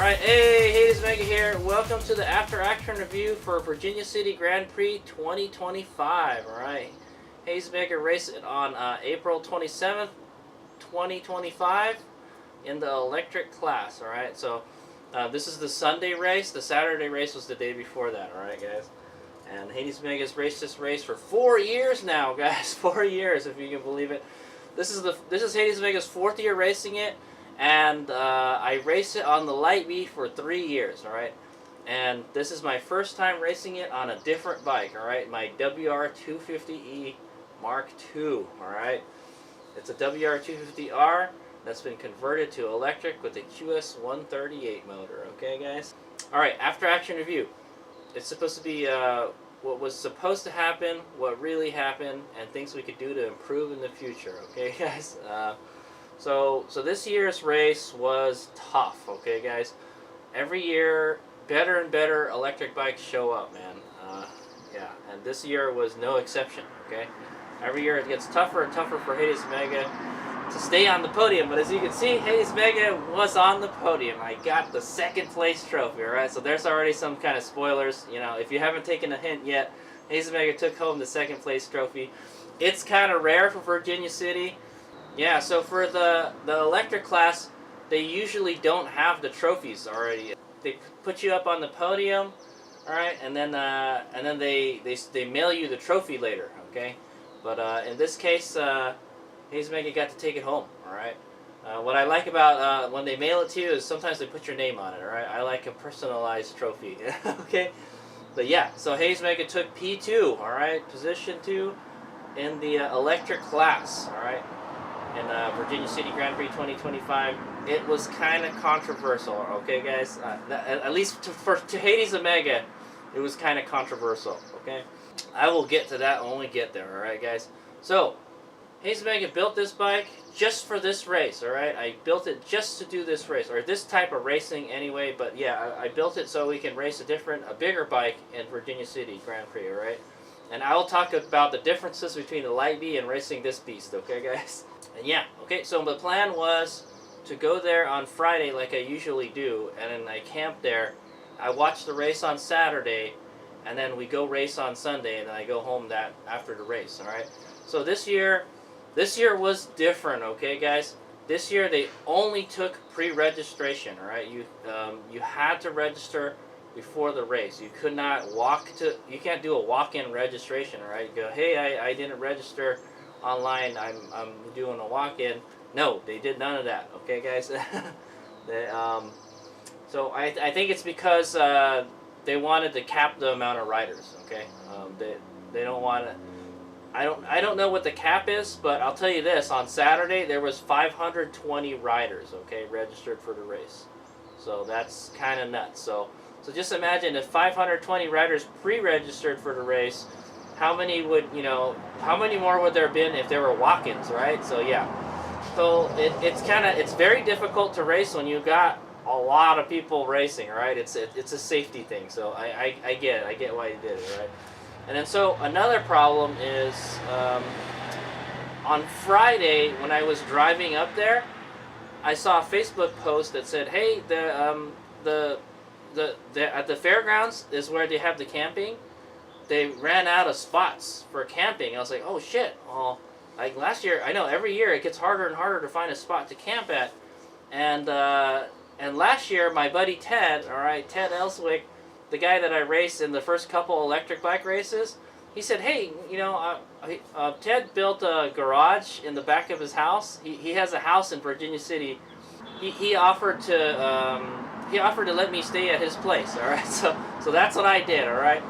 Alright, hey, HadesOmega here. Welcome to the After Action Review for Virginia City Grand Prix 2025. Alright, HadesOmega raced it on April 27th, 2025 in the electric class. Alright, so this is the Sunday race. The Saturday race was the day before that. Alright, guys. And HadesOmega's raced this race for 4 years now, guys. 4 years, if you can believe it. This is HadesOmega's 4th year racing it. And I raced it on the Light B for 3 years, alright? And this is my first time racing it on a different bike, alright? My WR250E Mark II, alright? It's a WR250R that's been converted to electric with a QS138 motor, okay, guys? Alright, after action review. It's supposed to be what was supposed to happen, what really happened, and things we could do to improve in the future, okay, guys? So this year's race was tough, okay, guys? Every year, better and better electric bikes show up, man. Yeah, and this year was no exception, okay? Every year it gets tougher and tougher for HadesOmega to stay on the podium, but as you can see, HadesOmega was on the podium. I got the 2nd place trophy, alright? So there's already some kind of spoilers. You know, if you haven't taken a hint yet, HadesOmega took home the 2nd place trophy. It's kind of rare for Virginia City. Yeah, so for the electric class, they usually don't have the trophies already. They put you up on the podium, all right, and then they mail you the trophy later, okay? But in this case, HadesOmega got to take it home, all right? What I like about when they mail it to you is sometimes they put your name on it, all right? I like a personalized trophy, okay? But yeah, so HadesOmega took P2, all right, position 2 in the electric class, all right? In Virginia City Grand Prix 2025, it was kind of controversial, okay, guys? At least to HadesOmega, it was kind of controversial, okay? I will get to that when we get there, alright, guys? So, HadesOmega built this bike just for this race, alright? I built it just to do this race, or this type of racing anyway, but yeah, I built it so we can race a bigger bike in Virginia City Grand Prix, alright? And I will talk about the differences between the Light B and racing this beast, okay, guys? And yeah, okay, so the plan was to go there on Friday like I usually do, and then I camp there. I watch the race on Saturday, and then we go race on Sunday, and then I go home after the race, alright? So this year was different, okay, guys? This year they only took pre-registration, alright? You had to register before the race. You could not you can't do a walk-in registration, alright? You go, hey, I didn't register online, I'm doing a walk-in. No, they did none of that, okay, guys? So I think it's because they wanted to cap the amount of riders, okay? They don't want to. I don't know what the cap is, but I'll tell you this: on Saturday there was 520 riders, okay, registered for the race. So that's kind of nuts. So just imagine if 520 riders pre-registered for the race. How many more would there have been if there were walk-ins, right? So yeah, so it's very difficult to race when you got a lot of people racing, right? It's a safety thing. So I get why you did it, right? And then so another problem is on Friday when I was driving up there, I saw a Facebook post that said, hey, at the fairgrounds is where they have the camping. They ran out of spots for camping. I was like, oh shit. Well, like last year, I know every year it gets harder and harder to find a spot to camp at. And last year, my buddy Ted, alright, Ted Elswick, the guy that I raced in the first couple electric bike races, he said, hey, Ted built a garage in the back of his house. He has a house in Virginia City. He offered to let me stay at his place, alright? So that's what I did, alright?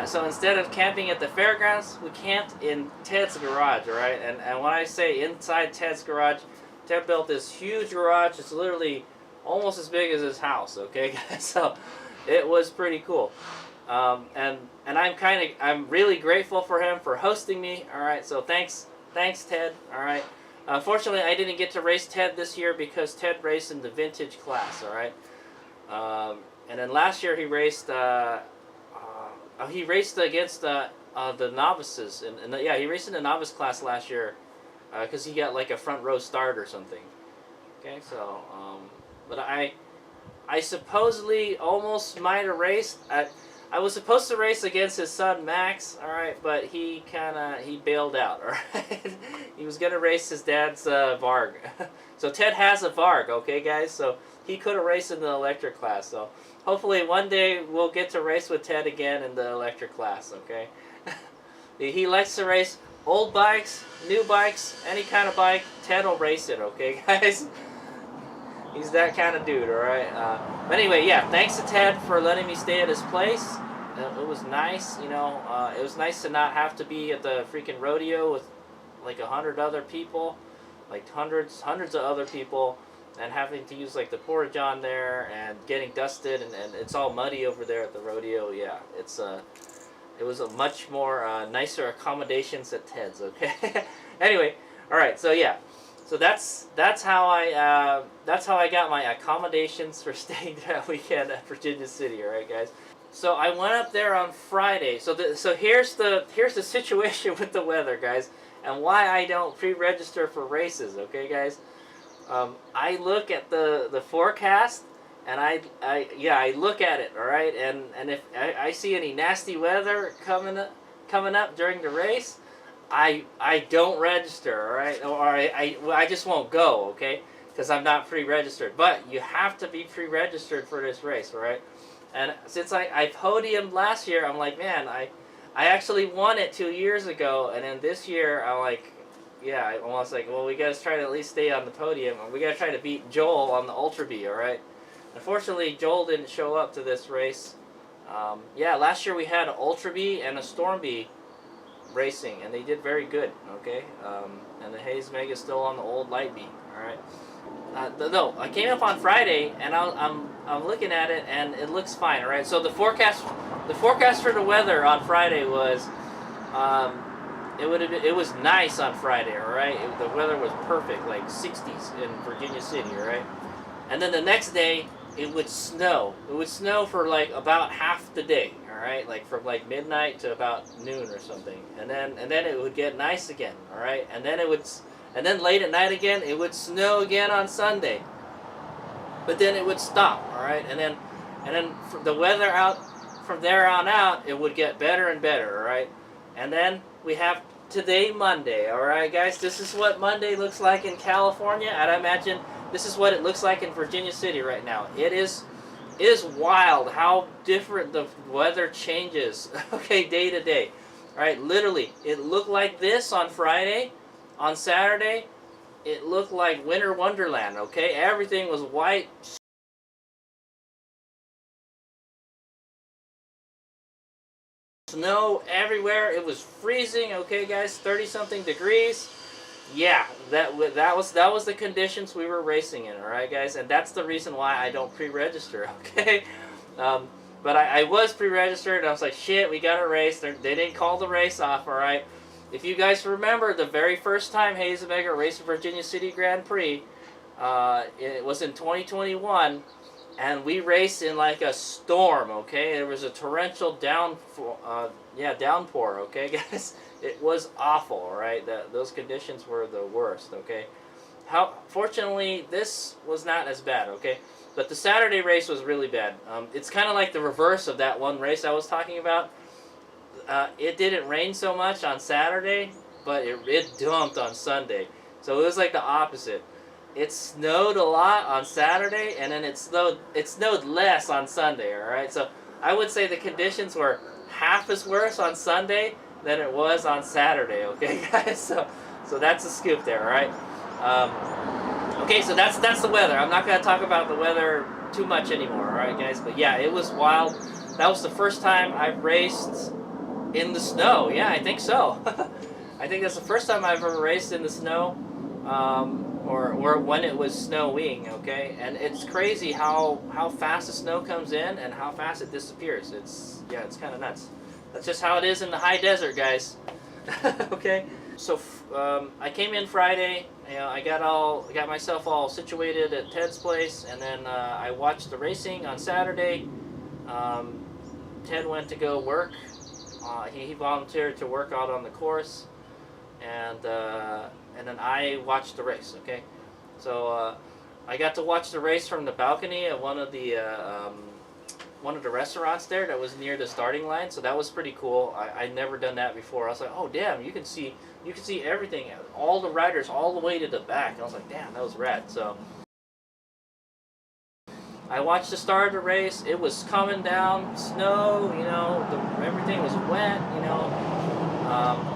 So instead of camping at the fairgrounds, we camped in Ted's garage, alright? And when I say inside Ted's garage, Ted built this huge garage. It's literally almost as big as his house, okay, guys? So it was pretty cool. And I'm really grateful for him for hosting me, alright? So thanks Ted, alright? Unfortunately, I didn't get to race Ted this year because Ted raced in the vintage class, alright? And then last year he raced against the novices, and yeah, he raced in the novice class last year because he got like a front row start or something. Okay, so but I supposedly almost might have raced. I was supposed to race against his son Max, all right, but he bailed out, all right. He was gonna race his dad's Varg. So Ted has a Varg, okay, guys. So he could have raced in the electric class. So hopefully one day we'll get to race with Ted again in the electric class, okay. He likes to race old bikes, new bikes, any kind of bike. Ted will race it, okay, guys. He's that kind of dude, all right. But anyway, yeah, thanks to Ted for letting me stay at his place. It was nice, you know. It was nice to not have to be at the freaking rodeo with like 100 other people, like hundreds of other people, and having to use like the porta john there and getting dusted, and it's all muddy over there at the rodeo. Yeah, it was a much more nicer accommodations at Ted's. Okay. Anyway, all right. So yeah. So that's how I got my accommodations for staying that weekend at Virginia City. All right, guys. So I went up there on Friday. So here's the situation with the weather, guys, and why I don't pre-register for races. Okay, guys. I look at the forecast, and I look at it. All right, and if I see any nasty weather coming up during the race, I don't register, all right, or I just won't go, okay, because I'm not pre-registered. But you have to be pre-registered for this race, all right. And since I podiumed last year, I'm like, man, I actually won it 2 years ago, and then this year I'm like, yeah, I'm almost like, well, we gotta try to at least stay on the podium, and we gotta try to beat Joel on the Ultra B, all right. Unfortunately, Joel didn't show up to this race. Yeah, last year we had an Ultra B and a Storm B racing, and they did very good, okay. And the HadesOmega is still on the old light B, all right. No, I came up on Friday, and I'm looking at it, and it looks fine, all right. So the forecast for the weather on Friday was, it was nice on Friday, all right. The weather was perfect, like 60s in Virginia City, all right. And then the next day it would snow. It would snow for like about half the day, all right, like from like midnight to about noon or something, and then it would get nice again, all right, and then late at night again it would snow again on Sunday, but then it would stop, all right, and then the weather out from there on out, it would get better and better, all right, and then we have today, Monday, all right, guys. This is what Monday looks like in California, and I imagine this is what it looks like in Virginia City right now. It is wild how different the weather changes, okay, day to day. All right, literally, it looked like this on Friday. On Saturday, it looked like Winter Wonderland, okay? Everything was white. Snow everywhere. It was freezing, okay, guys? 30-something degrees. Yeah, that was the conditions we were racing in, all right, guys? And that's the reason why I don't pre-register, okay? But I was pre-registered, and I was like, shit, we got a race. They didn't call the race off, all right? If you guys remember, the very first time HadesOmega raced the Virginia City Grand Prix, it was in 2021, and we raced in like a storm, okay? There was a torrential downpour, okay, guys? It was awful, all right? Those conditions were the worst, okay? Fortunately, this was not as bad, okay? But the Saturday race was really bad. It's kind of like the reverse of that one race I was talking about. It didn't rain so much on Saturday, but it dumped on Sunday. So it was like the opposite. It snowed a lot on Saturday, and then it snowed less on Sunday, all right? So I would say the conditions were half as worse on Sunday than it was on Saturday, okay, guys? So that's a scoop there, all right? Okay, so that's the weather. I'm not going to talk about the weather too much anymore, all right, guys? But yeah, it was wild. That was the first time I've raced in the snow. Yeah, I think so. I think that's the first time I've ever raced in the snow, or when it was snowing, okay? And it's crazy how fast the snow comes in and how fast it disappears. It's kind of nuts. That's just how it is in the high desert, guys. Okay? So I came in Friday. You know, I got myself all situated at Ted's place, and then I watched the racing on Saturday. Ted went to go work. He volunteered to work out on the course, and then I watched the race. Okay, so I got to watch the race from the balcony at one of the restaurants there that was near the starting line, so that was pretty cool. I'd never done that before. I was like, oh damn, you can see everything, all the riders all the way to the back. I was like, damn, that was rad. So I watched the start of the race. It was coming down, snow, you know, everything was wet, you know.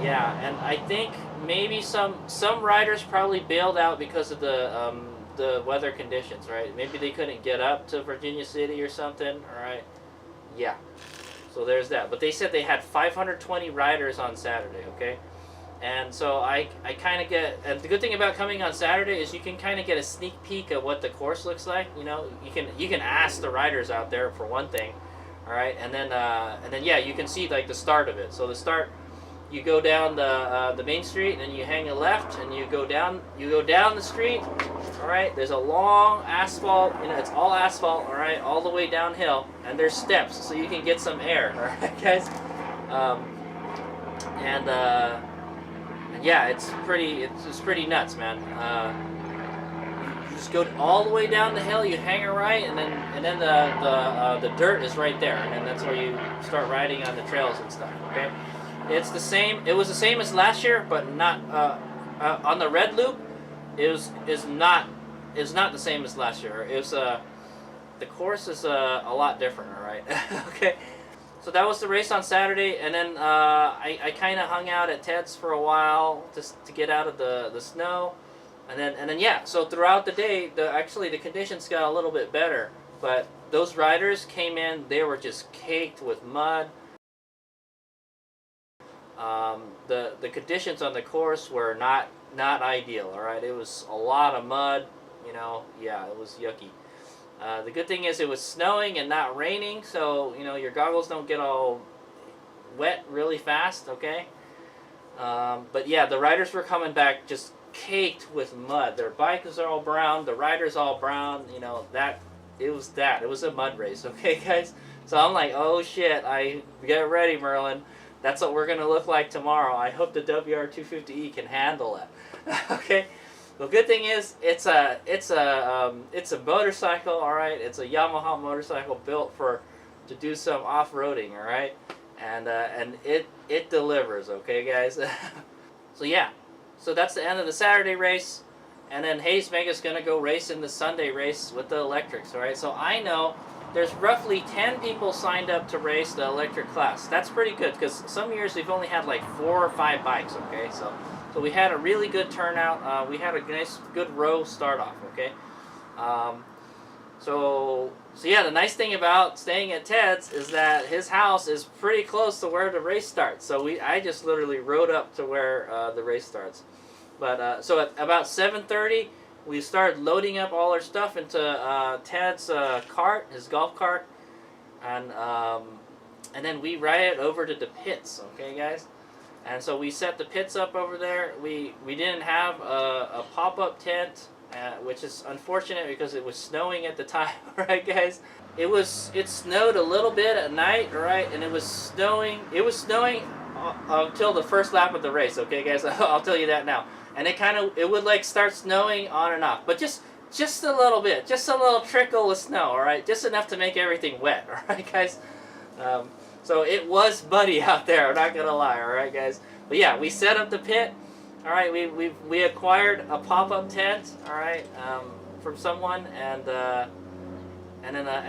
Yeah, and I think maybe some riders probably bailed out because of the weather conditions, right? Maybe they couldn't get up to Virginia City or something, all right? Yeah, so there's that. But they said they had 520 riders on Saturday, okay? And so I kind of get, and the good thing about coming on Saturday is you can kind of get a sneak peek of what the course looks like. You know, you can ask the riders out there for one thing, all right, and then yeah, you can see like the start of it. So the start, you go down the main street, and then you hang a left, and you go down the street, all right. There's a long asphalt, you know, it's all asphalt, all right, all the way downhill, and there's steps, so you can get some air, all right, guys. Yeah, it's pretty nuts, man. You just go all the way down the hill, you hang a right, and then the dirt is right there, and then that's where you start riding on the trails and stuff. Okay, it's the same. It was the same as last year, but not on the red loop. Is not the same as last year. It was the course is a lot different. All right, okay. So that was the race on Saturday, and then I kind of hung out at Ted's for a while just to get out of the snow, and then yeah. So throughout the day, actually the conditions got a little bit better, but those riders came in, they were just caked with mud. The conditions on the course were not ideal. All right, it was a lot of mud. You know, yeah, it was yucky. The good thing is it was snowing and not raining, so you know your goggles don't get all wet really fast. Okay, but yeah, the riders were coming back just caked with mud. Their bikes are all brown, the riders all brown. You know it was a mud race. Okay, guys. So I'm like, oh shit! Get ready, Merlin. That's what we're gonna look like tomorrow. I hope the WR250E can handle it. Okay. The good thing is it's a motorcycle, all right. It's a Yamaha motorcycle built to do some off-roading, all right, and it delivers, okay, guys. So yeah, so that's the end of the Saturday race, and then HadesOmega's gonna go race in the Sunday race with the electrics, all right. So I know there's roughly 10 people signed up to race the electric class. That's pretty good because some years we've only had like 4 or 5 bikes, okay. So we had a really good turnout. We had a nice, good row start off. Okay, so yeah, the nice thing about staying at Ted's is that his house is pretty close to where the race starts. So I just literally rode up to where the race starts. But so at about 7:30, we started loading up all our stuff into Ted's cart, his golf cart, and then we ride it over to the pits. Okay, guys. And so we set the pits up over there. We didn't have a pop-up tent, which is unfortunate because it was snowing at the time, right, guys? It snowed a little bit at night, right? And it was snowing until the first lap of the race, okay, guys? I'll tell you that now. And it would like start snowing on and off, but just a little bit, just a little trickle of snow, all right? Just enough to make everything wet, all right, guys? So it was muddy out there, I'm not gonna lie, all right, guys. But yeah, we set up the pit. All right, we acquired a pop-up tent, all right, from someone, and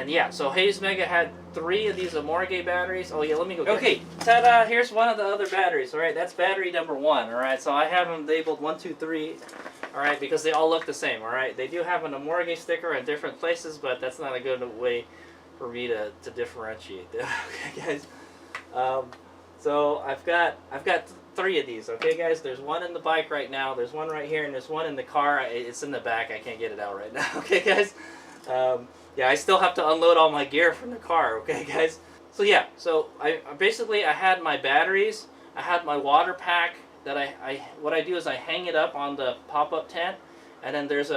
yeah. So HadesOmega had 3 of these HadesOmega batteries. Oh yeah, let me go. Okay, ta-da! Here's one of the other batteries. All right, that's battery number 1. All right, so I have them labeled 1, 2, 3. All right, because they all look the same. All right, they do have an HadesOmega sticker in different places, but that's not a good way for me to differentiate them. Okay, guys. So I've got 3 of these. Okay, guys. There's one in the bike right now. There's one right here, and there's one in the car. It's in the back. I can't get it out right now. Okay, guys. Yeah, I still have to unload all my gear from the car. Okay, guys. So yeah. So I had my batteries. I had my water pack. That what I do is I hang it up on the pop-up tent, and then there's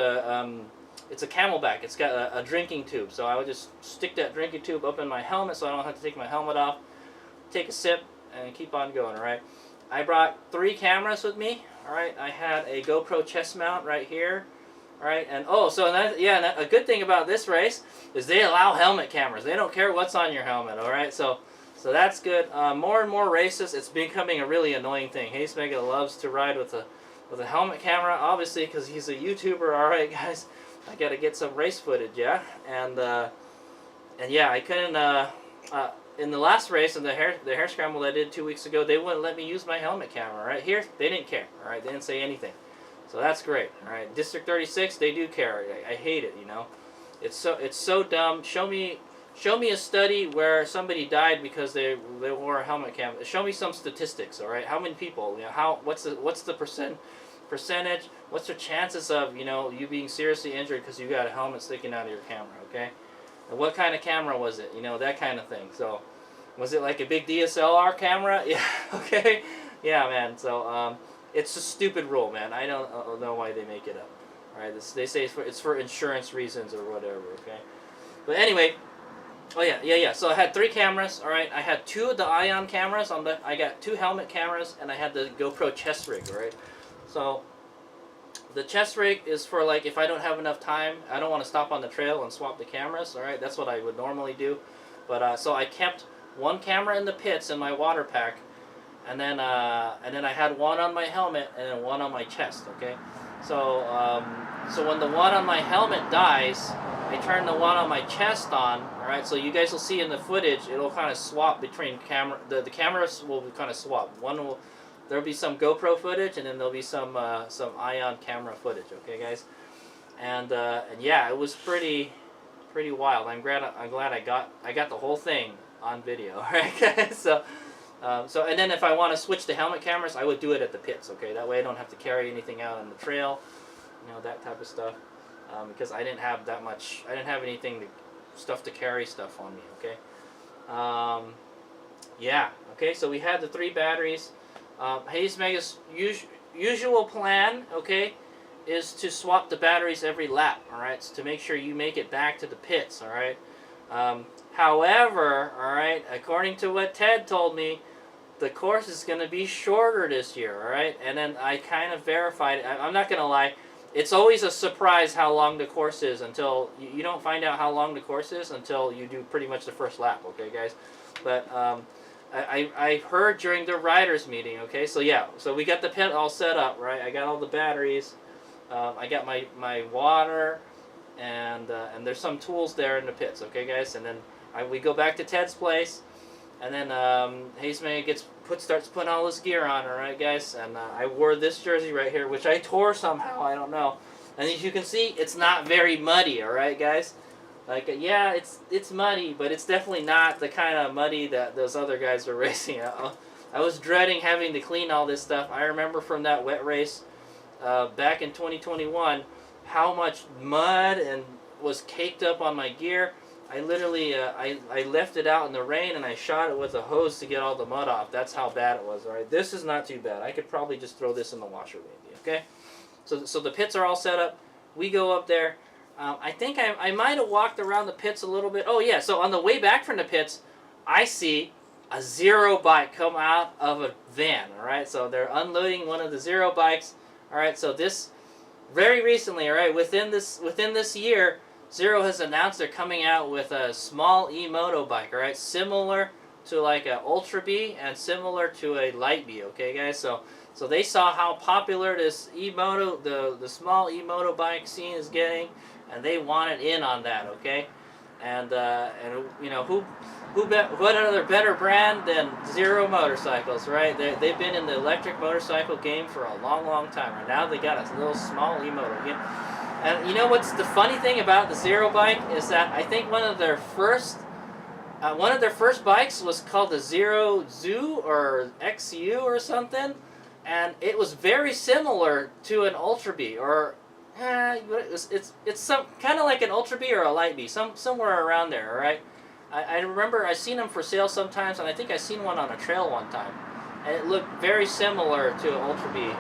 it's a Camelback. It's got a drinking tube, so I would just stick that drinking tube up in my helmet so I don't have to take my helmet off, take a sip, and keep on going, all right? I brought 3 cameras with me, all right? I had a GoPro chest mount right here. All right, and oh, so that, yeah, and a good thing about this race is they allow helmet cameras. They don't care what's on your helmet. All right, so that's good. More and more races, it's becoming a really annoying thing. HadesOmega loves to ride with a helmet camera, obviously, because he's a YouTuber. All right, guys, I got to get some race footage, yeah, and yeah, I couldn't. In the last race, in the hair scramble I did 2 weeks ago, they wouldn't let me use my helmet camera. Right here, they didn't care. All right, they didn't say anything. So that's great. All right, District 36, they do care. I hate it. You know, it's so dumb. Show me a study where somebody died because they wore a helmet cam. Show me some statistics. All right, how many people? You know, what's the percentage? What's the chances of you being seriously injured because you got a helmet sticking out of your camera? Okay, and what kind of camera was it? You know, that kind of thing. So, was it like a big DSLR camera? Yeah. Okay. Yeah, man. So it's a stupid rule, man. I don't know why they make it up. All right, they say it's for insurance reasons or whatever. Okay, but anyway, oh yeah. So I had 3 cameras. All right, I had 2 of the Ion cameras I got 2 helmet cameras, and I had the GoPro chest rig. All right, so the chest rig is for like if I don't have enough time, I don't want to stop on the trail and swap the cameras. All right, that's what I would normally do. But so I kept 1 camera in the pits in my water pack. And then I had 1 on my helmet and then 1 on my chest. Okay, so so when the 1 on my helmet dies, I turn the 1 on my chest on. All right, so you guys will see in the footage, it'll kind of swap between camera. The cameras will kind of swap. There'll be some GoPro footage, and then there'll be some Ion camera footage. Okay, guys, and yeah, it was pretty wild. I'm glad I got the whole thing on video. All right, guys, so. So and then if I want to switch to helmet cameras, I would do it at the pits. Okay, that way I don't have to carry anything out on the trail, that type of stuff, because I didn't have that much. I didn't have anything stuff to carry stuff on me. Okay, yeah. Okay, so we had the 3 batteries. HadesOmega's usual plan, okay, is to swap the batteries every lap. All right, so to make sure you make it back to the pits. All right. However, all right, according to what Ted told me, the course is going to be shorter this year, all right? And then I kind of verified it. I'm not going to lie. It's always a surprise how long the course is until you don't find out how long the course is until you do pretty much the first lap, okay, guys? But I heard during the riders meeting, okay? So yeah, so we got the pit all set up, right? I got all the batteries. I got my water, and there's some tools there in the pits, okay, guys? And then we go back to Ted's place, and then HadesOmega starts putting all this gear on, all right, guys? And I wore this jersey right here, which I tore somehow, I don't know. And as you can see, it's not very muddy, all right, guys? Like, yeah, it's muddy, but it's definitely not the kind of muddy that those other guys are racing. I was dreading having to clean all this stuff. I remember from that wet race back in 2021 how much mud and was caked up on my gear. I literally, I left it out in the rain and I shot it with a hose to get all the mud off. That's how bad it was, all right? This is not too bad. I could probably just throw this in the washer maybe, okay? So the pits are all set up. We go up there. I think I might have walked around the pits a little bit. Oh, yeah, so on the way back from the pits, I see a Zero bike come out of a van, all right? So they're unloading one of the Zero bikes, all right? So this, very recently, all right, within this year, Zero has announced they're coming out with a small e-moto bike, all right, similar to like a Ultra B and similar to a Light B, okay, guys? So they saw how popular this e-moto, the small e-moto bike scene is getting, and they wanted in on that, okay? And you know what other better brand than Zero Motorcycles, right? They've been in the electric motorcycle game for a long time. Right now they got a little small e-moto again. And you know what's the funny thing about the Zero bike is that I think one of their first bikes was called the Zero Zoo or XU or something, and it was very similar to an Ultra B or it's some kind of like an Ultra B or a Light B, somewhere around there. All right, I remember I seen them for sale sometimes, and I think I seen one on a trail one time, and it looked very similar to an Ultra B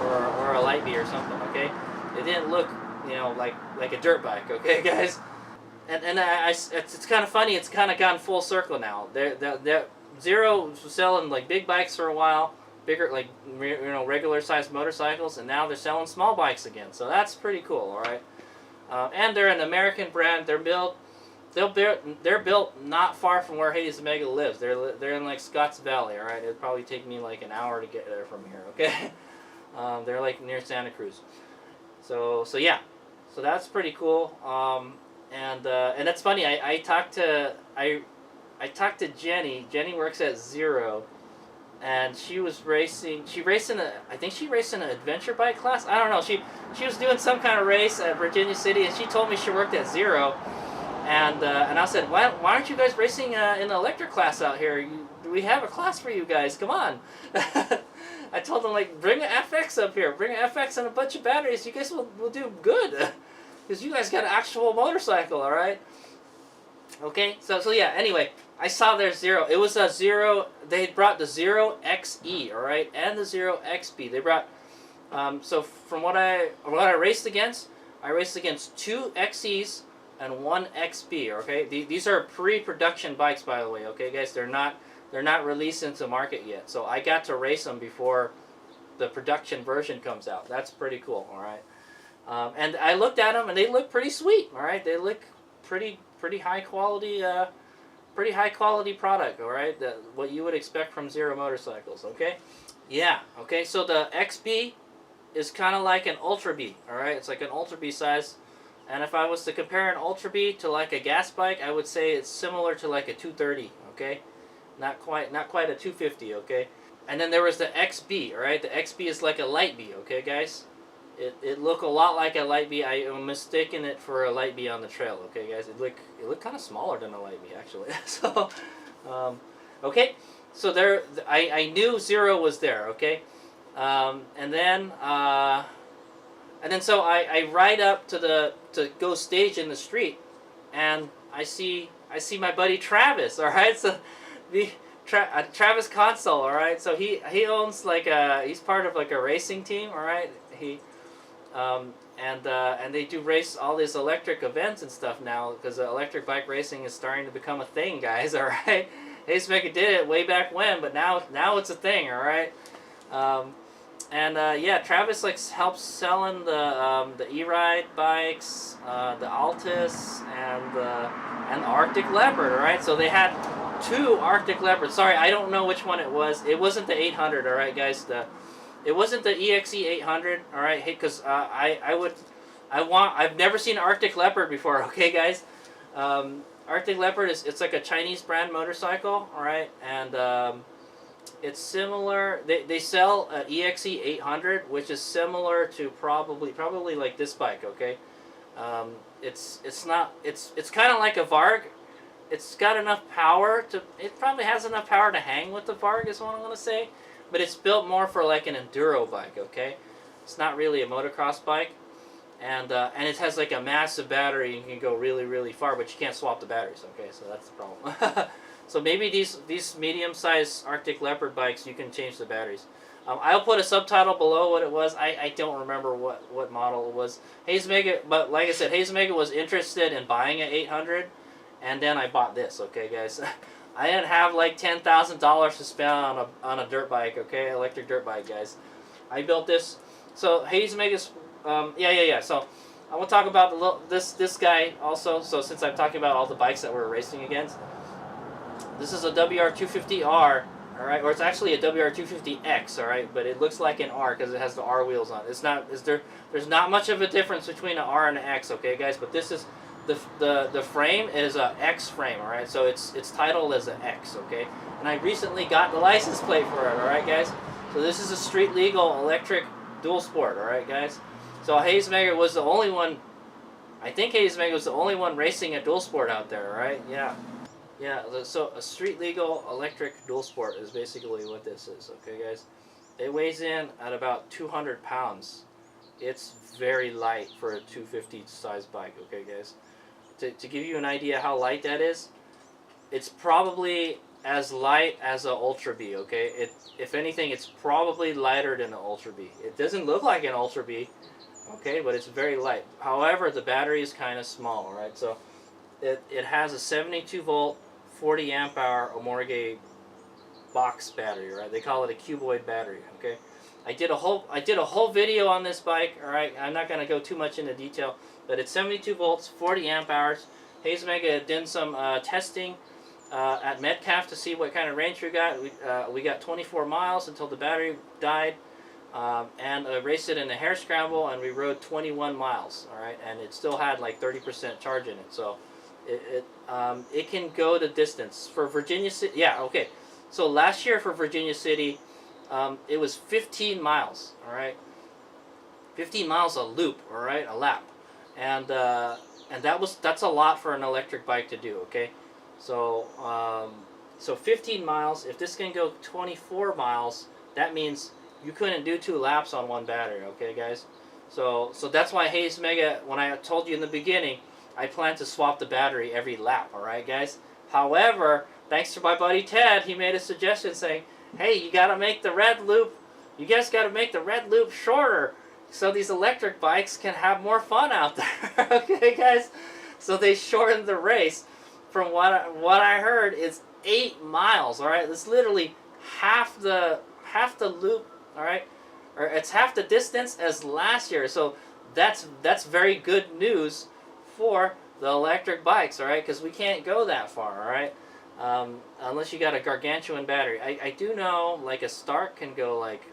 or a Light B or something. Okay, it didn't look like a dirt bike, okay, guys? And it's kind of funny. It's kind of gone full circle now. They're Zero was selling like big bikes for a while, bigger, like, regular sized motorcycles, and now they're selling small bikes again. So that's pretty cool. All right, and they're an American brand. They're built not far from where HadesOmega lives. They're in like Scotts Valley. All right, it'd probably take me like an hour to get there from here. Okay, they're like near Santa Cruz. So yeah, so that's pretty cool. And that's funny. I talked to Jenny. Jenny works at Zero, and she was racing. I think she raced in an adventure bike class. I don't know. She was doing some kind of race at Virginia City, and she told me she worked at Zero. And I said, why aren't you guys racing in the electric class out here? We have a class for you guys. Come on. I told them, like, bring an FX up here. Bring an FX and a bunch of batteries. You guys will do good. Because you guys got an actual motorcycle, all right? Okay, so yeah, anyway, I saw their Zero. It was a Zero. They brought the Zero XE, all right, and the Zero XB. They brought, so from what I raced against, I raced against 2 XEs and 1 XB, okay? These are pre-production bikes, by the way, okay, guys? They're not released into market yet. So I got to race them before the production version comes out. That's pretty cool, all right? And I looked at them, and they look pretty sweet, all right? They look pretty high quality, pretty high quality product, all right? What you would expect from Zero motorcycles, okay? Yeah, okay, so the XB is kind of like an Ultra B, all right? It's like an Ultra B size. And if I was to compare an Ultra B to like a gas bike, I would say it's similar to like a 230, okay? Not quite a 250, okay? And then there was the XB, all right? The XB is like a light B, okay, guys? It looked a lot like a light B. I am mistaken it for a light B on the trail, okay, guys? It looked kind of smaller than a light B, actually. So, okay, so I knew Zero was there, okay? And then so I ride up to go stage in the street, and I see my buddy Travis, all right? So Travis Console, all right? So he owns like he's part of like a racing team, all right? And they do race all these electric events and stuff now, because electric bike racing is starting to become a thing, guys, all right? HadesOmega did it way back when, but now it's a thing, all right? Yeah, Travis like helps selling the E-Ride bikes, the Altus, and the Arctic Leopard. All right, so they had 2 Arctic Leopards. Sorry, I don't know which one it was. It wasn't the 800. All right, guys. It wasn't the EXE 800. All right, hey, because I've never seen Arctic Leopard before. Okay, guys. Arctic Leopard it's like a Chinese brand motorcycle. All right, and it's similar. They sell an EXE 800, which is similar to probably like this bike. Okay, it's kind of like a Varg. It's got enough power to. It probably has enough power to hang with the Varg, is what I'm gonna say. But it's built more for like an enduro bike. Okay, it's not really a motocross bike, and it has like a massive battery. You can go really far, but you can't swap the batteries. Okay, so that's the problem. So maybe these medium-sized Arctic Leopard bikes, you can change the batteries. I'll put a subtitle below what it was. I don't remember what model it was. HadesOmega, but like I said, HadesOmega was interested in buying an 800, and then I bought this. Okay, guys, I didn't have like $10,000 to spend on a dirt bike. Okay, electric dirt bike, guys. I built this. So HadesOmega's, yeah. So I want to talk about this guy also. So since I'm talking about all the bikes that we're racing against. This is a WR250R, all right, or it's actually a WR250X, all right, but it looks like an R because it has the R wheels on. There's not much of a difference between an R and an X, okay, guys? But this is the frame is a X frame, all right. So it's titled as an X, okay. And I recently got the license plate for it, all right, guys. So this is a street legal electric dual sport, all right, guys. So HadesOmega was the only one. I think HadesOmega was the only one racing a dual sport out there, all right? Yeah. Yeah, so a street legal electric dual sport is basically what this is, okay, guys? It weighs in at about 200 pounds. It's very light for a 250 size bike, okay, guys? To give you an idea how light that is, it's probably as light as an Ultra B, okay? If anything, it's probably lighter than an Ultra B. It doesn't look like an Ultra B, okay, but it's very light. However, the battery is kind of small, all right? So it has a 72 volt, 40 amp hour Omega box battery, right? They call it a cuboid battery, okay? I did a whole video on this bike, all right? I'm not going to go too much into detail, but it's 72 volts, 40 amp hours. HadesOmega did some testing at Metcalf to see what kind of range we got. We got 24 miles until the battery died, and I raced it in a hare scramble, and we rode 21 miles, all right? And it still had like 30% charge in it, so it can go the distance. For Virginia City, yeah, okay. So last year for Virginia City, it was 15 miles, all right? 15 miles a loop, all right, a lap. And that's a lot for an electric bike to do, okay? So, so 15 miles, if this can go 24 miles, that means you couldn't do 2 laps on one battery, okay, guys? So that's why HadesOmega, when I told you in the beginning, I plan to swap the battery every lap, all right, guys? However, thanks to my buddy Ted, he made a suggestion saying, hey, you got to make the red loop, you guys got to make the red loop shorter so these electric bikes can have more fun out there, okay, guys? So they shortened the race. From what I heard, it's 8 miles, all right? It's literally half the loop, all right? Or it's half the distance as last year. So that's very good news for the electric bikes, all right? Because we can't go that far, all right? Unless you got a gargantuan battery. I do know, like, a Stark can go, like,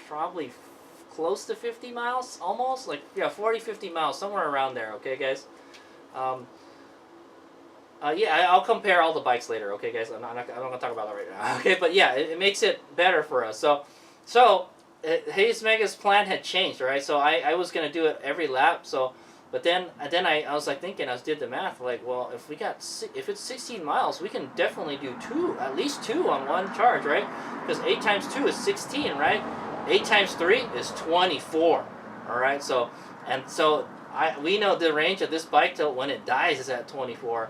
probably close to 50 miles, almost. Like, yeah, 40, 50 miles, somewhere around there, okay, guys? Yeah, I'll compare all the bikes later, okay, guys? I'm not going to talk about that right now, okay? But, yeah, it makes it better for us. So HadesOmega's plan had changed, right? So I was going to do it every lap, so... But then I was like thinking, I did the math, like, well, if it's 16 miles, we can definitely do at least two on one charge, right? Because 8 times 2 is 16, right? 8 times 3 is 24, all right? So we know the range of this bike till when it dies is at 24,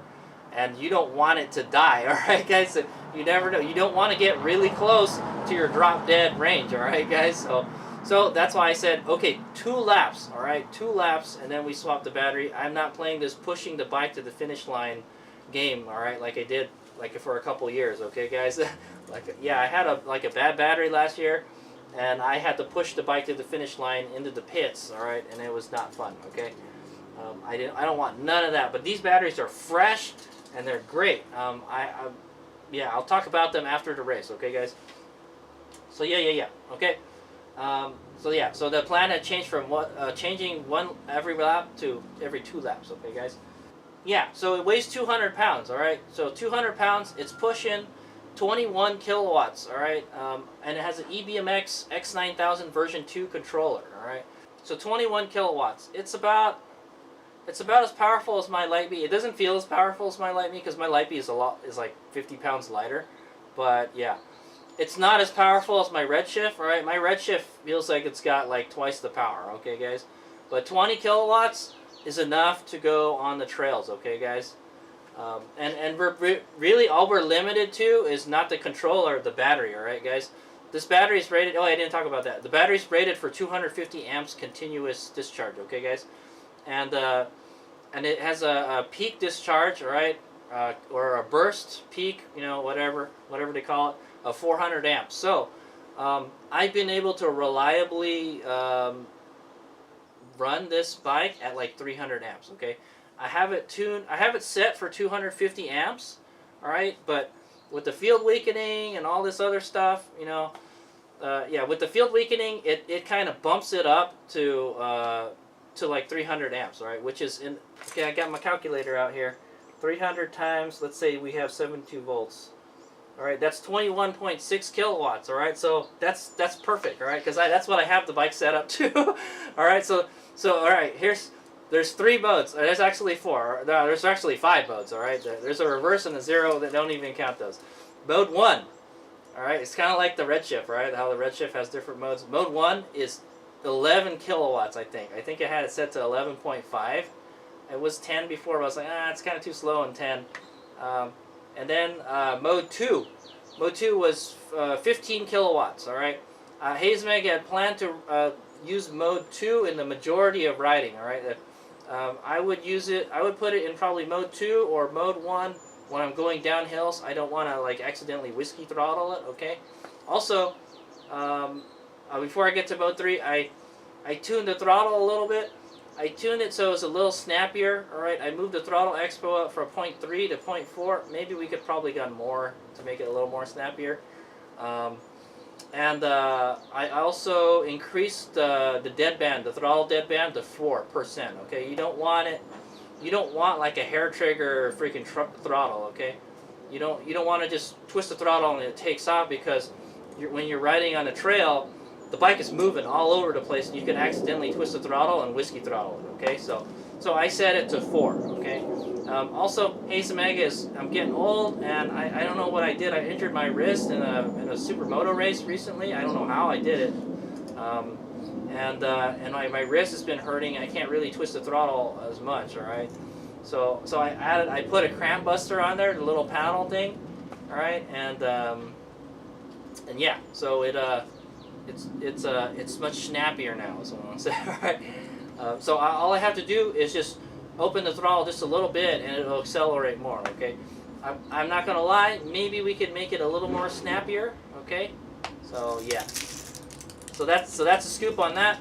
and you don't want it to die, all right, guys? You never know. You don't want to get really close to your drop dead range, all right, guys? So that's why I said, okay, 2 laps, all right? 2 laps, and then we swap the battery. I'm not playing this pushing the bike to the finish line game, all right, like I did for a couple years, okay, guys? Yeah, I had a bad battery last year, and I had to push the bike to the finish line into the pits, all right, and it was not fun, okay? I don't want none of that, but these batteries are fresh, and they're great. Yeah, I'll talk about them after the race, okay, guys? So yeah, okay? So the plan had changed from changing one every lap to every 2 laps, okay, guys? Yeah, so it weighs 200 pounds, all right? So 200 pounds, it's pushing 21 kilowatts, all right? And it has an EBMX X9000 version 2 controller, all right? So 21 kilowatts. It's about as powerful as my Lightbee. It doesn't feel as powerful as my Lightbee because my Lightbee is like 50 pounds lighter, but yeah. It's not as powerful as my Redshift, all right? My Redshift feels like it's got like twice the power, okay, guys? But 20 kilowatts is enough to go on the trails, okay, guys? And we're really all we're limited to is not the controller, the battery, all right, guys? This battery is rated, oh, I didn't talk about that. The battery's rated for 250 amps continuous discharge, okay, guys? And it has a peak discharge, all right? Or a burst peak, you know, whatever they call it, of 400 amps. So I've been able to reliably run this bike at like 300 amps, okay? I have it set for 250 amps, all right? But with the field weakening and all this other stuff, you know, yeah, with the field weakening, it kind of bumps it up to like 300 amps, all right? Which is okay, I got my calculator out here. 300 times, let's say we have 72 volts. All right, that's 21.6 kilowatts. All right, so that's perfect. All right, because that's what I have the bike set up to. All right, so all right, there's 3 modes. There's actually 4. No, there's actually 5 modes. All right, there's a reverse and a 0 that don't even count those. Mode 1. All right, it's kind of like the Redshift, right? How the Redshift has different modes. Mode 1 is 11 kilowatts. I think it had it set to 11.5. It was 10 before, but I was like, it's kind of too slow in 10. And then mode 2. Mode 2 was 15 kilowatts, all right? HadesOmega had planned to use mode 2 in the majority of riding, all right? I would put it in probably mode 2 or mode 1 when I'm going down hills, I don't want to like accidentally whiskey throttle it. Okay. Also, before I get to Mode 3, I tuned the throttle a little bit. I tuned it so it's a little snappier. All right. I moved the throttle expo up from 0.3 to 0.4. Maybe we could probably done more to make it a little more snappier. I also increased the deadband, the throttle deadband, to 4%. Okay, you don't want it. You don't want like a hair trigger freaking throttle. Okay, you don't want to just twist the throttle and it takes off, because when you're riding on a trail, the bike is moving all over the place, and you can accidentally twist the throttle and whiskey throttle it. Okay, so I set it to 4. Okay. Also, HadesOmega is, I'm getting old, and I don't know what I did. I injured my wrist in a supermoto race recently. I don't know how I did it. And my wrist has been hurting. I can't really twist the throttle as much. All right. So I put a cramp buster on there, the little panel thing. All right, and yeah, so it's much snappier now. Is what I want to say. All right. So all I have to do is just open the throttle just a little bit, and it'll accelerate more. Okay, I'm not gonna lie. Maybe we could make it a little more snappier. Okay, so yeah. So that's a scoop on that.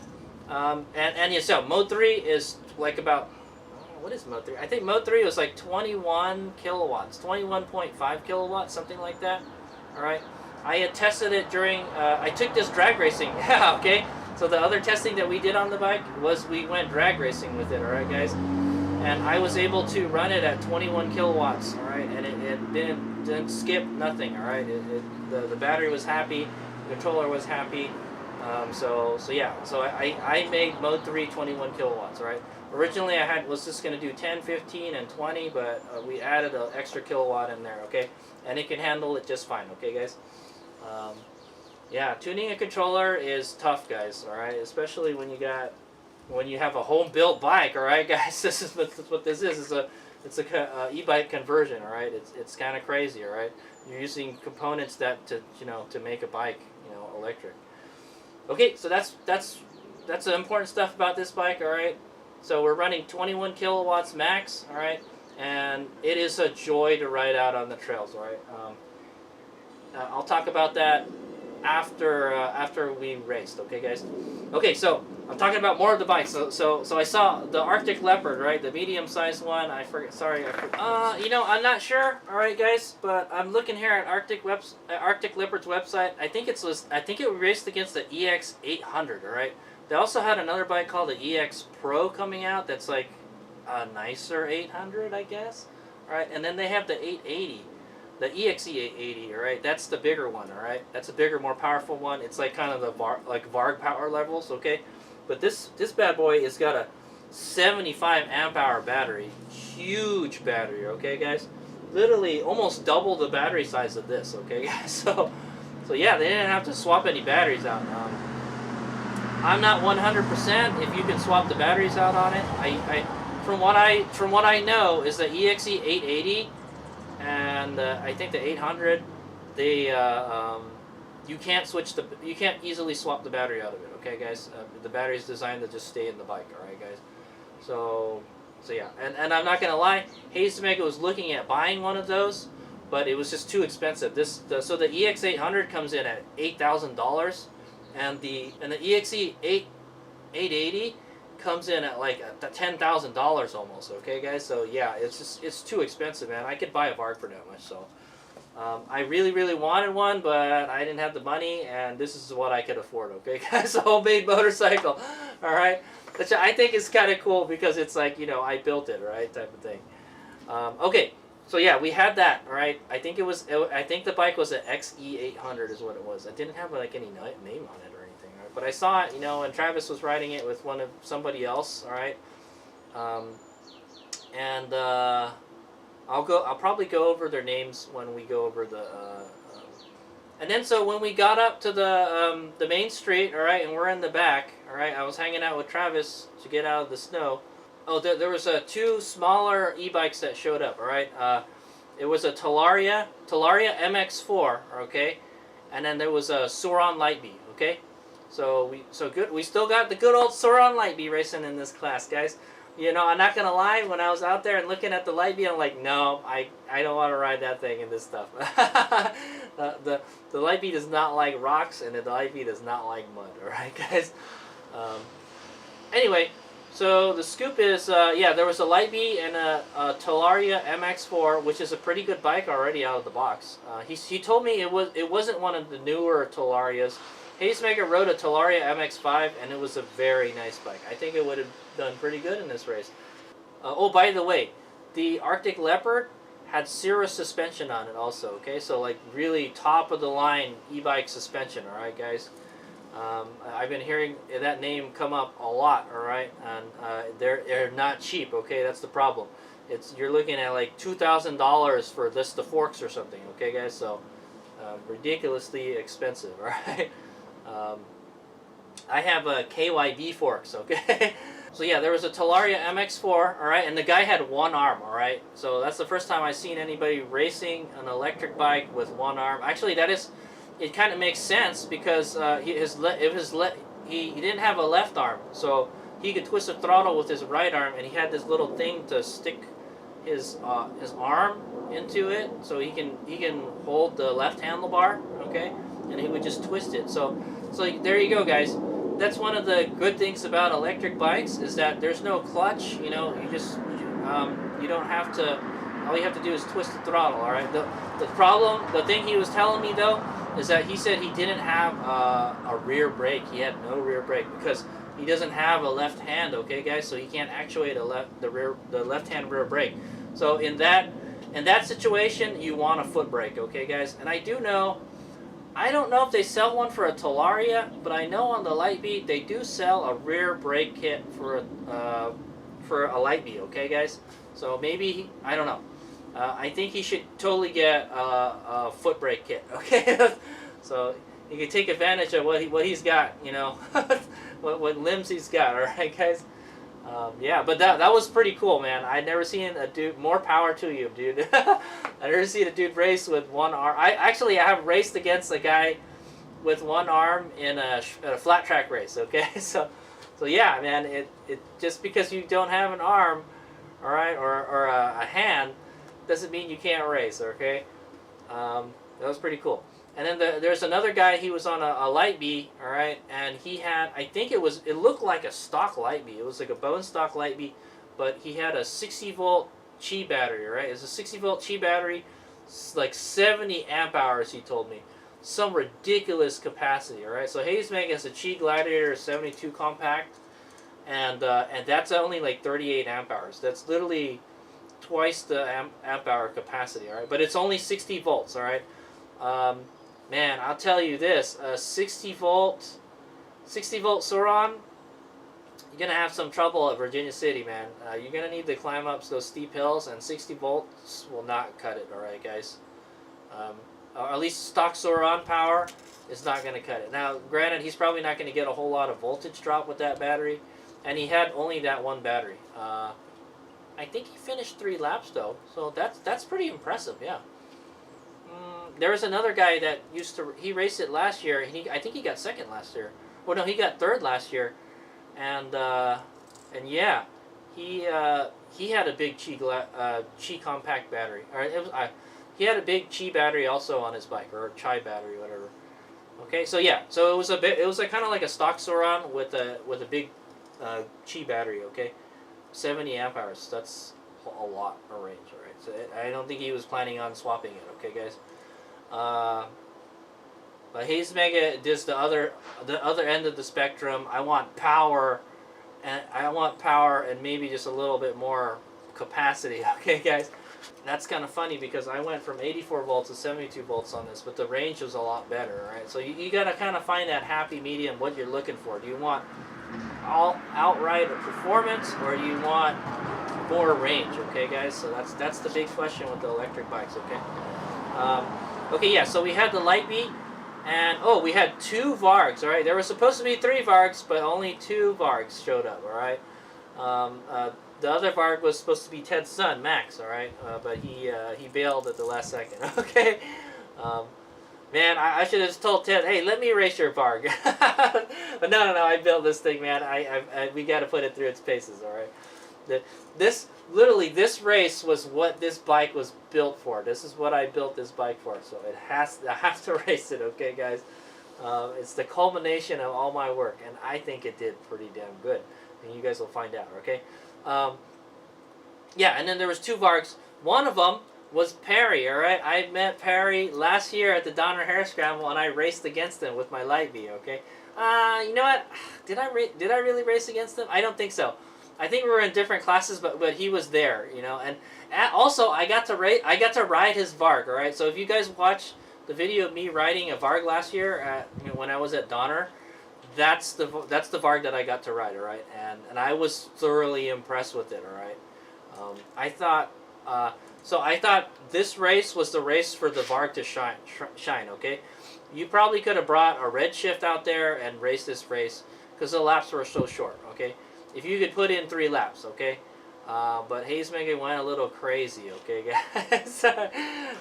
And yeah, so Mode 3 is like about, what is Mode 3? I think Mode 3 was like 21 kilowatts, 21.5 kilowatts, something like that. All right. I had tested it during. I took this drag racing. Yeah. Okay. So the other testing that we did on the bike was we went drag racing with it, all right, guys? And I was able to run it at 21 kilowatts, all right? And it didn't skip nothing, all right? The battery was happy, the controller was happy. So yeah, so I made Mode 3 21 kilowatts, all right? Originally I was just going to do 10, 15, and 20, but we added an extra kilowatt in there, okay? And it can handle it just fine, okay, guys? Yeah, tuning a controller is tough, guys, all right? Especially when you have a home-built bike, all right, guys? This is what this is. It's a e-bike conversion, all right? It's kind of crazy, all right? You're using components to make a bike, electric. Okay, so that's the important stuff about this bike, all right? So we're running 21 kilowatts max, all right? And it is a joy to ride out on the trails, all right? I'll talk about that after we raced, okay, guys? Okay, so I'm talking about more of the bikes. So I saw the Arctic Leopard, right? The medium-sized one. I forget. Sorry. I'm not sure. All right, guys, but I'm looking here at Arctic Leopard's website. I think it raced against the EX800. All right. They also had another bike called the EX Pro coming out. That's like a nicer 800, I guess. All right, and then they have the 880. The EXE880, all right, that's the bigger one, all right? That's a bigger, more powerful one. It's like kind of the Varg power levels, okay? But this bad boy has got a 75 amp hour battery. Huge battery, okay, guys? Literally almost double the battery size of this, okay, guys? So yeah, they didn't have to swap any batteries out. I'm not 100% if you can swap the batteries out on it. From what I know is the EXE880 and I think the 800, you can't easily swap the battery out of it. Okay, guys, the battery is designed to just stay in the bike. All right, guys. So yeah, and I'm not gonna lie, HadesOmega was looking at buying one of those, but it was just too expensive. So the EX800 comes in at $8,000, and the EXE880 comes in at like $10,000 almost. Okay, guys. So yeah, it's too expensive, man. I could buy a Varg for that much. So I really wanted one, but I didn't have the money, and this is what I could afford. Okay, guys. A homemade motorcycle. All right, which I think is kind of cool because it's like, I built it, right, type of thing. Okay, so yeah, we had that. All right, I think the bike was an XE800 is what it was. I didn't have like any name on it or anything, right? But I saw it, and Travis was riding it with somebody else. All right, and I'll probably go over their names when we go over the. And then so when we got up to the main street, all right, and we're in the back, all right, I was hanging out with Travis to get out of the snow. Oh, there was two smaller e-bikes that showed up, all right. It was a Talaria MX4, okay, and then there was a Sauron Lightbee, okay. So we still got the good old Sauron Lightbee racing in this class, guys. You know, I'm not gonna lie. When I was out there and looking at the light beam, I'm like, no, I don't want to ride that thing in this stuff. The light beam does not like rocks, and the light beam does not like mud. All right, guys. Um, anyway, so the scoop is, yeah, there was a light beam and a Talaria MX4, which is a pretty good bike already out of the box. He told me it wasn't one of the newer Talarias. HadesOmega rode a Talaria MX5, and it was a very nice bike. I think it would have done pretty good in this race. Oh, by the way, the Arctic Leopard had Cirrus suspension on it also, okay? So, like, really top-of-the-line e-bike suspension, all right, guys? I've been hearing that name come up a lot, all right? And they're not cheap, okay? That's the problem. You're looking at, like, $2,000 for the forks or something, okay, guys? So, ridiculously expensive, all right? I have KYB forks, okay? So yeah, there was a Talaria MX4, all right, and the guy had one arm, all right? So that's the first time I've seen anybody racing an electric bike with one arm. Actually, it kind of makes sense because he didn't have a left arm, so he could twist the throttle with his right arm, and he had this little thing to stick his arm into it, so he can hold the left handlebar, okay? And he would just twist it. So there you go, guys. That's one of the good things about electric bikes is that there's no clutch. You know, you don't have to. All you have to do is twist the throttle. All right. The thing he was telling me though, is that he said he didn't have a rear brake. He had no rear brake because he doesn't have a left hand. Okay, guys. So he can't actuate the left hand rear brake. So in that situation, you want a foot brake. Okay, guys. And I don't know if they sell one for a Talaria, but I know on the Lightbeat they do sell a rear brake kit for a Lightbeat. Okay, guys. So maybe I don't know. I think he should totally get a foot brake kit. Okay, so he can take advantage of what he's got. You know, what limbs he's got. All right, guys. Yeah, but that was pretty cool, man. I'd never seen a dude. More power to you, dude. I never seen a dude race with one arm. I have raced against a guy with one arm in a flat track race. Okay, so yeah, man. It just because you don't have an arm, all right, or a hand, doesn't mean you can't race. Okay, that was pretty cool. And then there's another guy. He was on a light bee, all right, and he had, I think it looked like a stock light bee. It was like a bone stock light bee, but he had a 60 volt Qi battery, right? It's a 60 volt Qi battery, like 70 amp hours. He told me, some ridiculous capacity, all right. So HadesOmega has a Qi Gladiator 72 compact, and that's only like 38 amp hours. That's literally twice the amp hour capacity, all right. But it's only 60 volts, all right. Man, I'll tell you this, 60 volt Sauron, you're going to have some trouble at Virginia City, man. You're going to need to climb up those steep hills, and 60 volts will not cut it, alright, guys? Or at least stock Sauron power is not going to cut it. Now, granted, he's probably not going to get a whole lot of voltage drop with that battery, and he had only that one battery. I think he finished 3 laps, though, so that's pretty impressive, yeah. There was another guy that he raced it last year, and I think he got second last year. Well, no, he got third last year, and yeah, he had a big Qi compact battery. Or he had a big Qi battery also on his bike, or a Chai battery, whatever. Okay, so yeah, so it was kind of like a stock Sauron with a big Qi battery. Okay, 70 amp hours. That's a lot of range, all right. So I don't think he was planning on swapping it. Okay, guys. But HadesOmega does the other end of the spectrum. I want power, and maybe just a little bit more capacity. Okay, guys. That's kind of funny because I went from 84 volts to 72 volts on this, but the range was a lot better. Right. So you gotta kind of find that happy medium. What you're looking for. Do you want outright performance, or do you want more range? Okay, guys. So that's the big question with the electric bikes. Okay. Okay, yeah, so we had the light beat, and we had 2 Vargs, all right? There were supposed to be 3 Vargs, but only 2 Vargs showed up, all right? The other Varg was supposed to be Ted's son, Max, all right? But he bailed at the last second, okay? Man, I should have just told Ted, hey, let me race your Varg. But no, I built this thing, man. We got to put it through its paces, all right? This literally, this race was what this bike was built for. This is what I built this bike for. So I have to race it, okay, guys? It's the culmination of all my work, and I think it did pretty damn good. And you guys will find out, okay? Yeah, and then there was two Vargs. One of them was Perry, all right? I met Perry last year at the Donner Hare Scramble, and I raced against him with my Light B, okay? You know what? Did I really race against him? I don't think so. I think we were in different classes, but he was there, you know. And also, I got to ride his Varg, all right? So if you guys watch the video of me riding a Varg last year when I was at Donner, that's the Varg that I got to ride, all right? And I was thoroughly impressed with it, all right? I thought this race was the race for the Varg to shine, okay? You probably could have brought a red shift out there and raced this race because the laps were so short, okay? If you could put in 3 laps, okay? But HadesOmega went a little crazy, okay, guys?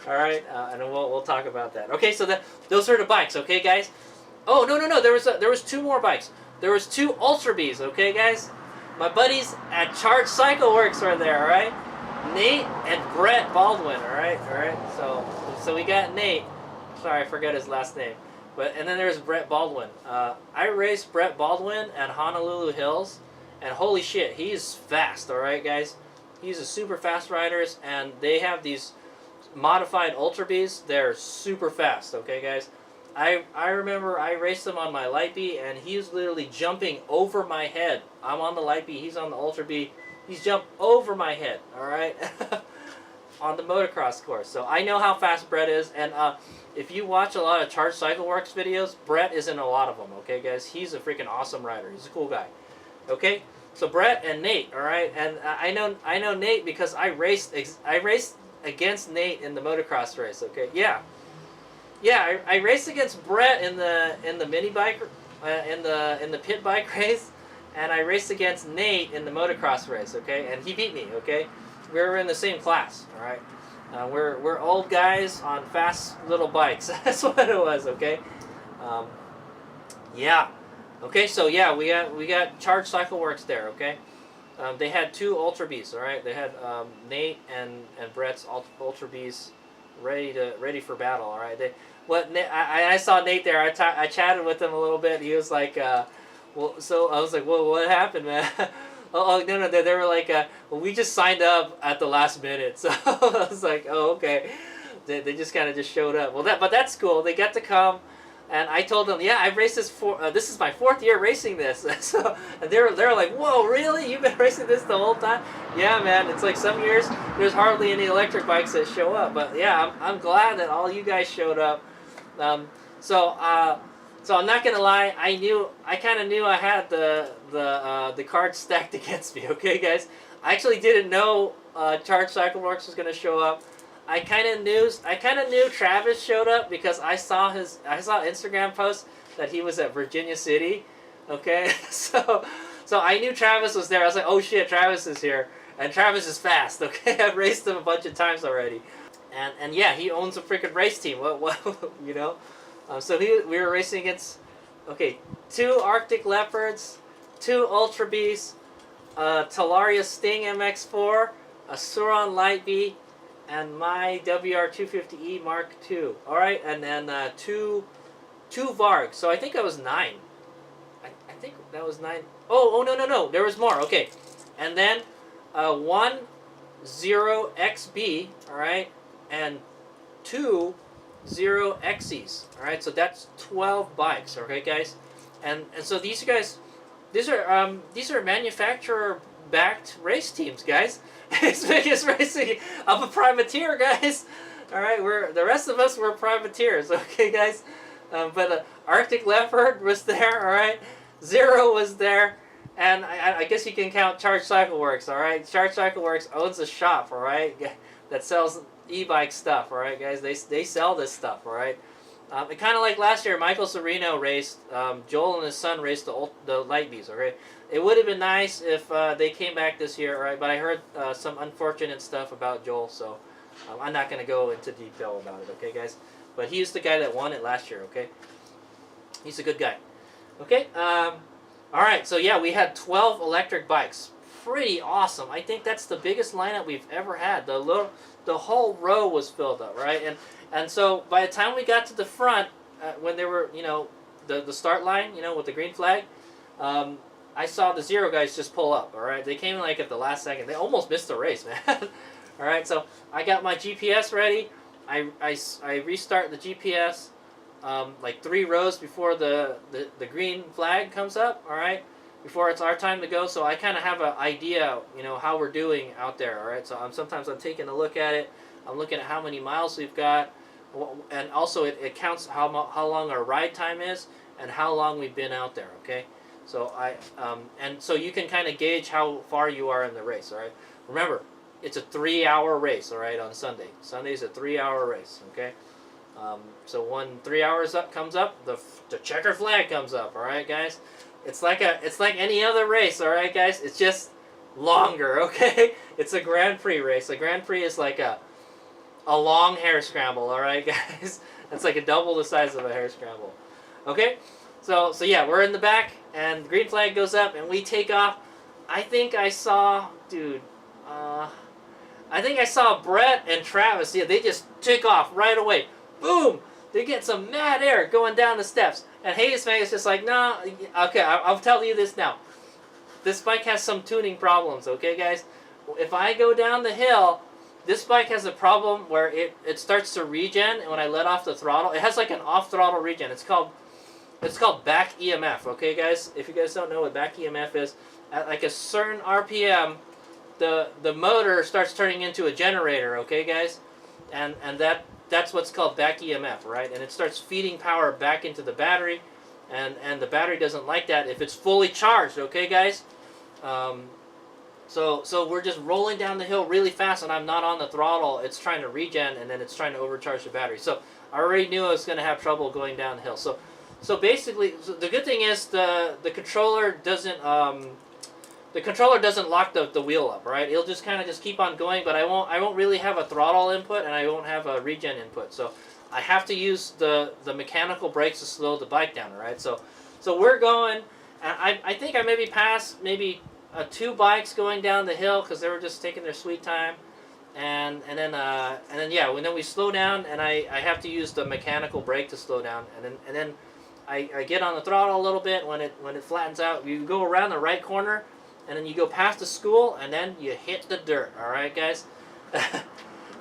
All right, and we'll talk about that. Okay, so those are the bikes, okay, guys? Oh, no, there was 2 more bikes. There was 2 Ultra Bs, okay, guys? My buddies at Charge Cycle Works are there, all right? Nate and Brett Baldwin, all right? So we got Nate. Sorry, I forgot his last name. And then there's Brett Baldwin. I raced Brett Baldwin at Honolulu Hills, and holy shit, he's fast, all right, guys? He's a super fast rider, and they have these modified Ultra Bs. They're super fast, okay, guys? I remember I raced him on my Light B, and he was literally jumping over my head. I'm on the Light B, he's on the Ultra B. He's jumped over my head, all right? On the motocross course. So I know how fast Brett is, and if you watch a lot of Charge Cycle Works videos, Brett is in a lot of them, okay, guys? He's a freaking awesome rider. He's a cool guy, okay? So Brett and Nate, all right? And I know Nate because I raced against Nate in the motocross race, okay? Yeah, I raced against Brett in the mini bike, in the pit bike race, and I raced against Nate in the motocross race, okay? And he beat me, okay? We were in the same class, all right? We're old guys on fast little bikes. That's what it was, okay? Yeah. Okay, so yeah, we got Charge Cycle Works there, okay? They had 2 Ultra Bs, all right? They had Nate and Brett's Ultra Bs ready for battle, all right? I saw Nate there. I chatted with him a little bit. He was like, well, so I was like, well, what happened, man? Oh, no, they were like, well, we just signed up at the last minute. So I was like, oh, okay. They just kind of just showed up. Well, but that's cool. They got to come, and I told them, yeah, I've raced this this is my 4th year racing this. So and they're like, whoa, really? You've been racing this the whole time? Yeah, man. It's like some years there's hardly any electric bikes that show up, but yeah, I'm glad that all you guys showed up. So I'm not gonna lie, I kind of knew I had the cards stacked against me. Okay, guys, I actually didn't know Charge Cycle Works was gonna show up. I kind of knew Travis showed up because I saw Instagram post that he was at Virginia City. Okay, so I knew Travis was there. I was like, oh shit, Travis is here, and Travis is fast. Okay, I've raced him a bunch of times already, and yeah, he owns a freaking race team. What you know. So we were racing against, okay, 2 Arctic Leopards, 2 Ultra Bs, Talaria Sting MX4, a Suron Light B, and my WR250E Mark II. All right, and then 2 Vargs. So I think I was 9. I think that was 9. Oh no, there was more. Okay, and then 1 0 XB. All right, and 2 0 XEs. All right, so that's 12 bikes. Okay, guys, and so these are manufacturer-backed race teams, guys. It's biggest racing. I'm a privateer, guys. All right, the rest of us were privateers. Okay, guys, but Arctic Leopard was there. All right, Zero was there, and I guess you can count Charge Cycle Works. All right, Charge Cycle Works owns a shop. All right, that sells e-bike stuff, all right, guys. They sell this stuff, all right. It kind of like last year, Michael Sereno raced. Joel and his son raced the Light Bs. Okay, it would have been nice if they came back this year, all right. But I heard some unfortunate stuff about Joel, so I'm not going to go into detail about it, okay, guys. But he's the guy that won it last year, okay. He's a good guy, okay. All right, so yeah, we had 12 electric bikes. pretty awesome. I think that's the biggest lineup we've ever had. The whole row was filled up, right? And so by the time we got to the front, when they were, the start line, with the green flag, I saw the zero guys just pull up, all right? They came in like at the last second. They almost missed the race, man. All right, so I got my GPS ready. I restart the GPS like 3 rows before the green flag comes up, all right? Before it's our time to go, so I kind of have an idea, how we're doing out there, all right? So sometimes I'm taking a look at it. I'm looking at how many miles we've got, and also it counts how long our ride time is and how long we've been out there, okay? So and so you can kind of gauge how far you are in the race, all right? Remember, it's a 3-hour race, all right, on Sunday. Sunday's a 3-hour race, okay? So when 3 hours comes up, the checker flag comes up, all right, guys? It's like any other race, all right, guys? It's just longer, okay? It's a Grand Prix race. A Grand Prix is like a long hare scramble, all right, guys? It's like a double the size of a hare scramble, okay? So yeah, we're in the back, and the green flag goes up, and we take off. I think I saw, dude, I think I saw Brett and Travis. Yeah, they just took off right away. Boom! They get some mad air going down the steps. And HadesOmega is just like, nah, okay, I'll tell you this now. This bike has some tuning problems, okay, guys? If I go down the hill, this bike has a problem where it starts to regen, and when I let off the throttle, it has like an off-throttle regen. It's called back EMF, okay, guys? If you guys don't know what back EMF is, at like a certain RPM, the motor starts turning into a generator, okay, guys? And that's what's called back EMF, right? And it starts feeding power back into the battery, and the battery doesn't like that if it's fully charged, okay, guys? So we're just rolling down the hill really fast, and I'm not on the throttle. It's trying to regen, and then it's trying to overcharge the battery. So I already knew I was going to have trouble going down the hill. So basically, the good thing is the controller doesn't lock the wheel up, right? It'll just kind of just keep on going, but I won't really have a throttle input, and I won't have a regen input. So I have to use the mechanical brakes to slow the bike down, all right? So we're going, and I think I maybe passed 2 bikes going down the hill because they were just taking their sweet time, and then yeah, when then we slow down, and I have to use the mechanical brake to slow down, and then I get on the throttle a little bit. When it flattens out, you go around the right corner, and then you go past the school, and then you hit the dirt. All right, guys,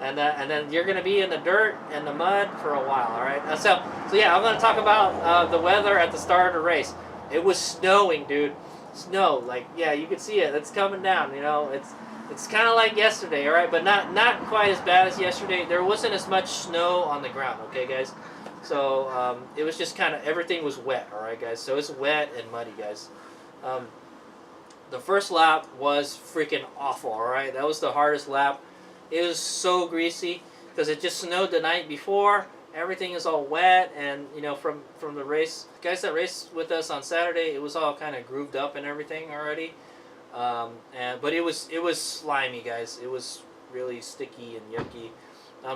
and then you're gonna be in the dirt and the mud for a while. All right. So yeah, I'm gonna talk about the weather at the start of the race. It was snowing, dude. Snow, like, yeah, you can see it. It's coming down. It's kind of like yesterday. All right, but not quite as bad as yesterday. There wasn't as much snow on the ground. Okay, guys. So it was just kind of, everything was wet, all right, guys? So it's wet and muddy, guys. The first lap was freaking awful, all right? That was the hardest lap. It was so greasy because it just snowed the night before. Everything is all wet, and, from the race, guys that raced with us on Saturday, it was all kind of grooved up and everything already. But it was slimy, guys. It was really sticky and yucky.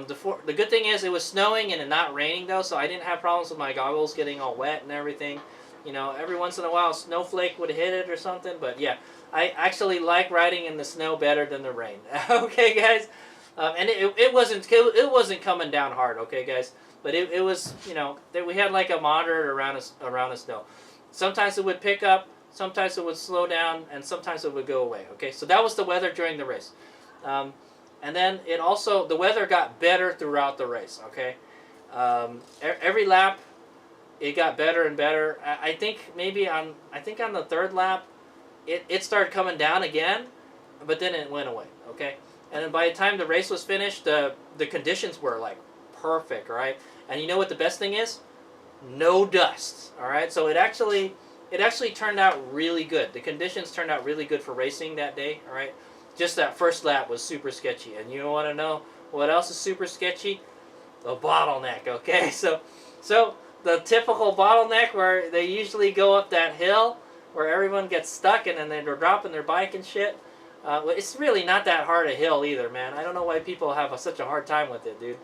The good thing is it was snowing and not raining, though, so I didn't have problems with my goggles getting all wet and everything. Every once in a while a snowflake would hit it or something, but yeah, I actually like riding in the snow better than the rain. Okay, guys? And it wasn't coming down hard, okay, guys? But it was, we had like a moderate around the snow. Sometimes it would pick up, sometimes it would slow down, and sometimes it would go away, okay? So that was the weather during the race. And then the weather got better throughout the race, okay? Every lap, it got better and better. I think on the 3rd lap, it started coming down again, but then it went away, okay? And then by the time the race was finished, the conditions were like perfect, right? And you know what the best thing is? No dust, all right? So it actually turned out really good. The conditions turned out really good for racing that day, all right? Just that first lap was super sketchy. And you want to know what else is super sketchy? The bottleneck, okay? So the typical bottleneck where they usually go up that hill where everyone gets stuck and then they're dropping their bike and shit. It's really not that hard a hill either, man. I don't know why people have such a hard time with it, dude.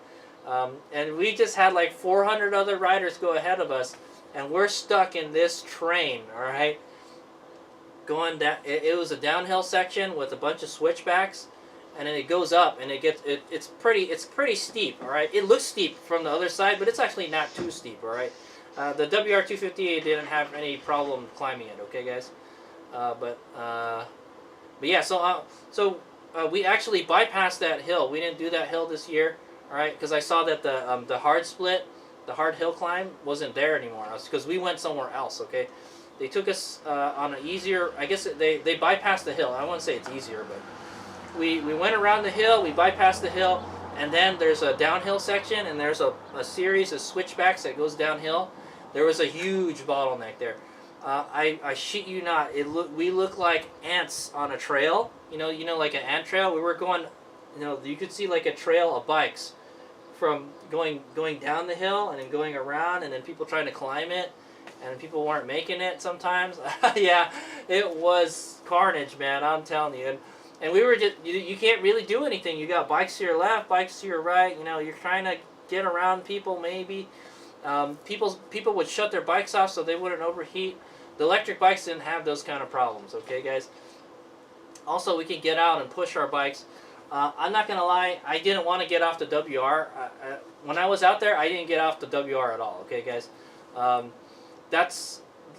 And we just had like 400 other riders go ahead of us, and we're stuck in this train, all right? going down. It was a downhill section with a bunch of switchbacks, and then it goes up, and it's pretty steep. All right, it looks steep from the other side, but it's actually not too steep. All right, the WR250E didn't have any problem climbing it. Okay, guys, but yeah, so we actually bypassed that hill. We didn't do that hill this year. All right, because I saw that the hard split, the hard hill climb wasn't there anymore. Because we went somewhere else. Okay. They took us on an easier, I guess they bypassed the hill. I wouldn't say it's easier, but we went around the hill, we bypassed the hill, and then there's a downhill section, and there's a series of switchbacks that goes downhill. There was a huge bottleneck there. I shit you not, we look like ants on a trail, you know, like an ant trail. We were going, you could see like a trail of bikes from going down the hill and then going around, and then people trying to climb it. And people weren't making it sometimes. Yeah, it was carnage, man. I'm telling you. And we were just, you can't really do anything. You got bikes to your left, bikes to your right. You're trying to get around people maybe. People would shut their bikes off so they wouldn't overheat. The electric bikes didn't have those kind of problems, okay, guys? Also, we can get out and push our bikes. I'm not going to lie, I didn't want to get off the WR. When I was out there, I didn't get off the WR at all, okay, guys?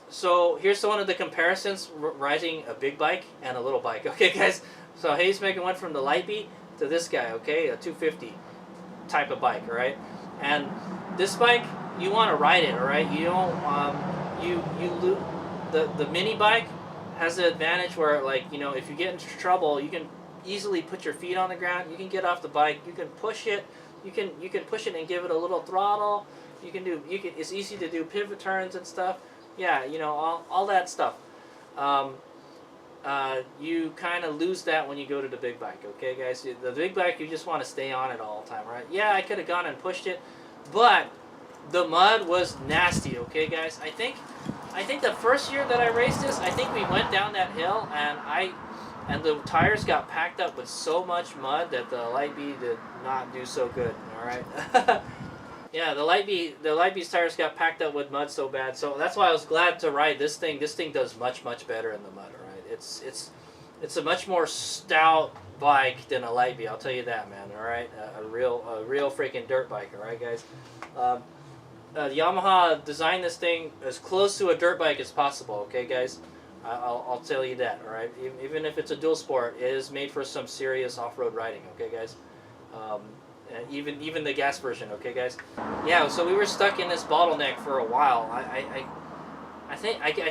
So here's one of the comparisons, riding a big bike and a little bike. Okay, guys. So HadesOmega went from the Light Bee to this guy. Okay, a 250 type of bike. All right, and this bike you want to ride it. All right, you don't the mini bike has the advantage where, like, if you get into trouble, you can easily put your feet on the ground. You can get off the bike. You can push it. You can push it and give it a little throttle. It's easy to do pivot turns and stuff. Yeah, all that stuff. You kind of lose that when you go to the big bike. Okay, guys. The big bike, you just want to stay on it all the time, right? Yeah, I could have gone and pushed it, but the mud was nasty. Okay, guys. I think the first year that I raced this, I think we went down that hill, and the tires got packed up with so much mud that the Light Bee did not do so good. All right. Yeah, the Light Bee's tires got packed up with mud so bad. So that's why I was glad to ride this thing. This thing does much better in the mud. All right, it's a much more stout bike than a Light Bee. I'll tell you that, man. All right, a real freaking dirt bike. All right, guys. Yamaha designed this thing as close to a dirt bike as possible. Okay, guys. I'll tell you that. All right, even if it's a dual sport, it is made for some serious off-road riding. Okay, guys. Even the gas version, okay, guys? Yeah, so we were stuck in this bottleneck for a while. I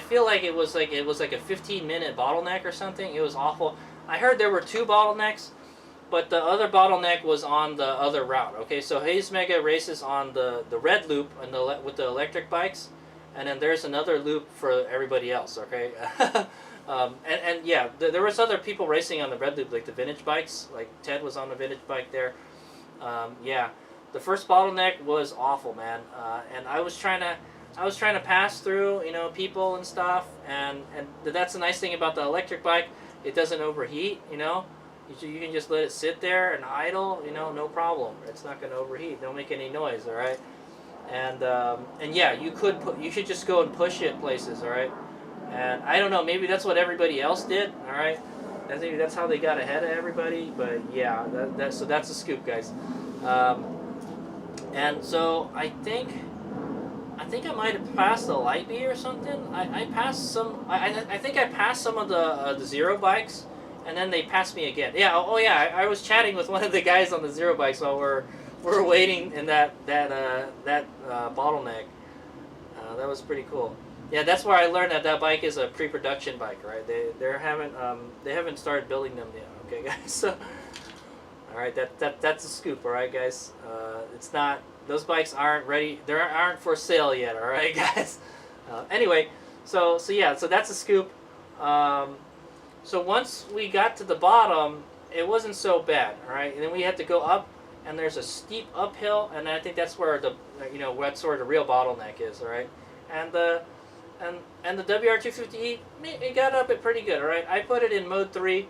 feel like it was like a 15-minute bottleneck or something. It was awful. I heard there were 2 bottlenecks, but the other bottleneck was on the other route. Okay, so HadesOmega races on the red loop and with the electric bikes, and then there's another loop for everybody else. Okay. And yeah, there was other people racing on the red loop, like the vintage bikes. Like Ted was on the vintage bike there. Yeah, the first bottleneck was awful, man. And I was trying to pass through, people and stuff. And that's the nice thing about the electric bike. It doesn't overheat, You can just let it sit there and idle, no problem. It's not going to overheat. Don't make any noise, all right? And yeah, you should just go and push it places, all right? And I don't know, maybe that's what everybody else did, all right? Maybe that's how they got ahead of everybody, but yeah, so that's a scoop, guys. And so I think I might have passed the Light Bee or something. I passed some. I think I passed some of the Zero bikes, and then they passed me again. Yeah. Oh yeah. I was chatting with one of the guys on the Zero bikes while we're waiting in that bottleneck. That was pretty cool. Yeah, that's where I learned that bike is a pre-production bike, right? They haven't started building them yet. Okay, guys. So, all right, that's a scoop. All right, guys. It's not. Those bikes aren't ready. They aren't for sale yet. All right, guys. Anyway, so yeah, so that's a scoop. So once we got to the bottom, it wasn't so bad. All right, and then we had to go up, and there's a steep uphill, and I think that's where that's where the real bottleneck is. All right, and the WR250E, it got up it pretty good, all right? I put it in mode 3.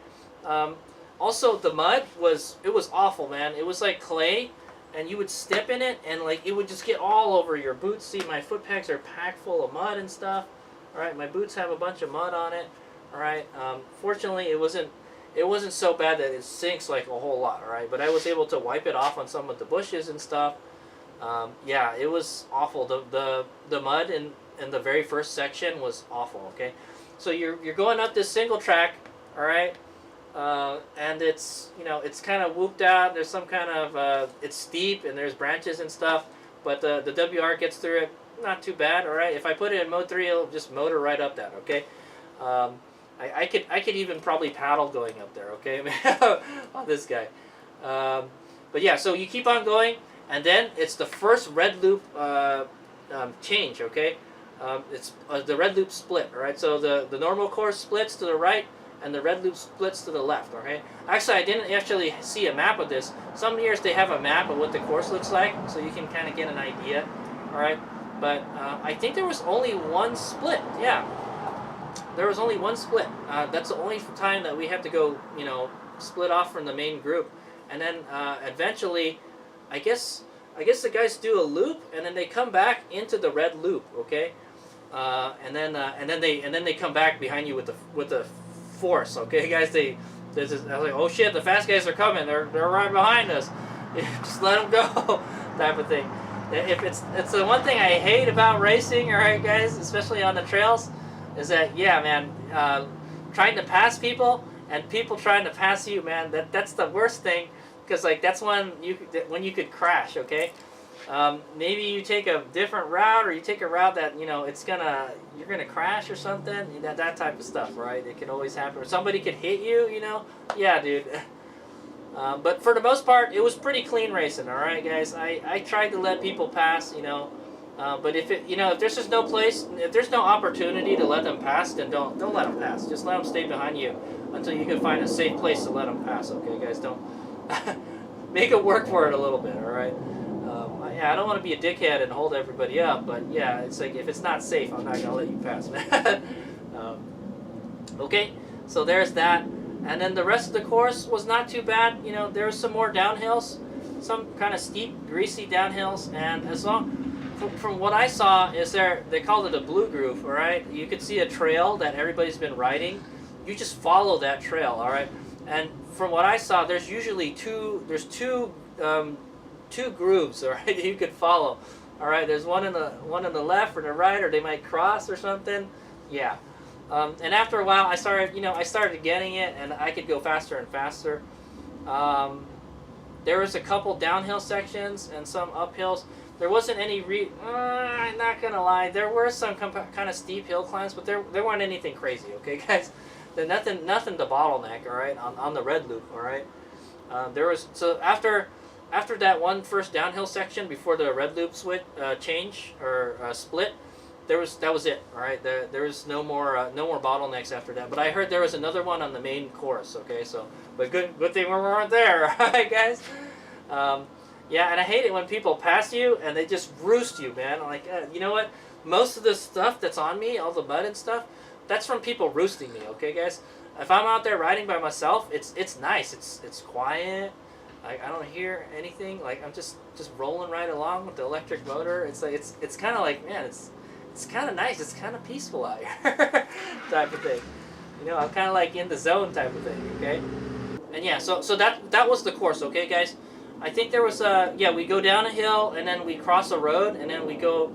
Also, the mud was awful, man. It was like clay, and you would step in it, and like it would just get all over your boots. See, my foot pegs are packed full of mud and stuff. All right, my boots have a bunch of mud on it. All right. Fortunately, it wasn't so bad that it sinks like a whole lot. All right. But I was able to wipe it off on some of the bushes and stuff. Yeah, it was awful. The mud in the very first section was awful. Okay, so you're going up this single track. All right. And it's, you know, it's kind of whooped out. There's some kind of it's steep and there's branches and stuff, but the WR gets through it not too bad. All right, if I put it in mode 3, it'll just motor right up that. Okay, I could even probably paddle going up there. Okay, on this guy. But yeah, so you keep on going, and then it's the first red loop change. Okay, it's the red loop split. All right, so the normal course splits to the right, and the red loop splits to the left. Okay. Actually, I didn't actually see a map of this. Some years they have a map of what the course looks like, so you can kind of get an idea. All right. But I think there was only one split. Yeah. There was only one split. That's the only time that we have to go, you know, split off from the main group, and then eventually, I guess the guys do a loop, and then they come back into the red loop. Okay. And then they come back behind you with the force. Okay, guys, I was like, oh shit, the fast guys are coming. They're right behind us. Just let them go, type of thing. If it's the one thing I hate about racing, all right, guys, especially on the trails, is that, yeah, man, trying to pass people and people trying to pass you, man, that's the worst thing, because like that's when you could crash. Okay. Maybe you take a different route, or you take a route that, you know, you're gonna crash or something. That type of stuff, right? It can always happen. Or somebody could hit you, you know. Yeah, dude. But for the most part, it was pretty clean racing. All right, guys. I tried to let people pass, you know. But if there's just no place, if there's no opportunity to let them pass, then don't let them pass. Just let them stay behind you until you can find a safe place to let them pass. Okay, guys. Don't make it work for it a little bit. All right. Yeah, I don't want to be a dickhead and hold everybody up, but yeah, it's like, if it's not safe, I'm not gonna let you pass, man. Okay, so there's that, and then the rest of the course was not too bad. You know, there was some more downhills, some kind of steep, greasy downhills, and as long from what I saw is they called it a blue groove. All right, you could see a trail that everybody's been riding. You just follow that trail. All right, and from what I saw, there's usually two grooves, all right, you could follow. All right, there's one in the left or the right, or they might cross or something. Yeah. And after a while, I started getting it, and I could go faster and faster. There was a couple downhill sections and some uphills. There wasn't any I'm not gonna lie, there were some kind of steep hill climbs, but there weren't anything crazy. Okay, guys, nothing to bottleneck. All right, on the red loop. All right, there was, so after that one first downhill section before the red loop change or split, that was it. All right, there was no more bottlenecks after that. But I heard there was another one on the main course. Okay, so but good thing we weren't there. All right, guys. Yeah, and I hate it when people pass you and they just roost you, man. Like, you know what? Most of the stuff that's on me, all the mud and stuff, that's from people roosting me. Okay, guys. If I'm out there riding by myself, it's nice. It's quiet. I don't hear anything. Like, I'm just rolling right along with the electric motor. It's like it's kind of like, man, it's kind of nice. It's kind of peaceful out here, type of thing. You know, I'm kind of like in the zone type of thing. Okay. And yeah, so that was the course. Okay, guys. I think there was we go down a hill and then we cross a road and then we go.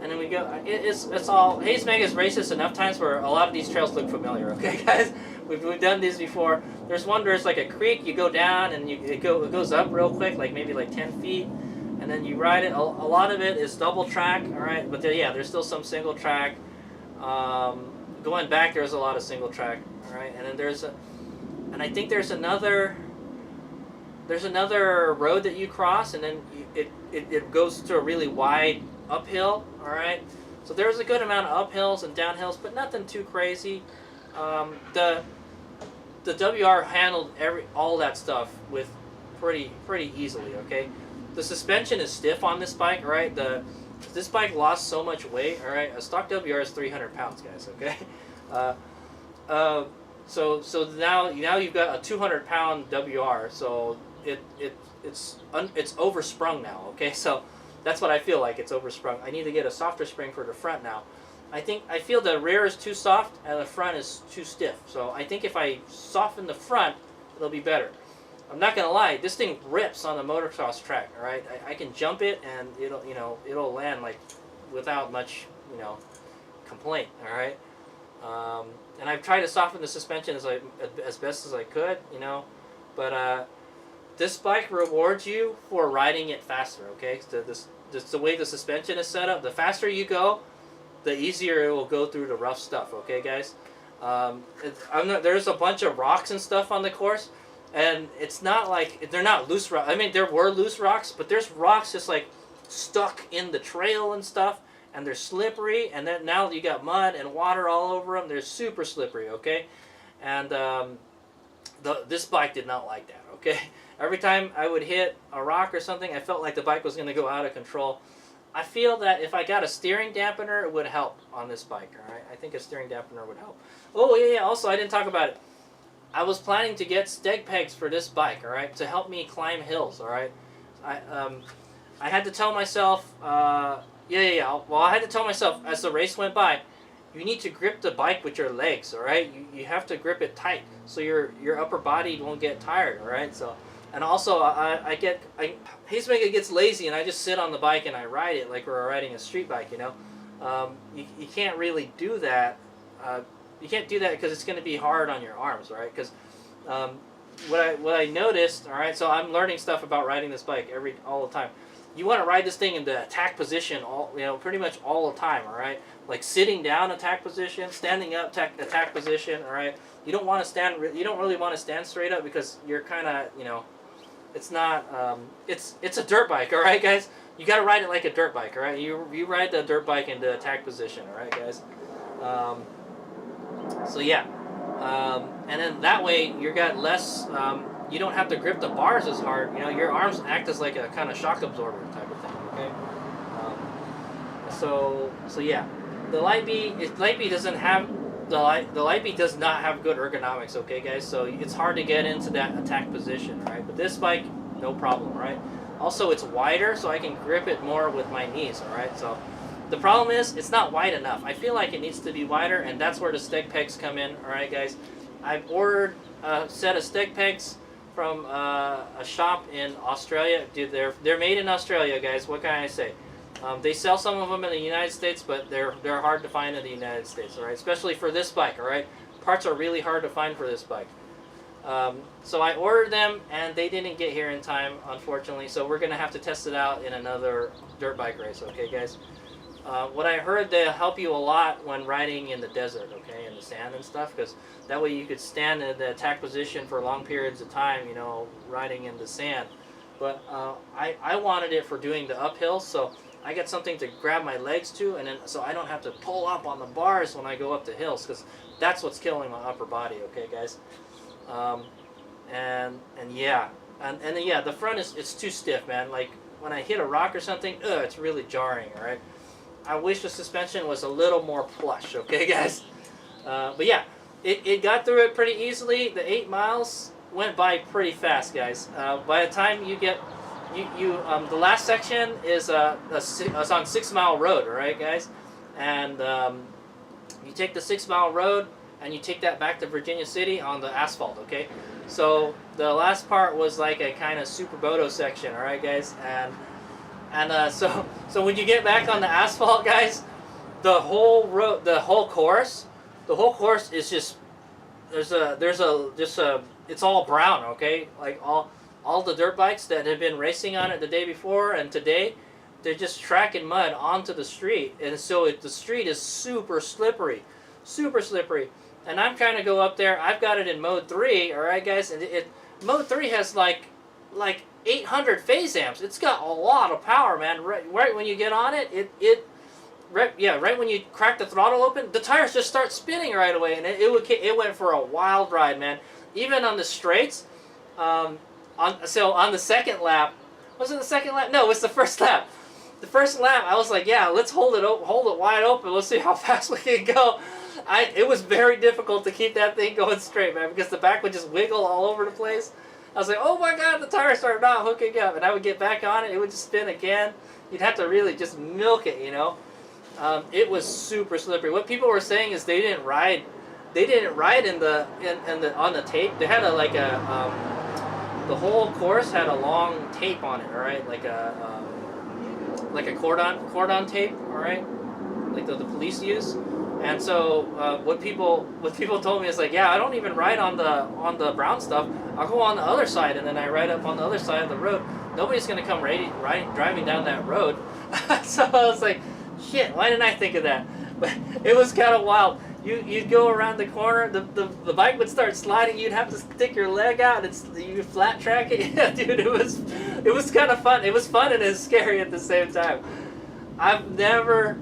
It's all HadesOmega's races enough times where a lot of these trails look familiar. Okay, guys. We've done these before. There's one where it's like a creek. You go down and it goes up real quick, like maybe like 10 feet, and then you ride it. A lot of it is double track, all right. But there's still some single track. Going back, there's a lot of single track, all right. And then I think there's another road that you cross, and then it goes to a really wide uphill, all right. So there's a good amount of uphills and downhills, but nothing too crazy. The WR handled all that stuff with pretty easily. Okay, the suspension is stiff on this bike. All right, this bike lost so much weight. All right, a stock WR is 300 pounds, guys. Okay, so now you've got a 200-pound WR. So it's oversprung now. Okay, so that's what I feel like. It's oversprung. I need to get a softer spring for the front now. I feel the rear is too soft and the front is too stiff. So I think if I soften the front, it'll be better. I'm not gonna lie, this thing rips on the motocross track. All right, I can jump it and it'll land like without much complaint. All right, and I've tried to soften the suspension as best as I could, but this bike rewards you for riding it faster. Okay, so this the way the suspension is set up. The faster you go, the easier it will go through the rough stuff. Okay, guys. There's a bunch of rocks and stuff on the course, and it's not like they're not loose rocks. I mean, there were loose rocks, but there's rocks just like stuck in the trail and stuff, and they're slippery. And then now you got mud and water all over them. They're super slippery. Okay, and this bike did not like that. Okay, every time I would hit a rock or something, I felt like the bike was going to go out of control. I feel that if I got a steering dampener, it would help on this bike, all right? I think a steering dampener would help. Oh, yeah, also, I didn't talk about it. I was planning to get steg pegs for this bike, all right, to help me climb hills, all right? I had to tell myself, well, I had to tell myself as the race went by, you need to grip the bike with your legs, all right? You have to grip it tight so your upper body won't get tired, all right? So... And also, HadesOmega gets lazy, and I just sit on the bike and I ride it like we're riding a street bike, You can't really do that. You can't do that because it's going to be hard on your arms, right? Because what I noticed, all right, so I'm learning stuff about riding this bike all the time. You want to ride this thing in the attack position, pretty much all the time, all right? Like sitting down, attack position, standing up, attack position, all right? You don't want to stand. You don't really want to stand straight up because you're kind of, it's not. It's a dirt bike, all right, guys. You got to ride it like a dirt bike, all right. You ride the dirt bike into attack position, all right, guys. So yeah, and then that way you got less. You don't have to grip the bars as hard. Your arms act as like a kind of shock absorber type of thing. Okay. So yeah, the Lightbee doesn't have. The Lightbee does not have good ergonomics, okay, guys? So it's hard to get into that attack position, right? But this bike, no problem, right? Also, it's wider, so I can grip it more with my knees, all right? So the problem is, it's not wide enough. I feel like it needs to be wider, and that's where the steg pegs come in, all right, guys? I've ordered a set of steg pegs from a shop in Australia. Dude, they're made in Australia, guys. What can I say? They sell some of them in the United States, but they're hard to find in the United States, all right? Especially for this bike, all right? Parts are really hard to find for this bike. So I ordered them, and they didn't get here in time, unfortunately. So we're going to have to test it out in another dirt bike race, okay, guys? What I heard, they'll help you a lot when riding in the desert, okay, in the sand and stuff, because that way you could stand in the attack position for long periods of time, riding in the sand. But I wanted it for doing the uphill, so I got something to grab my legs to, and then so I don't have to pull up on the bars when I go up the hills, because that's what's killing my upper body. Okay, guys. And yeah, and then yeah, the front it's too stiff, man. Like when I hit a rock or something, it's really jarring. All right. I wish the suspension was a little more plush. Okay, guys. But yeah, it got through it pretty easily. The 8 miles went by pretty fast, guys. By the time you get the last section is on 6 Mile Road, all right, guys, and you take the 6 Mile Road and you take that back to Virginia City on the asphalt, okay. So the last part was like a kind of Superboto section, all right, guys, and so when you get back on the asphalt, guys, the whole road, the whole course is just it's all brown, okay, like all the dirt bikes that have been racing on it the day before and today, they're just tracking mud onto the street. And so the street is super slippery. And I'm trying to go up there. I've got it in mode 3, all right, guys? And mode 3 has like 800 phase amps. It's got a lot of power, man. Right when you get on it, right when you crack the throttle open, the tires just start spinning right away. And it went for a wild ride, man. Even on the straights, on the second lap, was it the second lap? No, it was the first lap. The first lap, I was like, yeah, let's hold it wide open. Let's see how fast we can go. It was very difficult to keep that thing going straight, man, because the back would just wiggle all over the place. I was like, oh my God, the tires started not hooking up. And I would get back on it, it would just spin again. You'd have to really just milk it, It was super slippery. What people were saying is they didn't ride. They didn't ride on the tape. They had the whole course had a long tape on it. All right, like a cordon tape. All right, like the police use. And so what people told me is like, yeah, I don't even ride on the brown stuff. I'll go on the other side, and then I ride up on the other side of the road. Nobody's gonna come driving down that road. So I was like, shit, why didn't I think of that? But it was kind of wild. You'd go around the corner, the bike would start sliding. You'd have to stick your leg out. You flat track it. Yeah, dude, it was kind of fun. It was fun and it was scary at the same time. I've never.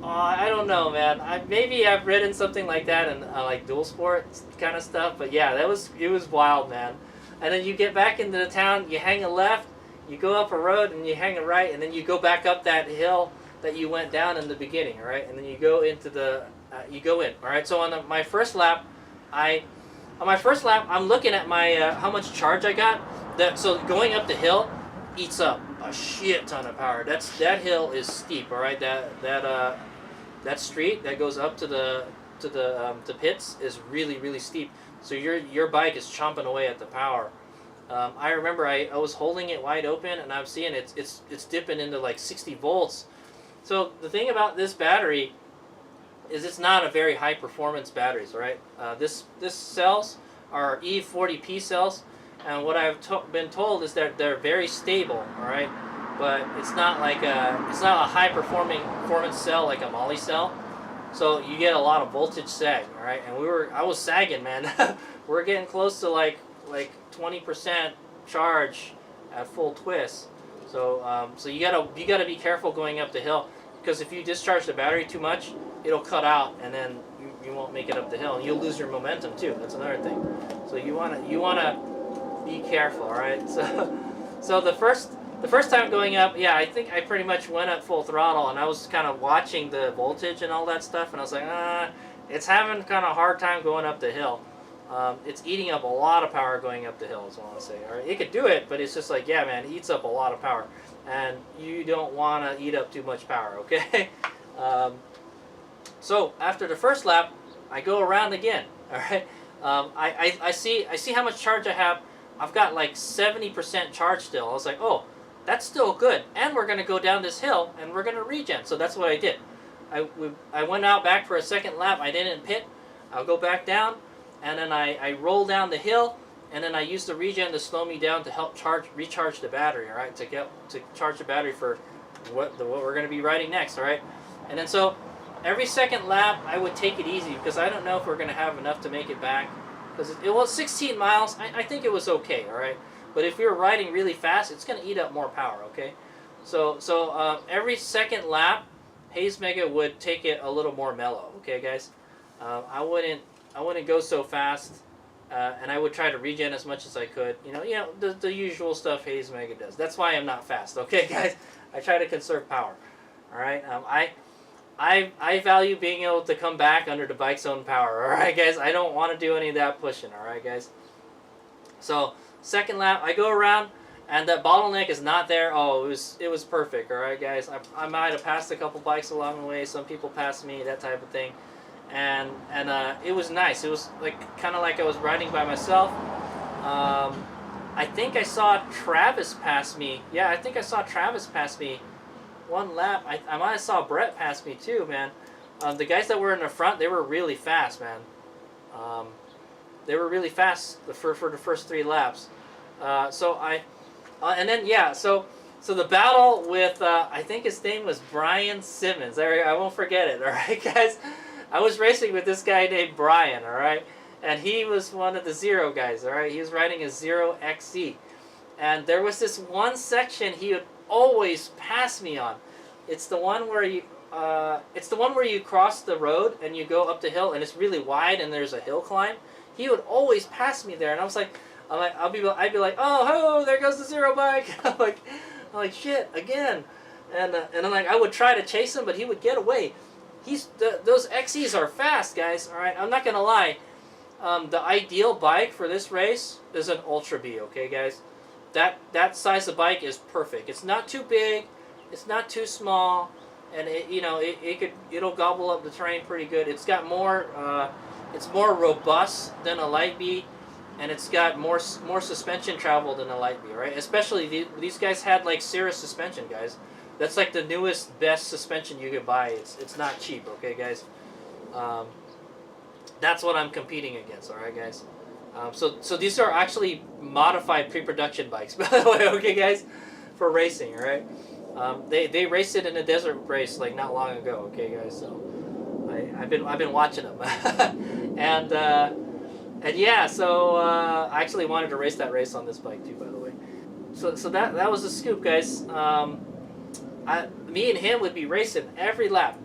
I don't know, man. Maybe I've ridden something like that in like dual sport kind of stuff, but yeah, it was wild, man. And then you get back into the town, you hang a left, you go up a road, and you hang a right, and then you go back up that hill that you went down in the beginning, all right? And then you go into you go in, all right? So on my first lap, I'm looking at my how much charge I got. So going up the hill eats up a shit ton of power. That hill is steep, all right? That street that goes up to the pits is really, really steep. So your bike is chomping away at the power. I remember I was holding it wide open, and I'm seeing it's dipping into like 60 volts. So the thing about this battery is it's not a very high performance batteries, right? This cells are E40P cells, and what I've been told is that they're very stable, all right? But it's not a high performance cell like a Moly cell. So you get a lot of voltage sag, all right? And I was sagging, man. We're getting close to like 20% charge at full twist. So so you gotta be careful going up the hill, because if you discharge the battery too much, it'll cut out, and then you won't make it up the hill, and you'll lose your momentum too. That's another thing. So you wanna be careful, all right? So the first time going up, yeah, I think I pretty much went at full throttle, and I was kind of watching the voltage and all that stuff, and I was like, it's having kind of a hard time going up the hill. It's eating up a lot of power going up the hill, is what I want to say. All right, it could do it, but it's just like, yeah, man, it eats up a lot of power, and you don't want to eat up too much power, okay? So after the first lap, I go around again. All right, I see how much charge I have. I've got like 70% charge still. I was like, oh, that's still good, and we're gonna go down this hill, and we're gonna regen. So that's what I did. I went out back for a second lap. I didn't pit. I'll go back down, and then I roll down the hill, and then I use the regen to slow me down to help recharge the battery. All right, to charge the battery for what we're gonna be riding next. All right, and then so every second lap I would take it easy, because I don't know if we're gonna have enough to make it back, because it was 16 miles. I think it was okay. All right. But if you're riding really fast, it's going to eat up more power, okay? So every second lap, HadesOmega would take it a little more mellow, okay, guys? I wouldn't go so fast, and I would try to regen as much as I could. You know the usual stuff HadesOmega does. That's why I'm not fast, okay, guys? I try to conserve power, all right? I value being able to come back under the bike's own power, all right, guys? I don't want to do any of that pushing, all right, guys? So second lap, I go around, and that bottleneck is not there. Oh, it was perfect. All right, guys. I might have passed a couple bikes along the way. Some people passed me, that type of thing, and it was nice. It was kind of like I was riding by myself. I think I saw Travis pass me. Yeah, I think I saw Travis pass me one lap. I might have saw Brett pass me too, man. The guys that were in the front, they were really fast, man. They were really fast for the first 3 laps. And then yeah, so the battle with I think his name was Brian Simmons. I won't forget it. All right, guys. I was racing with this guy named Brian. All right, and he was one of the Zero guys. All right, he was riding a Zero XC, and there was this one section he would always pass me on. It's the one where you cross the road and you go up the hill, and it's really wide and there's a hill climb. He would always pass me there, and I was like, I'd be like, oh, there goes the Zero bike. I'm like, shit, again, and I'm like, I would try to chase him, but he would get away. Those XCs are fast, guys. All right, I'm not gonna lie. The ideal bike for this race is an Ultra B. Okay, guys, that size of bike is perfect. It's not too big, it's not too small. and it'll gobble up the terrain pretty good. It's got more, it's more robust than a light B, and it's got more suspension travel than a light B, right? Especially these guys had like Cirrus suspension, guys. That's like the newest, best suspension you could buy. It's not cheap, okay, guys. That's what I'm competing against, all right, guys. So these are actually modified pre-production bikes, by the way, okay, guys, for racing, all right. They raced it in a desert race like not long ago, okay, guys. So I've been watching them, and yeah, so I actually wanted to race that race on this bike too, by the way. So that was the scoop, guys. Me and him would be racing every lap,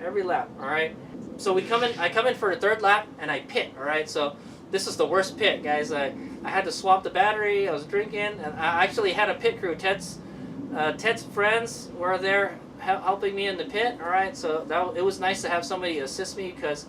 all right. So I come in for the third lap and I pit, all right. So this is the worst pit, guys. I had to swap the battery. I was drinking, and I actually had a pit crew. Ted's friends were there helping me in the pit, all right. So it was nice to have somebody assist me, because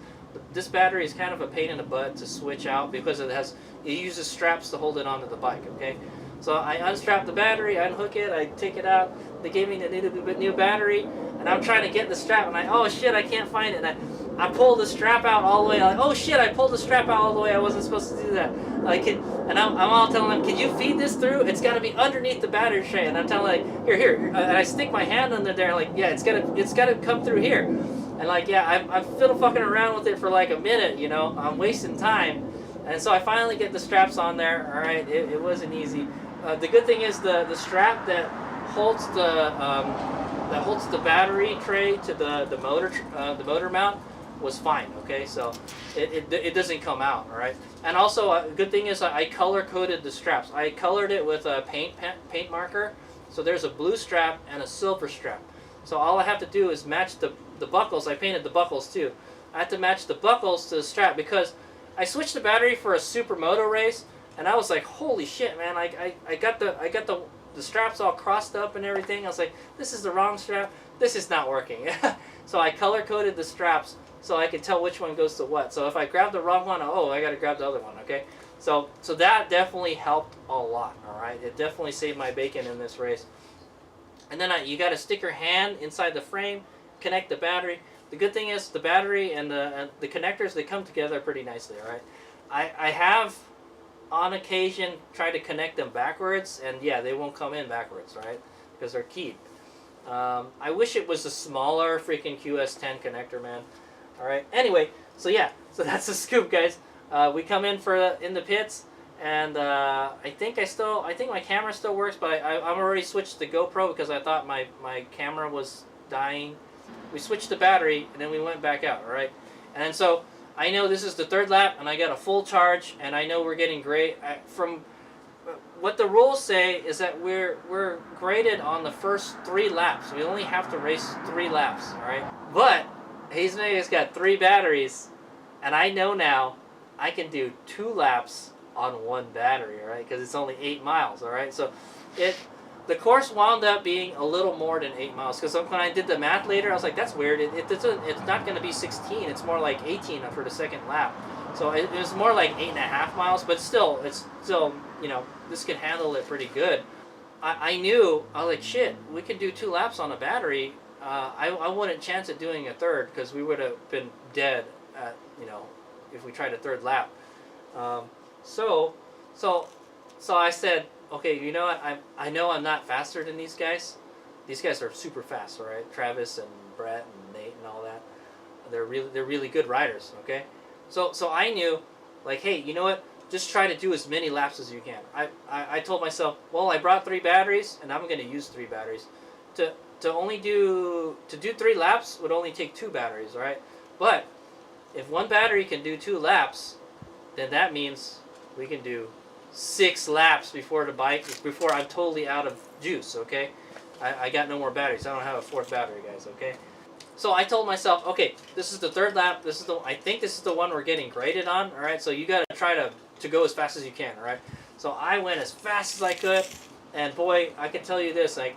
this battery is kind of a pain in the butt to switch out, because it uses straps to hold it onto the bike, okay. So I unstrap the battery, I unhook it, I take it out. They gave me the new battery, and I'm trying to get the strap, and oh shit, I can't find it. And I pulled the strap out all the way. I'm like, oh shit, I pulled the strap out all the way. I wasn't supposed to do that. And I'm all telling them, can you feed this through? It's got to be underneath the battery tray. And I'm telling them, like, here. And I stick my hand under there, like, yeah, it's gotta come through here. And like, yeah, I'm fiddle fucking around with it for like a minute, you know. I'm wasting time. And so I finally get the straps on there. All right, it wasn't easy. The good thing is the strap that holds the battery tray to the motor mount was fine, okay. So it doesn't come out, all right. And also a good thing is I color coded the straps. I colored it with a paint marker. So there's a blue strap and a silver strap. So all I have to do is match the buckles. I painted the buckles too. I had to match the buckles to the strap, because I switched the battery for a supermoto race, and I was like, holy shit, man! I got the straps all crossed up and everything. I was like, this is the wrong strap. This is not working. So I color coded the straps so I could tell which one goes to what. So if I grab the wrong one, oh, I got to grab the other one. Okay. So that definitely helped a lot. All right. It definitely saved my bacon in this race. And then you got to stick your hand inside the frame, connect the battery. The good thing is the battery and the connectors, they come together pretty nicely. All right. I have on occasion tried to connect them backwards, and yeah, they won't come in backwards, right? Because they're keyed. I wish it was a smaller freaking QS10 connector, man. All right. Anyway, so yeah, so that's the scoop, guys. We come in in the pits, and I think my camera still works, but I'm already switched to GoPro because I thought my camera was dying. We switched the battery, and then we went back out. All right. And so I know this is the third lap, and I got a full charge, and I know we're getting great. From what the rules say is that we're graded on the first 3 laps. We only have to race 3 laps, all right? But HadesOmega's got 3 batteries, and I know now I can do 2 laps on 1 battery, all right? Because it's only 8 miles, all right? So the course wound up being a little more than 8 miles, because when I did the math later, I was like, that's weird. It's not going to be 16. It's more like 18 for the second lap. So it was more like 8.5 miles, but still, you know, this could handle it pretty good. I was like, shit, we could do 2 laps on a battery. I wouldn't chance at doing a third, because we would have been dead at, you know, if we tried a third lap. So I said, okay, you know what? I know I'm not faster than these guys. These guys are super fast, all right? Travis and Brett and Nate and all that. They're really good riders, okay? So I knew, like, hey, you know what? Just try to do as many laps as you can. I told myself, well, I brought 3 batteries, and I'm going to use 3 batteries. To do 3 laps would only take 2 batteries, all right? But if 1 battery can do 2 laps, then that means we can do 6 laps before I'm totally out of juice, okay? I got no more batteries. I don't have a 4th battery, guys, okay? So I told myself, okay, this is the 3rd lap. I think this is the one we're getting graded on, all right? So you got to try to go as fast as you can, all right? So I went as fast as I could, and boy, I can tell you this, like,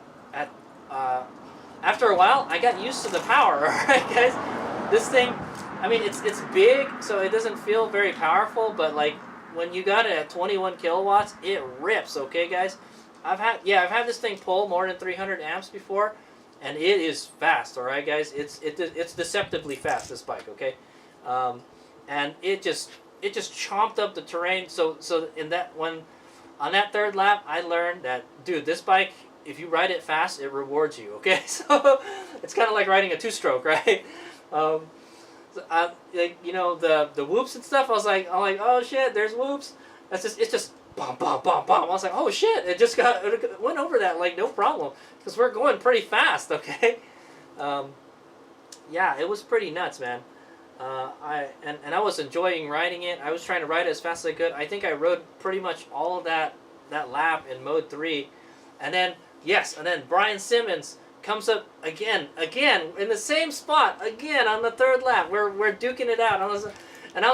after a while, I got used to the power, all right, guys? This thing, I mean, it's big, so it doesn't feel very powerful, but like, when you got it at 21 kilowatts, it rips, okay, guys? I've had this thing pull more than 300 amps before, and it is fast. All right, guys, it's deceptively fast, this bike. Okay, and it just chomped up the terrain. So in that one, on that third lap, I learned that, dude, this bike, if you ride it fast, it rewards you. Okay, so it's kind of like riding a two-stroke, right? Like, you know, the whoops and stuff. I'm like, oh shit, there's whoops. It's just bum bum bum bum. I was like, oh shit, it went over that like no problem, because we're going pretty fast. Okay, yeah, it was pretty nuts, man. I was enjoying riding it. I was trying to ride it as fast as I could. I think I rode pretty much all of that lap in mode 3, and then Brian Simmons comes up again in the same spot again on the third lap. We're duking it out. I was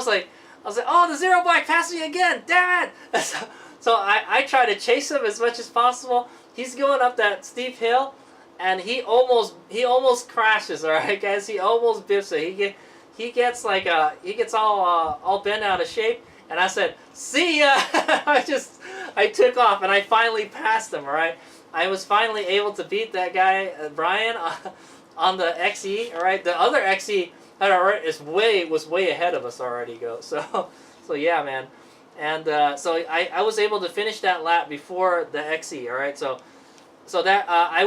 like, oh, the zero bike passed me again, damn it! So I try to chase him as much as possible. He's going up that steep hill, and he almost crashes. All right, guys, he almost biffs it. He gets like he gets all bent out of shape, and I said, see ya. I took off, and I finally passed him. All right, I was finally able to beat that guy Brian on the XE. All right, the other XE was way ahead of us already. So yeah, man, and so I was able to finish that lap before the XE. All right, so that I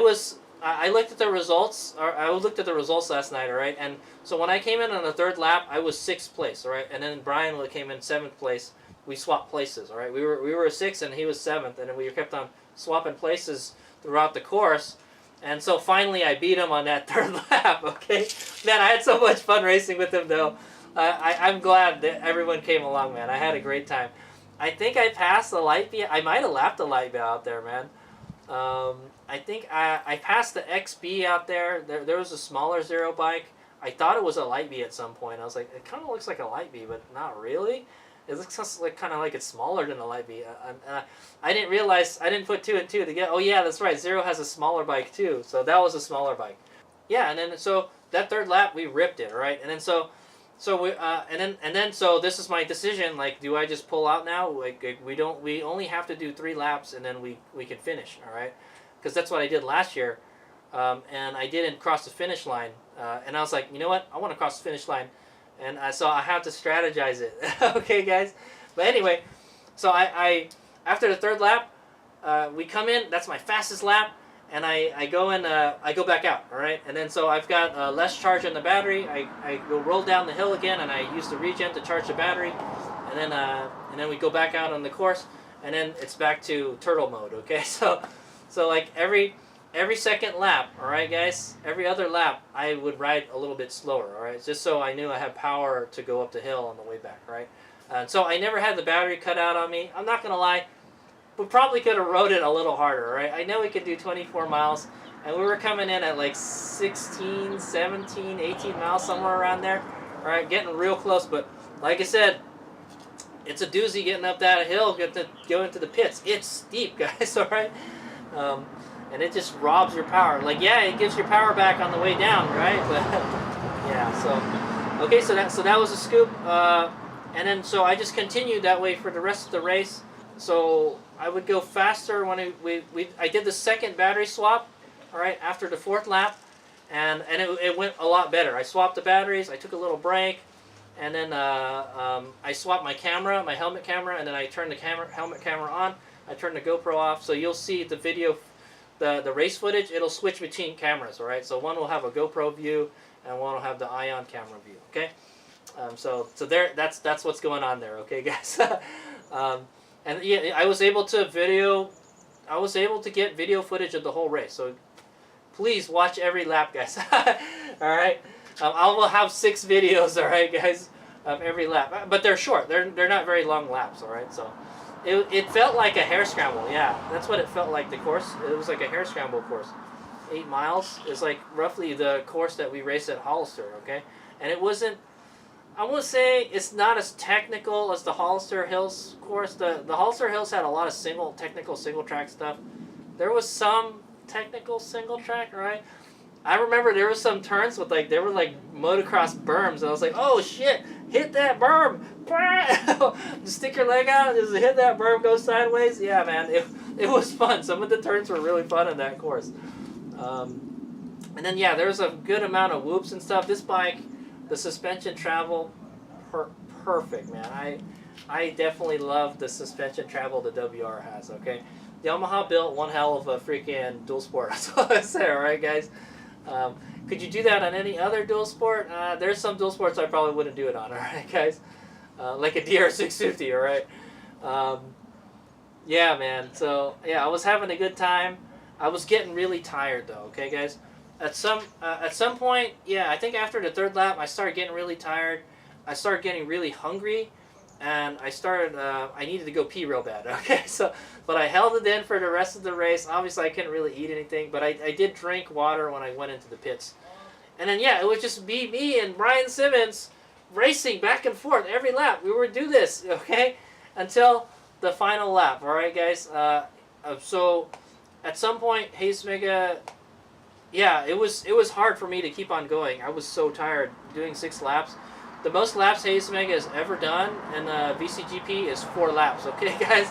looked at the results. Or I looked at the results last night. All right, and so when I came in on the third lap, I was 6th place. All right, and then Brian came in 7th place. We swapped places. All right, we were 6th and he was 7th, and then we kept on swapping places throughout the course. And so finally I beat him on that third lap. Okay, man, I had so much fun racing with him though. I'm glad that everyone came along, man. I had a great time. I think I passed the light beam. I might have lapped the light beam out there, man. I think I passed the XB out there. There was a smaller zero bike. I thought it was a light bee at some point. I was like, it kind of looks like a light bee, but not really. It looks like kind of like it's smaller than a light bee. I didn't realize, I didn't put 2 and 2 together. Oh yeah, that's right. Zero has a smaller bike too. So that was a smaller bike. Yeah, and then so that third lap we ripped it, all right? And then so this is my decision. Like, do I just pull out now? Like we only have to do 3 laps and then we can finish, all right? Because that's what I did last year, and I didn't cross the finish line. And I was like, you know what? I want to cross the finish line. And so I have to strategize it. Okay, guys? But anyway, so I after the third lap, we come in. That's my fastest lap. And I go in, I go back out, all right? And then so I've got less charge on the battery. I go roll down the hill again, and I use the regen to charge the battery. And then we go back out on the course. And then it's back to turtle mode, okay? So like every second lap, all right, guys? Every other lap, I would ride a little bit slower, all right? Just so I knew I had power to go up the hill on the way back, right? And so I never had the battery cut out on me. I'm not going to lie. We probably could have rode it a little harder, right? I know we could do 24 miles, and we were coming in at like 16, 17, 18 miles, somewhere around there, all right? Getting real close, but like I said, it's a doozy getting up that hill, go into the pits. It's steep, guys, all right? And it just robs your power. Like, yeah, it gives your power back on the way down, right? But yeah, so okay, so that was a scoop, and then so I just continued that way for the rest of the race. So I would go faster when I did the second battery swap, all right, after the 4th lap, and it went a lot better. I swapped the batteries. I took a little break, and then I swapped my camera, my helmet camera, and then I turned the helmet camera on. I turned the GoPro off, so you'll see the video. The race footage, it'll switch between cameras, all right? So one will have a GoPro view, and one will have the Ion camera view, okay? So there, that's what's going on there, okay, guys? And yeah, I was able to get video footage of the whole race. So please watch every lap, guys. All right? I will have 6 videos, all right, guys, of every lap. But they're short. They're not very long laps, all right? So it felt like a hare scramble. Yeah, that's what it felt like. The course, it was like a hare scramble course. 8 miles is like roughly the course that we raced at Hollister, okay? And it wasn't, I want to say it's not as technical as the Hollister Hills course. The Hollister Hills had a lot of technical single track stuff. There was some technical single track, right? I remember there was some turns with like, they were like motocross berms, and I was like, oh shit, hit that berm. Just stick your leg out, just hit that berm, go sideways. Yeah, man, it was fun. Some of the turns were really fun in that course. And then yeah, there's a good amount of whoops and stuff. This bike, the suspension travel, perfect, man. I definitely love the suspension travel the WR has. Okay, Yamaha built one hell of a freaking dual sport. That's what I say. All right, guys. Could you do that on any other dual sport? There's some dual sports I probably wouldn't do it on. All right, guys. Like a DR650. All right. Yeah, man. So yeah, I was having a good time. I was getting really tired though. Okay, guys. At some point, yeah, I think after the third lap, I started getting really tired. I started getting really hungry, and I needed to go pee real bad. Okay, so, but I held it in for the rest of the race. Obviously, I couldn't really eat anything, but I did drink water when I went into the pits. And then, yeah, it would just be me and Brian Simmons racing back and forth every lap. We would do this, okay, until the final lap. All right, guys. So, at some point, HadesOmega. Yeah, it was hard for me to keep on going. I was so tired doing 6 laps. The most laps HadesOmega has ever done in VCGP is 4 laps. Okay, guys?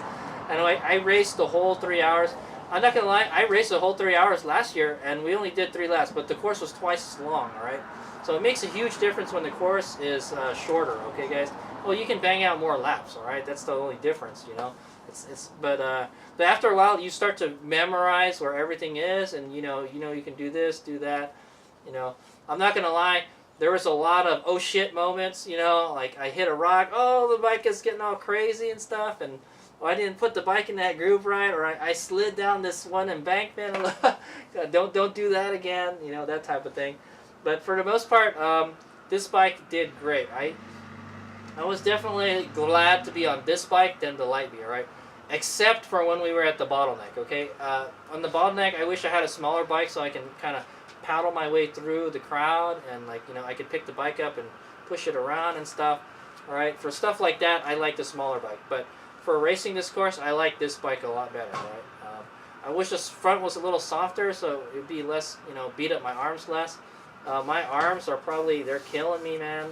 And I raced the whole 3 hours. I'm not going to lie, I raced the whole 3 hours last year, and we only did 3 laps, but the course was twice as long, all right? So it makes a huge difference when the course is shorter, okay, guys? Well, you can bang out more laps, all right? That's the only difference, you know? But after a while, you start to memorize where everything is, and you know you can do this, do that. You know, I'm not gonna lie. There was a lot of oh shit moments. You know, like I hit a rock. Oh, the bike is getting all crazy and stuff, and oh, I didn't put the bike in that groove right, or I slid down this one embankment. Don't do that again. You know, that type of thing. But for the most part, this bike did great. I was definitely glad to be on this bike than the Lightbeer, right? Except for when we were at the bottleneck, okay? On the bottleneck, I wish I had a smaller bike so I can kind of paddle my way through the crowd and, like, you know, I could pick the bike up and push it around and stuff, all right? For stuff like that, I like the smaller bike. But for racing this course, I like this bike a lot better, right? I wish this front was a little softer so it would be less, you know, beat up my arms less. My arms are probably, they're killing me, man.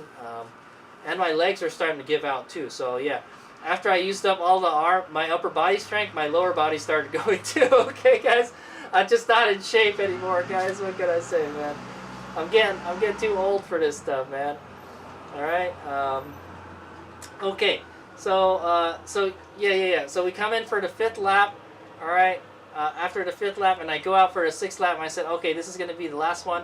And my legs are starting to give out too. So yeah, after I used up all my upper body strength, my lower body started going too. Okay, guys, I'm just not in shape anymore, guys. What can I say, man? I'm getting too old for this stuff, man. All right. Okay. So yeah. So we come in for the 5th lap. All right. After the 5th lap, and I go out for the 6th lap, and I said, okay, this is going to be the last one.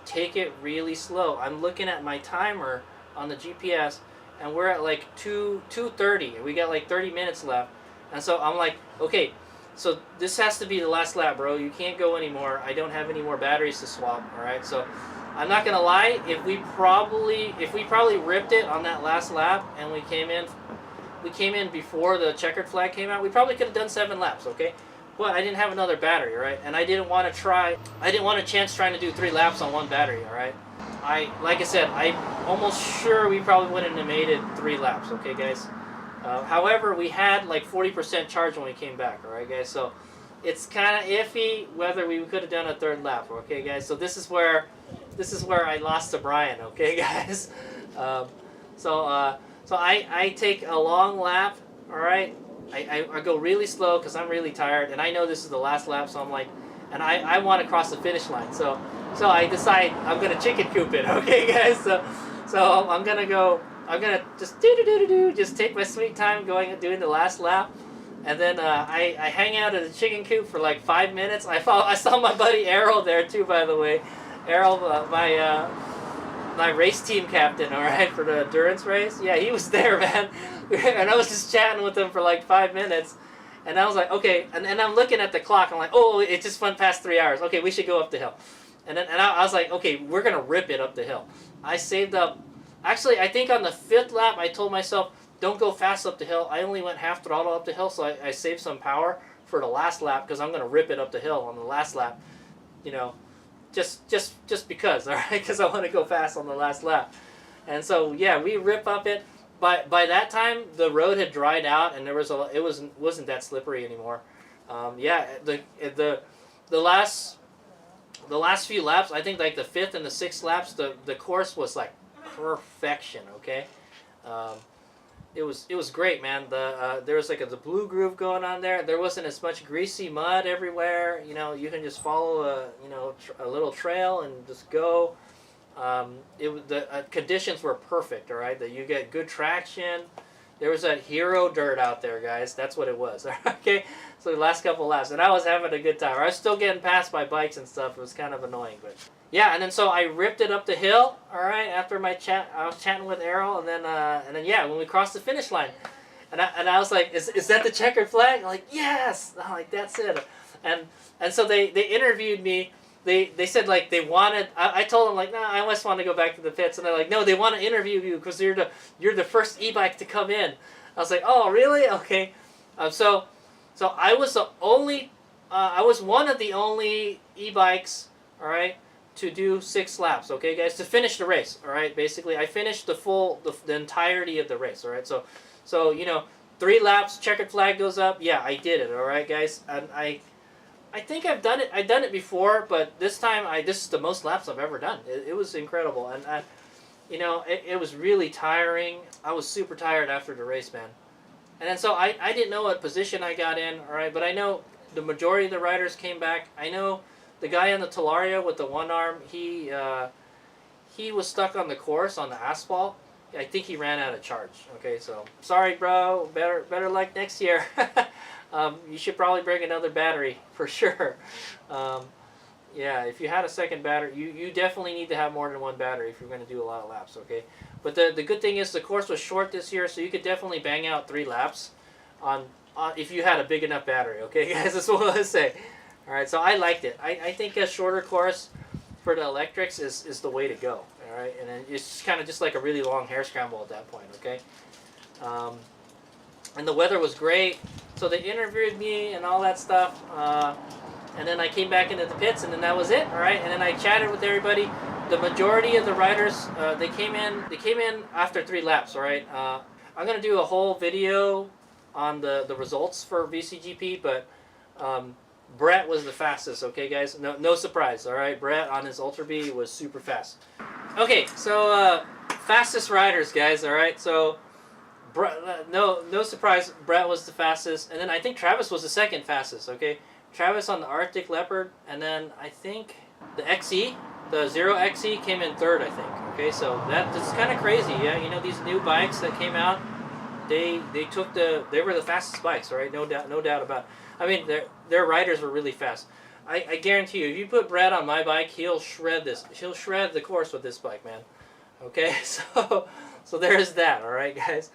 Take it really slow. I'm looking at my timer on the GPS, and we're at like 2:30. We got like 30 minutes left, and so I'm like, okay, so this has to be the last lap, bro. You can't go anymore. I don't have any more batteries to swap. All right, so I'm not gonna lie. If we probably ripped it on that last lap, and we came in before the checkered flag came out, we probably could have done 7 laps. Okay. But I didn't have another battery, right? And I didn't want a chance trying to do 3 laps on one battery, all right? Like I said, I'm almost sure we probably wouldn't have made it 3 laps, okay, guys? However, we had like 40% charge when we came back, all right, guys? So it's kind of iffy whether we could have done a 3rd lap, okay, guys? So this is where I lost to Brian, okay, guys? So I take a long lap, all right? I go really slow because I'm really tired, and I know this is the last lap, so I'm like, and I want to cross the finish line, so I decide I'm gonna chicken coop it, okay, guys? So I'm gonna just take my sweet time doing the last lap, and then I hang out at the chicken coop for like 5 minutes. I saw my buddy Errol there too, by the way. Errol, my race team captain, all right, for the endurance race. Yeah, he was there, man. And I was just chatting with him for like 5 minutes. And I was like, okay. And I'm looking at the clock. I'm like, oh, it just went past 3 hours. Okay, we should go up the hill. And I was like, okay, we're going to rip it up the hill. I saved up. Actually, I think on the 5th lap, I told myself, don't go fast up the hill. I only went half throttle up the hill, so I saved some power for the last lap because I'm going to rip it up the hill on the last lap. You know, just because, all right? Because I want to go fast on the last lap. And so, yeah, we rip up it. By that time, the road had dried out, and it wasn't that slippery anymore. Yeah, the last few laps, I think like the 5th and the 6th laps, the course was like perfection. Okay, it was great, man. There was like the blue groove going on there. There wasn't as much greasy mud everywhere. You know, you can just follow a little trail and just go. The conditions were perfect. All right, that you get good traction. There was that hero dirt out there, guys. That's what it was. Okay, so the last couple laps, and I was having a good time. I was still getting passed by bikes and stuff. It was kind of annoying, but yeah. And then so I ripped it up the hill. All right, after my chat, I was chatting with Errol, and then yeah, when we crossed the finish line, and I was like, is that the checkered flag? I'm like, yes. I'm like, that's it. And so they interviewed me. They said like they wanted. I told them like, nah, I just want to go back to the pits, and they're like, no, they want to interview you because you're the first e-bike to come in. I was like, oh really? Okay. So I was the only. I was one of the only e-bikes. All right, to do 6 laps. Okay, guys, to finish the race. All right, basically, I finished the entirety of the race. All right, so you know, 3 laps, checkered flag goes up. Yeah, I did it. All right, guys, and I think I've done it before, but this time this is the most laps I've ever done. It was incredible, and you know, it was really tiring. I was super tired after the race, man. And then so I didn't know what position I got in, all right, but I know the majority of the riders came back. I know the guy on the Talaria with the one arm, he was stuck on the course on the asphalt. I think he ran out of charge. Okay, so sorry, bro. Better luck next year. You should probably bring another battery for sure. Yeah, if you had a second battery, you definitely need to have more than one battery if you're going to do a lot of laps, okay? But the good thing is the course was short this year, so you could definitely bang out 3 laps on if you had a big enough battery, okay, guys? That's what I say. All right, so I liked it. I think a shorter course for the electrics is the way to go, all right? And then it's kind of just like a really long hair scramble at that point, okay? And the weather was great. So they interviewed me and all that stuff, and then I came back into the pits, and then that was it. All right, and then I chatted with everybody. The majority of the riders, they came in after 3 laps. All right, I'm gonna do a whole video on the results for VCGP, but Brett was the fastest. Okay, guys, no surprise. All right, Brett on his Ultra B was super fast. Okay, so fastest riders, guys. All right, so. No surprise, Brett was the fastest, and then I think Travis was the second fastest, okay? Travis on the Arctic Leopard, and then I think the XE, the Zero XE came in 3rd, I think, okay? So that's kind of crazy, yeah? You know, these new bikes that came out, they were the fastest bikes, right? No doubt about it. I mean, their riders were really fast. I guarantee you, if you put Brett on my bike, he'll shred the course with this bike, man. Okay, so there's that, all right, guys?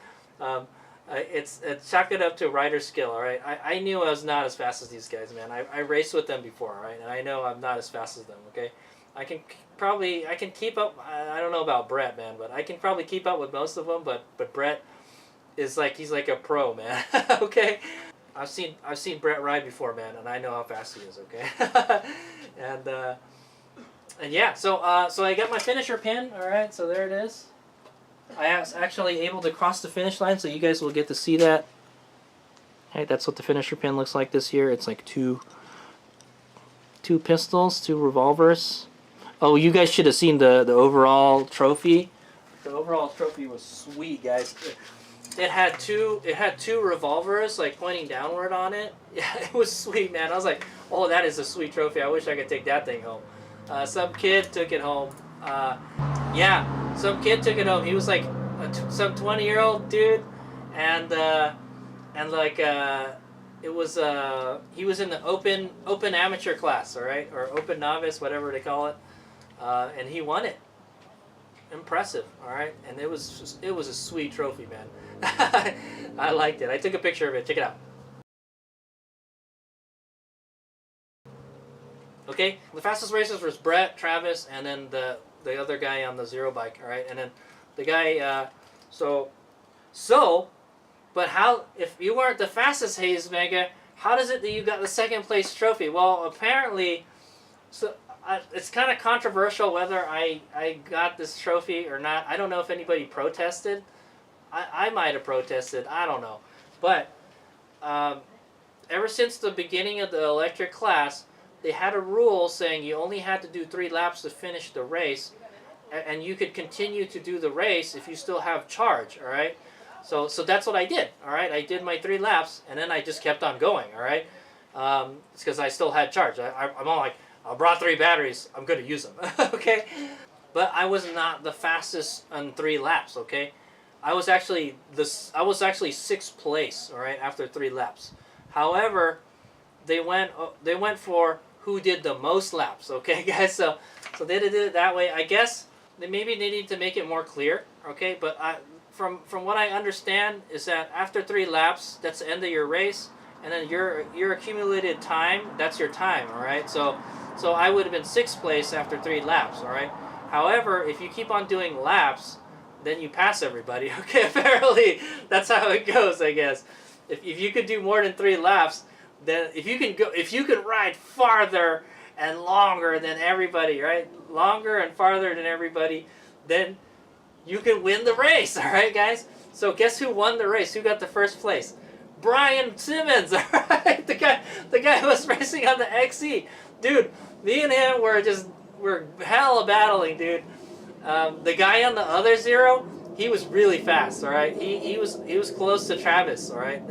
It's chalk it up to rider skill, all right? I knew I was not as fast as these guys, man. I raced with them before, all right? And I know I'm not as fast as them, okay? I can keep up. I don't know about Brett, man, but I can probably keep up with most of them. But Brett is he's like a pro, man. Okay, I've seen Brett ride before, man, and I know how fast he is. Okay, and yeah, so I got my finisher pin. All right, so there it is. I was actually able to cross the finish line, so you guys will get to see that. Hey, that's what the finisher pin looks like this year. It's like two pistols, 2 revolvers. Oh, you guys should have seen the overall trophy. The overall trophy was sweet, guys. It had two revolvers like pointing downward on it. Yeah, it was sweet, man. I was like, oh, that is a sweet trophy. I wish I could take that thing home. Some kid took it home. Yeah, some kid took it home. He was like some 20-year-old dude, and like it was he was in the open amateur class, all right, or open novice, whatever they call it, and he won it. Impressive, all right, and it was a sweet trophy, man. I liked it. I took a picture of it. Check it out. Okay, the fastest racers was Brett, Travis, and then the other guy on the Zero bike, all right, and then the guy. But how? If you weren't the fastest, HadesOmega, how does it that you got the second place trophy? Well, apparently, it's kind of controversial whether I got this trophy or not. I don't know if anybody protested. I might have protested. I don't know, but ever since the beginning of the electric class, they had a rule saying you only had to do 3 laps to finish the race, and you could continue to do the race if you still have charge, all right? So that's what I did. All right, I did my 3 laps, and then I just kept on going. All right, it's because I still had charge. I'm all like, I brought 3 batteries. I'm gonna use them. Okay, but I was not the fastest on 3 laps. Okay, I was actually 6th place. All right, after 3 laps. However, they went for who did the most laps. Okay, guys. So they did it that way. I guess maybe they need to make it more clear. Okay, but from what I understand is that after 3 laps, that's the end of your race, and then your accumulated time, that's your time. All right. So I would have been 6th place after 3 laps. All right. However, if you keep on doing laps, then you pass everybody. Okay. Apparently, that's how it goes. I guess if you could do more than 3 laps, then if you can ride farther and longer than everybody, right? Longer and farther than everybody, then you can win the race. All right, guys. So guess who won the race? Who got the 1st place? Brian Simmons. All right, the guy who was racing on the XE, dude. Me and him were hella battling, dude. The guy on the other Zero, he was really fast. All right, he was close to Travis. All right.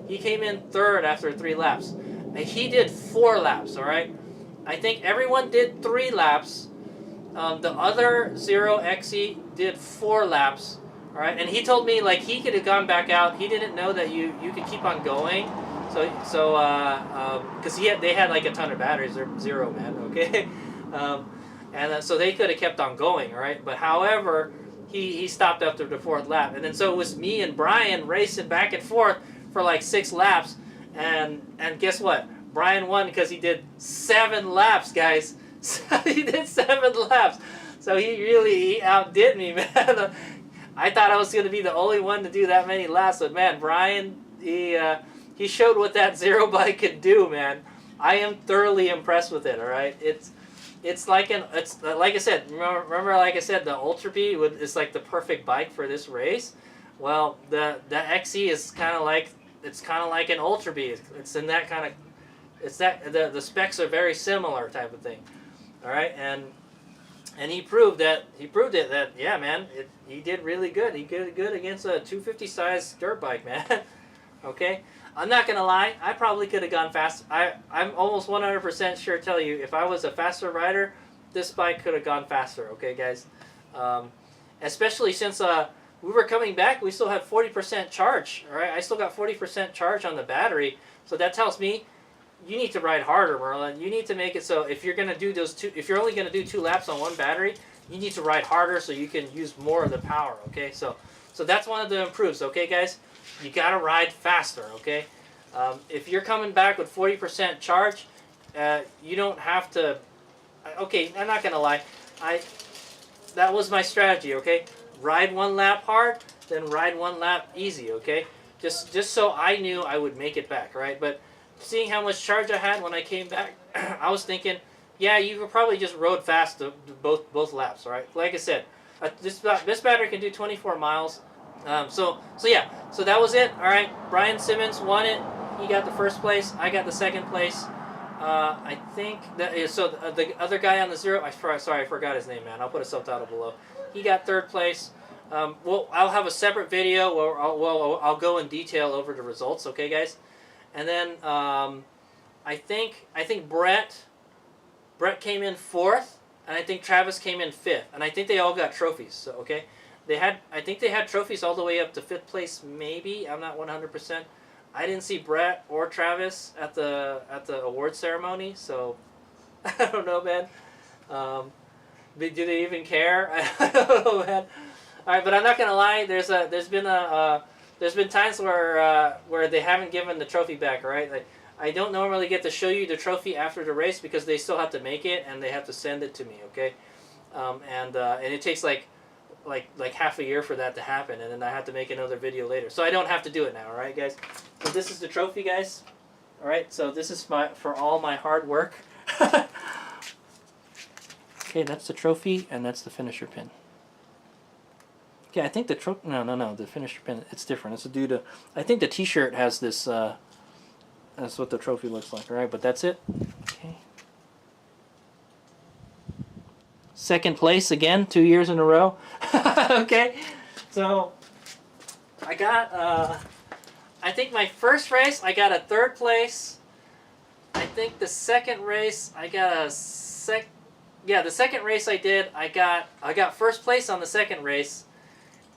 He came in 3rd after 3 laps. He did 4 laps, all right? I think everyone did 3 laps. The other Zero XE did 4 laps, all right? And he told me, like, he could have gone back out. He didn't know that you could keep on going. Because they had like a ton of batteries. They're Zero, man, okay? So they could have kept on going, all right? But however, he stopped after the 4th lap. And then so it was me and Brian racing back and forth for like 6 laps, and guess what? Brian won because he did 7 laps, guys. He did 7 laps, so he outdid me, man. I thought I was going to be the only one to do that many laps, but man, Brian, he showed what that Zero bike could do, man. I am thoroughly impressed with it. All right, it's like I said. Remember, like I said, the Ultra B is like the perfect bike for this race. Well, the XE is kind of like an Ultra B. It's in that kind of, the specs are very similar type of thing. All right, and he proved it that yeah, man, he did really good. He did good against a 250 size dirt bike, man. Okay, I'm not gonna lie, I probably could have gone fast. I'm almost 100% sure tell you, if I was a faster rider, this bike could have gone faster. Okay, guys, especially since we were coming back, we still had 40% charge. All right, I still got 40% charge on the battery, so that tells me you need to ride harder, Merlin. You need to make it so if you're gonna do if you're only gonna do 2 laps on one battery, you need to ride harder so you can use more of the power. Okay, so that's one of the improves. Okay, guys, you gotta ride faster. Okay, if you're coming back with 40% charge, you don't have to. Okay, I'm not gonna lie, that was my strategy. Okay. Ride 1 lap hard, then ride 1 lap easy, okay? Just so I knew I would make it back, right? But seeing how much charge I had when I came back, I was thinking, yeah, you could probably just rode fast both laps, all right? Like I said, this battery can do 24 miles. So that was it, all right? Brian Simmons won it. He got the 1st place. I got the 2nd place. I think that is, so the other guy on the Zero, I forgot his name, man. I'll put a subtitle below. He got 3rd place. I'll have a separate video where I'll go in detail over the results. Okay, guys. And then I think Brett came in 4th, and I think Travis came in 5th, and I think they all got trophies. So okay, I think they had trophies all the way up to 5th place. Maybe, I'm not 100%. I didn't see Brett or Travis at the award ceremony, so I don't know, man. Do they even care? I don't know, man. All right, but I'm not gonna lie. There's been times where they haven't given the trophy back. All right, like I don't normally get to show you the trophy after the race because they still have to make it and they have to send it to me. Okay, and it takes like half a year for that to happen, and then I have to make another video later. So I don't have to do it now. All right, guys. So this is the trophy, guys. All right. So this is for all my hard work. Okay, that's the trophy, and that's the finisher pin. Okay, I think the no, the finisher pin, it's different. It's due to, I think the T-shirt has this. That's what the trophy looks like. All right, but that's it. Okay. 2nd place again, 2 years in a row. Okay, so I got, I think my first race, I got a 3rd place. I think the second race, I got a yeah, the second race I did, I got 1st place on the second race.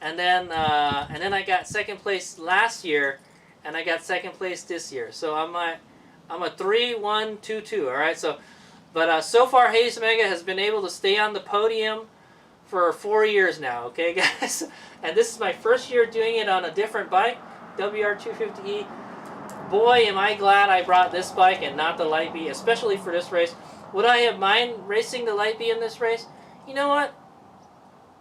And then I got 2nd place last year, and I got 2nd place this year. So I'm a 3-1-2-2. All right. So, but so far, HadesOmega has been able to stay on the podium for 4 years now. Okay, guys. And this is my 1st year doing it on a different bike, WR250E. Boy, am I glad I brought this bike and not the Light B, especially for this race. Would I have mind racing the Light B in this race? You know what?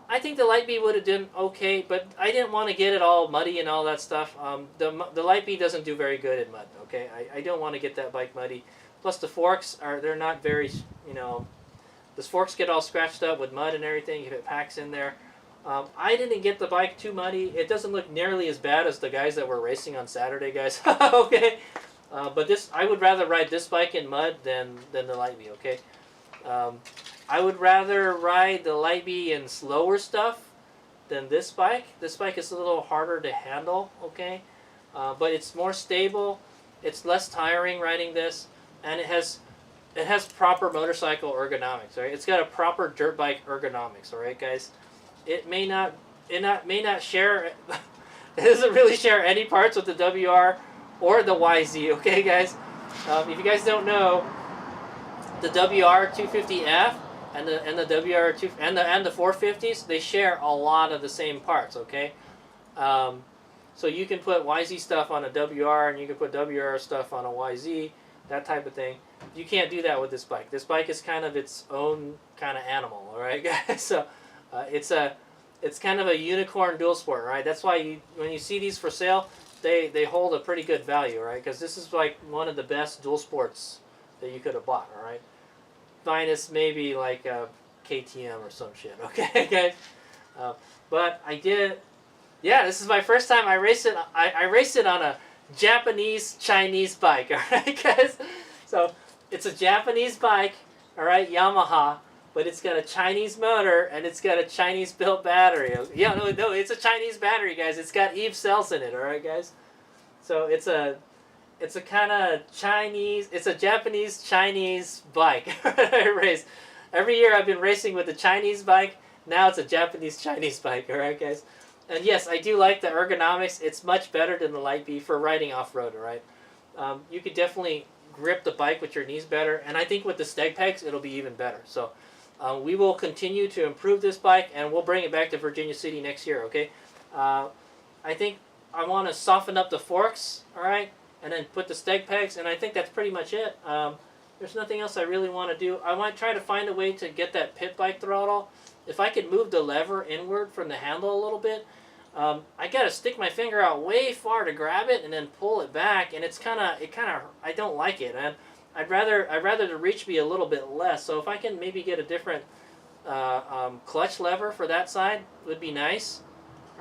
I think the Light B would have done okay, but I didn't want to get it all muddy and all that stuff. The Light B doesn't do very good in mud, okay? I don't want to get that bike muddy. Plus the forks, they're not very, you know, the forks get all scratched up with mud and everything if it packs in there. I didn't get the bike too muddy. It doesn't look nearly as bad as the guys that were racing on Saturday, guys. Okay? But I would rather ride this bike in mud than the Light B, okay? I would rather ride the Light B in slower stuff than this bike. This bike is a little harder to handle, okay? But it's more stable. It's less tiring riding this, and it has proper motorcycle ergonomics, right? It's got a proper dirt bike ergonomics, all right, guys? It may not share. It doesn't really share any parts with the WR or the YZ, okay, guys? If you guys don't know, the WR250F and the WR2 and the 450s, they share a lot of the same parts, okay? So you can put YZ stuff on a WR and you can put WR stuff on a YZ, that type of thing. You can't do that with this bike. This bike is kind of its own kind of animal, all right, guys? So it's kind of a unicorn dual sport, right? That's why when you see these for sale, they hold a pretty good value, right? Because this is like one of the best dual sports that you could have bought, all right? Minus maybe like a KTM or some shit, okay, guys? But I did, yeah, this is my first time I race it. I race it on a Japanese-Chinese bike, all right, guys? So it's a Japanese bike, all right, Yamaha, but it's got a Chinese motor and it's got a Chinese-built battery. Yeah, no, it's a Chinese battery, guys. It's got Eve cells in it, all right, guys? So it's a kind of Chinese, it's a Japanese-Chinese bike I race. Every year I've been racing with a Chinese bike. Now it's a Japanese-Chinese bike, all right, guys? And yes, I do like the ergonomics. It's much better than the Light B for riding off-road, all right? You could definitely grip the bike with your knees better, and I think with the steg pegs, it'll be even better. So we will continue to improve this bike, and we'll bring it back to Virginia City next year, okay? I think I want to soften up the forks, all right? And then put the steg pegs, and I think that's pretty much it. There's nothing else I really want to do. I want to try to find a way to get that pit bike throttle. If I could move the lever inward from the handle a little bit, I got to stick my finger out way far to grab it and then pull it back, and it kind of, I don't like it, and I'd rather the reach be a little bit less. So if I can maybe get a different clutch lever for that side, would be nice.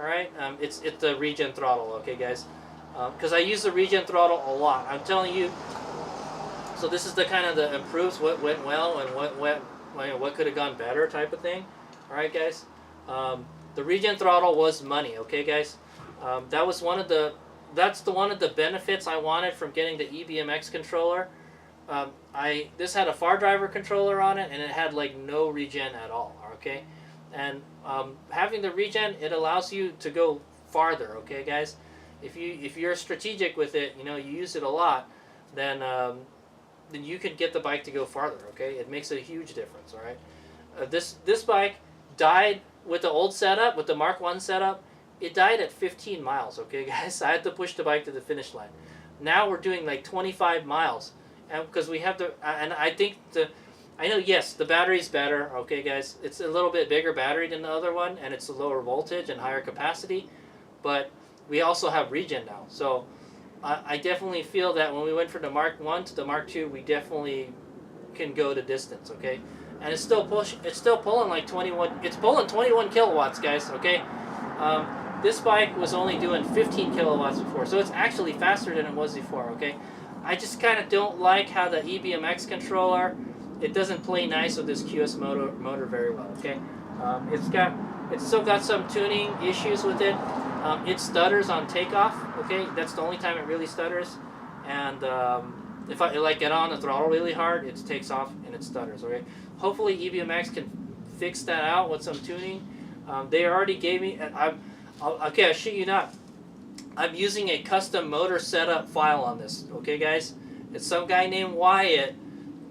All right, it's the regen throttle, okay, guys? Because I use the regen throttle a lot. I'm telling you. So this is the kind of the improves what went well and what could have gone better type of thing. All right, guys. The regen throttle was money, okay, guys. That was one of the benefits I wanted from getting the EBMX controller. This had a far driver controller on it, and it had like no regen at all. Okay, and having the regen, it allows you to go farther. Okay, guys. If you're strategic with it, you know, you use it a lot, then you can get the bike to go farther. Okay, it makes a huge difference. All right, this bike died with the old setup, with the Mark 1 setup. It died at 15 miles. Okay, guys, I had to push the bike to the finish line. Now we're doing like 25 miles, and because we have to, and I think I know, yes, the battery's better. Okay, guys, it's a little bit bigger battery than the other one, and it's a lower voltage and higher capacity, but we also have regen now. So I definitely feel that when we went from the Mark 1 to the Mark 2, we definitely can go the distance, okay? And it's still pulling like 21, it's pulling 21 kilowatts, guys, okay? This bike was only doing 15 kilowatts before, so it's actually faster than it was before, okay? I just kind of don't like how the EBMX controller, it doesn't play nice with this QS motor very well, okay? It's still got some tuning issues with it. It stutters on takeoff. Okay, that's the only time it really stutters. And if I like get on the throttle really hard, it takes off and it stutters. Okay, hopefully EBMX can fix that out with some tuning. They already gave me. Okay, I shit you not. I'm using a custom motor setup file on this. Okay, guys, it's some guy named Wyatt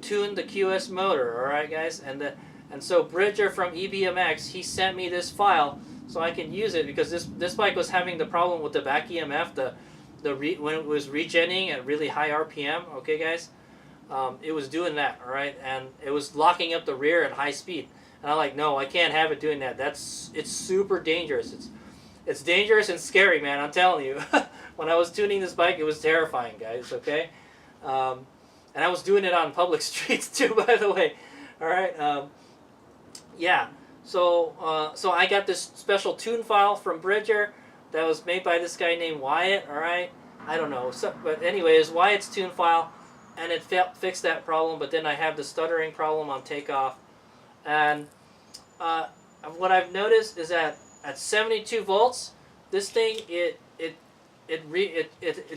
tuned the QS motor. All right, guys, and so Bridger from EBMX, he sent me this file so I can use it because this bike was having the problem with the back EMF, when it was regenning at really high RPM. Okay, guys, it was doing that. All right, and it was locking up the rear at high speed. And I'm like, no, I can't have it doing that. It's super dangerous. It's dangerous and scary, man. I'm telling you. When I was tuning this bike, it was terrifying, guys. Okay, and I was doing it on public streets too, by the way. All right, yeah. So I got this special tune file from Bridger that was made by this guy named Wyatt. All right, I don't know. But anyway, it's Wyatt's tune file, and it fixed that problem. But then I have the stuttering problem on takeoff. And what I've noticed is that at 72 volts, this thing it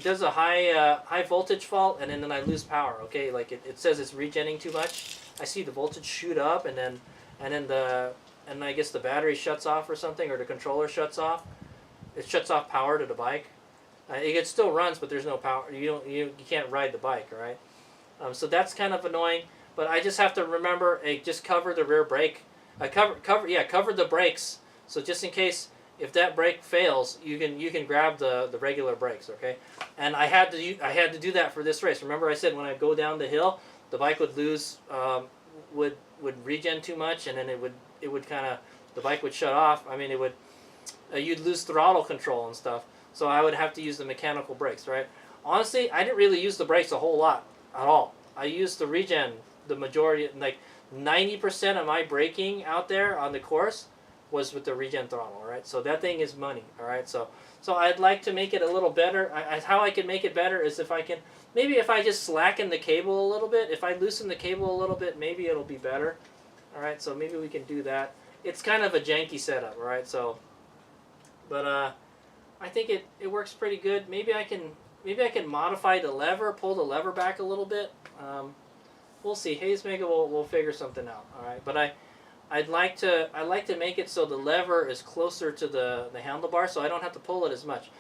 does a high voltage fault, and then I lose power. Okay, like it says it's regenning too much. I see the voltage shoot up, and then I guess the battery shuts off or something, or the controller shuts off. It shuts off power to the bike. It still runs, but there's no power. You can't ride the bike, right? So that's kind of annoying. But I just have to remember, just cover the rear brake. Cover the brakes. So just in case if that brake fails, you can grab the regular brakes, okay? And I had to do that for this race. Remember I said when I go down the hill, the bike would lose would regen too much, and then it would kind of, the bike would shut off. I mean, it would you'd lose throttle control and stuff. So I would have to use the mechanical brakes, right? Honestly, I didn't really use the brakes a whole lot at all. I used the regen. The majority, like 90% of my braking out there on the course was with the regen throttle, all right? So that thing is money, all right? So I'd like to make it a little better. How I can make it better is if I just slacken the cable a little bit, if I loosen the cable a little bit, maybe it'll be better, all right? So maybe we can do that. It's kind of a janky setup, all right? So, but I think it works pretty good. Maybe I can modify the lever, pull the lever back a little bit. We'll see. HadesOmega will figure something out. All right, but I'd like to make it so the lever is closer to the handlebar, so I don't have to pull it as much.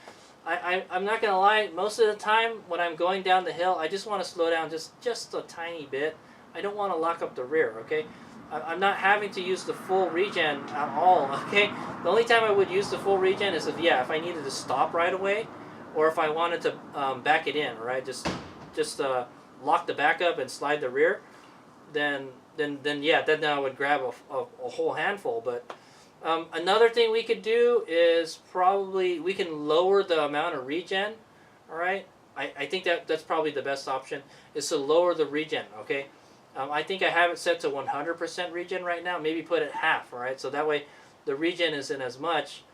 I'm not gonna lie. Most of the time when I'm going down the hill, I just want to slow down just a tiny bit. I don't want to lock up the rear. Okay, I'm not having to use the full regen at all. Okay, the only time I would use the full regen is if I needed to stop right away, or if I wanted to back it in. Right, just lock the back up and slide the rear, then I would grab a whole handful. But another thing we could do is probably we can lower the amount of regen. All right, I think that's probably the best option is to lower the regen. Okay, I think I have it set to 100% regen right now. Maybe put it half. All right, so that way the regen isn't as much.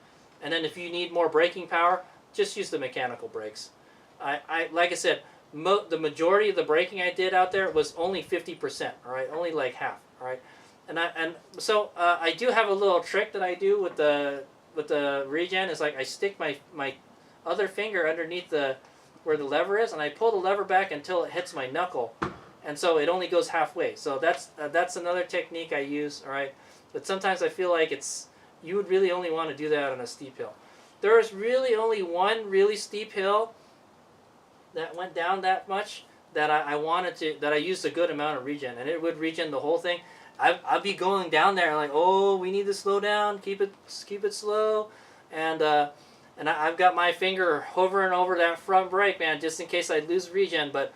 And then if you need more braking power, just use the mechanical brakes. Like I said. The majority of the braking I did out there was only 50%, all right, only like half, all right, so I do have a little trick that I do with the regen. Is like I stick my other finger underneath where the lever is, and I pull the lever back until it hits my knuckle, and so it only goes halfway. So that's another technique I use, all right. But sometimes I feel like you would really only want to do that on a steep hill. There is really only one really steep hill that went down that much that I used a good amount of regen, and it would regen the whole thing. I'd be going down there like, oh, we need to slow down, keep it slow, and I've got my finger hovering over that front brake, man, just in case I lose regen. But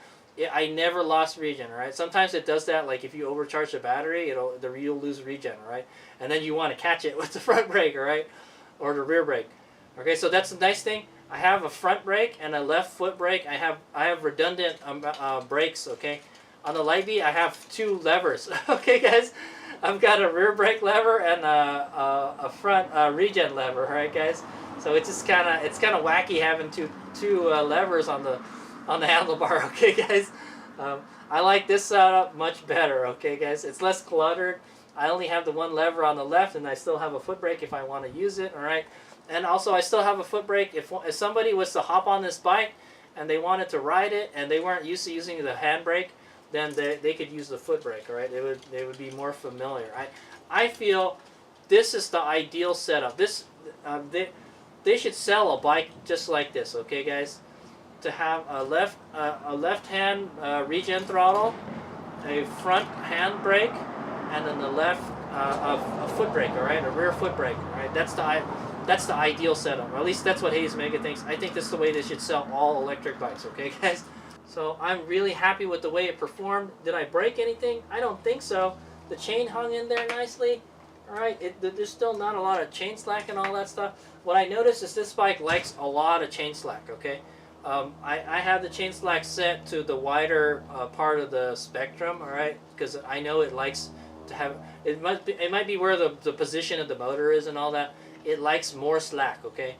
I never lost regen, all right? Sometimes it does that, like if you overcharge the battery, you'll lose regen, all right? And then you want to catch it with the front brake, all right, or the rear brake. Okay, so that's the nice thing. I have a front brake and a left foot brake. I have redundant brakes. Okay, on the Light Bee I have two levers. Okay, guys, I've got a rear brake lever and a front regen lever. All right, guys. So it's kind of wacky having two levers on the handlebar. Okay, guys. I like this setup much better. Okay, guys. It's less cluttered. I only have the one lever on the left, and I still have a foot brake if I want to use it. All right. And also, I still have a foot brake. If somebody was to hop on this bike and they wanted to ride it and they weren't used to using the handbrake, then they could use the foot brake. All right, they would be more familiar. I feel this is the ideal setup. This they should sell a bike just like this. Okay, guys, to have a left hand regen throttle, a front hand brake, and then the left a foot brake. All right, a rear foot brake. All right, that's the ideal setup, or at least that's what HadesOmega thinks. I think that's the way they should sell all electric bikes, okay guys? So I'm really happy with the way it performed. Did I break anything? I don't think so. The chain hung in there nicely. Alright, there's still not a lot of chain slack and all that stuff. What I noticed is this bike likes a lot of chain slack, okay? I have the chain slack set to the wider part of the spectrum, alright? Because I know it likes to have, it might be where the position of the motor is and all that. It likes more slack, okay,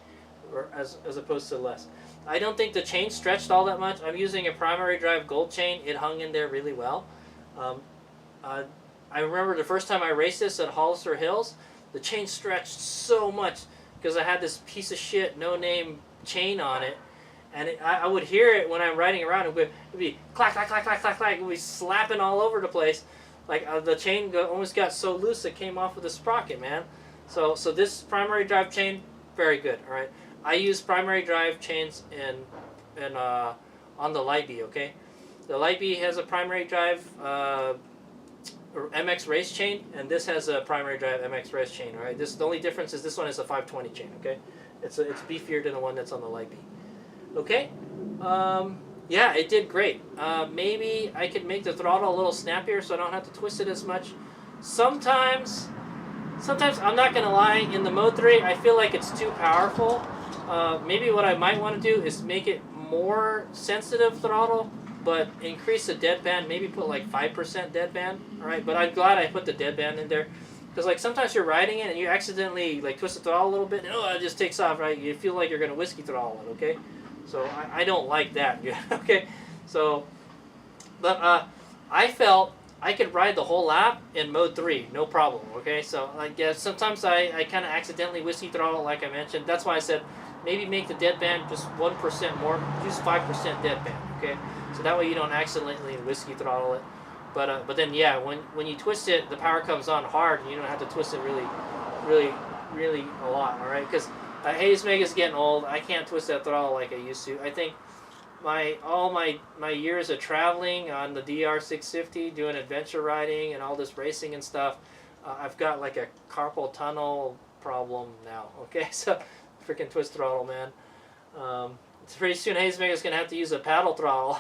or as opposed to less. I don't think the chain stretched all that much. I'm using a primary drive gold chain. It hung in there really well. I remember the first time I raced this at Hollister Hills, the chain stretched so much because I had this piece of shit no-name chain on it, and I would hear it when I'm riding around. It would be clack, clack, clack, clack, clack, clack. It would be slapping all over the place. Like the chain almost got so loose it came off with the sprocket, man. So this primary drive chain, very good. All right, I use primary drive chains on the Light B. Okay, the Light B has a primary drive MX race chain, and this has a primary drive MX race chain. All right, the only difference is this one is a 520 chain. Okay, it's beefier than the one that's on the Light B. Okay, yeah, it did great. Maybe I could make the throttle a little snappier so I don't have to twist it as much. Sometimes I'm not going to lie, in the Mode 3, I feel like it's too powerful. Maybe what I might want to do is make it more sensitive throttle, but increase the deadband, maybe put like 5% deadband, alright? But I'm glad I put the deadband in there, because like sometimes you're riding it and you accidentally like twist the throttle a little bit, and it just takes off, right? You feel like you're going to whiskey throttle it, okay? So I don't like that, okay? So, but I felt I could ride the whole lap in Mode 3, no problem, okay? So, like, yeah, sometimes I kind of accidentally whiskey throttle, like I mentioned. That's why I said maybe make the deadband just 1% more, use 5% deadband, okay? So that way you don't accidentally whiskey throttle it. But then, yeah, when you twist it, the power comes on hard, and you don't have to twist it really a lot, all right? Because HadesOmega is getting old. I can't twist that throttle like I used to. I think all my years of traveling on the WR250, doing adventure riding and all this racing and stuff, I've got like a carpal tunnel problem now. Okay, so freaking twist throttle, man. Pretty soon HadesOmega is gonna have to use a paddle throttle.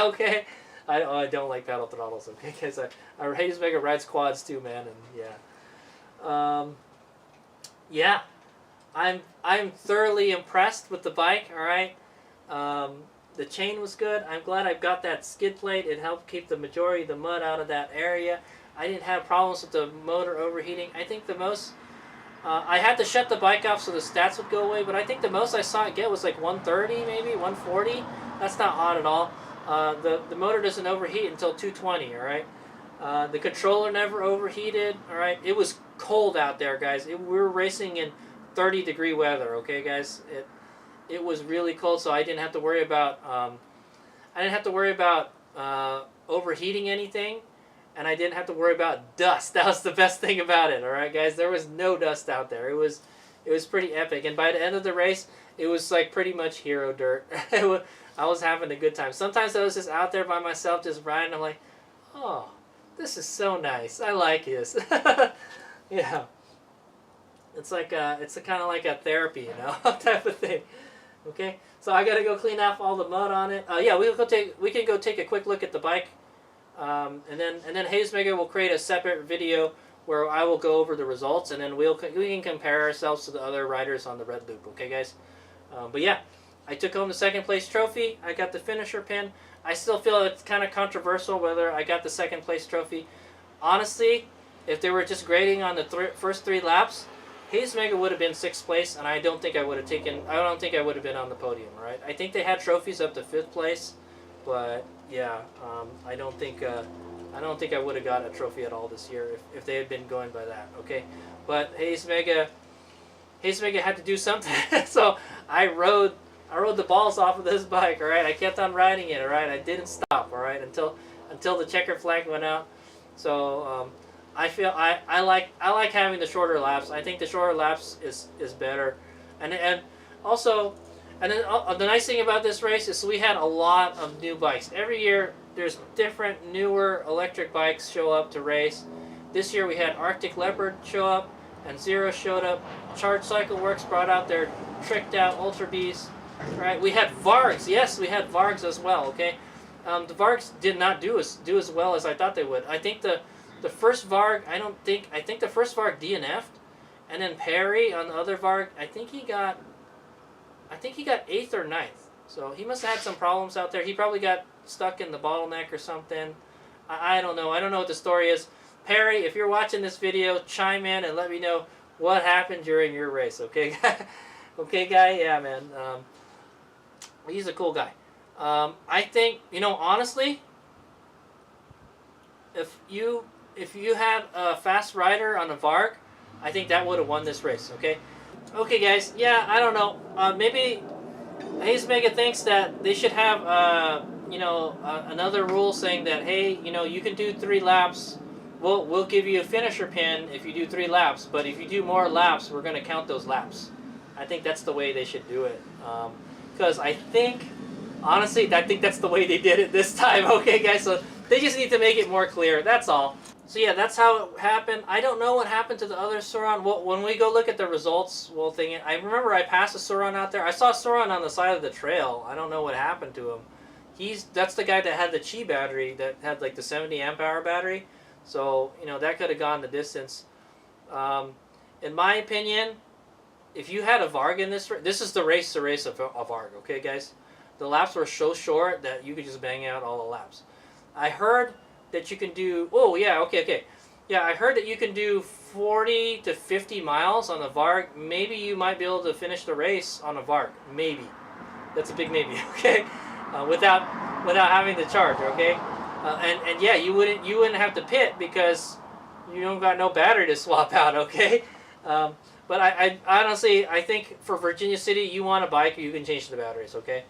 Okay, I don't like paddle throttles. Okay, because HadesOmega rides quads too, man, and yeah, yeah. I'm thoroughly impressed with the bike. All right. The chain was good. I'm glad I've got that skid plate. It helped keep the majority of the mud out of that area. I didn't have problems with the motor overheating. I think the most, I had to shut the bike off so the stats would go away, but I think the most I saw it get was like 130, maybe 140. That's not hot at all. The motor doesn't overheat until 220, all right? The controller never overheated, all right? It was cold out there, guys. We were racing in 30-degree weather, okay, guys? It was really cold, so I didn't have to worry about overheating anything, and I didn't have to worry about dust. That was the best thing about it. All right, guys, there was no dust out there. It was pretty epic, and by the end of the race, it was like pretty much hero dirt. I was having a good time. Sometimes I was just out there by myself, just riding. I'm like, oh, this is so nice. I like this. Yeah. It's like it's kind of like a therapy, you know, type of thing. Okay, so I gotta go clean off all the mud on it. Yeah, we can go take a quick look at the bike, and then HadesOmega will create a separate video where I will go over the results, and then we can compare ourselves to the other riders on the red loop. Okay, guys. But yeah, I took home the second place trophy. I got the finisher pin. I still feel it's kind of controversial whether I got the second place trophy. Honestly, if they were just grading on the first 3 laps, HadesOmega would have been 6th place, and I don't think I would have been on the podium. Right? I think they had trophies up to 5th place, but yeah, I don't think I would have got a trophy at all this year if they had been going by that. Okay, but HadesOmega, HadesOmega had to do something. So I rode the balls off of this bike. All right, I kept on riding it. All right, I didn't stop. All right, until the checker flag went out. So I feel I like having the shorter laps. I think the shorter laps is better, and also. And then the nice thing about this race is we had a lot of new bikes. Every year there's different newer electric bikes show up to race. This year we had Arctic Leopard show up, and Zero showed up. Charge Cycle Works brought out their tricked out Ultra Bs. Right? We had Vargs. Yes, we had Vargs as well. Okay, the Vargs did not do as well as I thought they would. I think the first Varg I think the first Varg DNF'd, and then Perry on the other Varg I think he got 8th or 9th. So he must have had some problems out there. He probably got stuck in the bottleneck or something. I don't know. I don't know what the story is. Perry, if you're watching this video, chime in and let me know what happened during your race. Okay, okay, guy? Yeah, man. He's a cool guy. I think, honestly, if you had a fast rider on a Varg, I think that would have won this race, okay? Okay, guys. Yeah, I don't know. Maybe HadesOmega thinks that they should have, another rule saying that, hey, you can do 3 laps. We'll give you a finisher pin if you do 3 laps. But if you do more laps, we're going to count those laps. I think that's the way they should do it. Because honestly, I think that's the way they did it this time. Okay, guys. So they just need to make it more clear. That's all. So yeah, that's how it happened. I don't know what happened to the other Sauron. Well, when we go look at the results, we'll think it. I remember I passed a Sauron out there. I saw Sauron on the side of the trail. I don't know what happened to him. That's the guy that had the Chi battery, that had like the 70 amp hour battery. So, that could have gone the distance. In my opinion, if you had a Varg in this is the race of a Varg, okay, guys? The laps were so short that you could just bang out all the laps. I heard that you can do, yeah, I heard that you can do 40 to 50 miles on a Varg. Maybe you might be able to finish the race on a Varg. Maybe. That's a big maybe, okay? Without having to charge, okay? And yeah, you wouldn't have to pit because you don't got no battery to swap out, okay? But I honestly, I think for Virginia City, you want a bike, you can change the batteries, okay?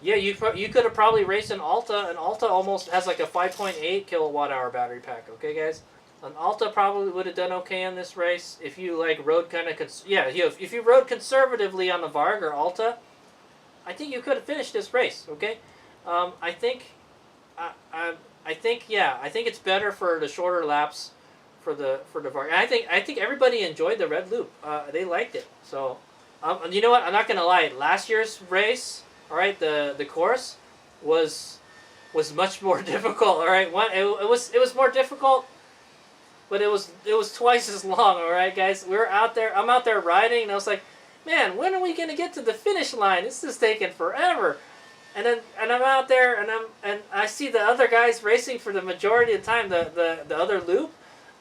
Yeah, you could have probably raced an Alta. An Alta almost has like a 5.8 kilowatt hour battery pack. Okay, guys, an Alta probably would have done okay in this race if you rode kind of if you rode conservatively on the Varg or Alta. I think you could have finished this race. Okay, I think it's better for the shorter laps for the Varg. And I think everybody enjoyed the red loop. They liked it. So, you know what? I'm not gonna lie. Last year's race. All right, the course was much more difficult. All right, it was more difficult, but it was twice as long. All right, guys, we were out there. I'm out there riding, and I was like, man, when are we gonna get to the finish line? This is taking forever. And I'm out there, and I see the other guys racing for the majority of the time. The other loop,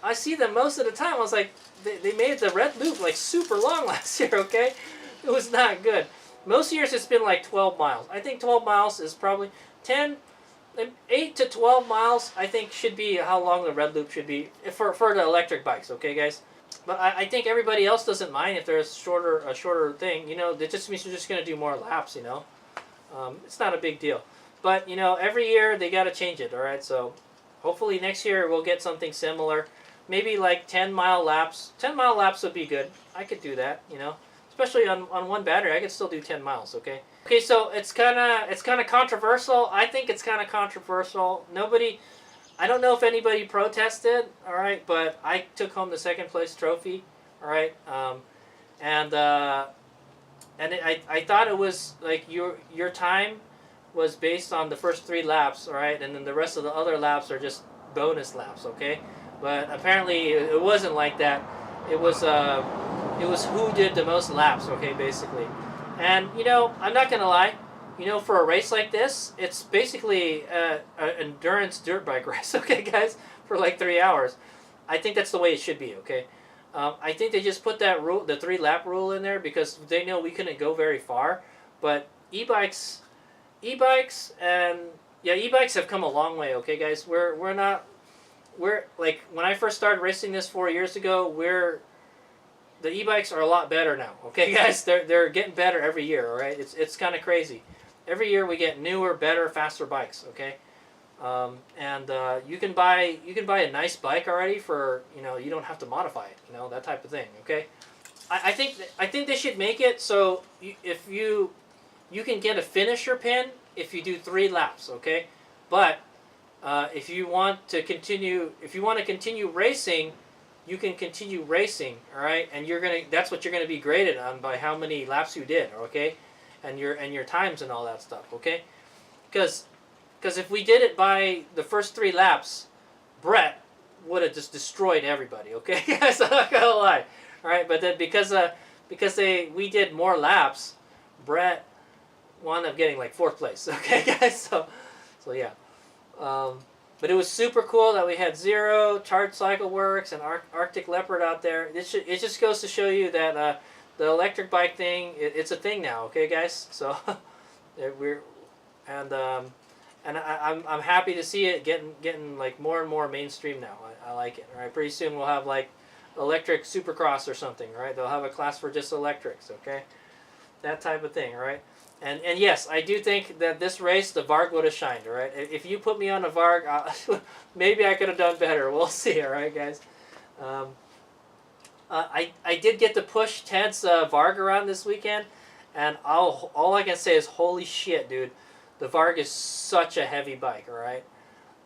I see them most of the time. I was like, they made the red loop like super long last year. Okay, it was not good. Most years it's been like 12 miles. I think 12 miles is probably 8 to 12 miles, I think, should be how long the red loop should be for the electric bikes, okay, guys? But I think everybody else doesn't mind if there's a shorter thing. That just means you're just going to do more laps, It's not a big deal. But, every year they got to change it, all right? So hopefully next year we'll get something similar. Maybe like 10-mile laps. 10-mile laps would be good. I could do that, Especially on one battery, I could still do 10 miles, okay? Okay, so it's kind of controversial. I think it's kind of controversial. I don't know if anybody protested, all right, but I took home the second place trophy, all right? I thought it was like your time was based on the first 3 laps, all right? And then the rest of the other laps are just bonus laps, okay? But apparently it wasn't like that. It was who did the most laps, okay, basically. And, I'm not going to lie, for a race like this, it's basically an endurance dirt bike race, okay, guys, for like 3 hours. I think that's the way it should be, okay? I think they just put that rule, the 3-lap rule in there because they know we couldn't go very far. But e-bikes have come a long way, okay, guys? We're like, when I first started racing this 4 years ago, the e-bikes are a lot better now. Okay, guys, they're getting better every year. All right, it's kind of crazy. Every year we get newer, better, faster bikes. Okay, you can buy a nice bike already for, you know, you don't have to modify it. You know, that type of thing. Okay, I think they should make it so if you can get a finisher pin if you do 3 laps. Okay, but if you want to continue racing, you can continue racing, all right, and that's what you're gonna be graded on, by how many laps you did, okay, and your times and all that stuff, okay, because if we did it by the first 3 laps, Brett would have just destroyed everybody, okay, guys. I'm not gonna lie, all right, but then because we did more laps, Brett wound up getting like 4th place, okay, guys. So yeah. But it was super cool that we had Zero, Charged Cycle Works, and Arctic Leopard out there. It just goes to show you that the electric bike thing, it's a thing now, okay, guys? So I'm happy to see it getting like more and more mainstream now. I like it. All right, pretty soon we'll have like electric Supercross or something, right? They'll have a class for just electrics, okay? That type of thing, right? And yes, I do think that this race, the Varg would have shined, all right? If you put me on a Varg, maybe I could have done better. We'll see, all right, guys? I did get to push Ted's Varg around this weekend, and all I can say is, holy shit, dude. The Varg is such a heavy bike, all right?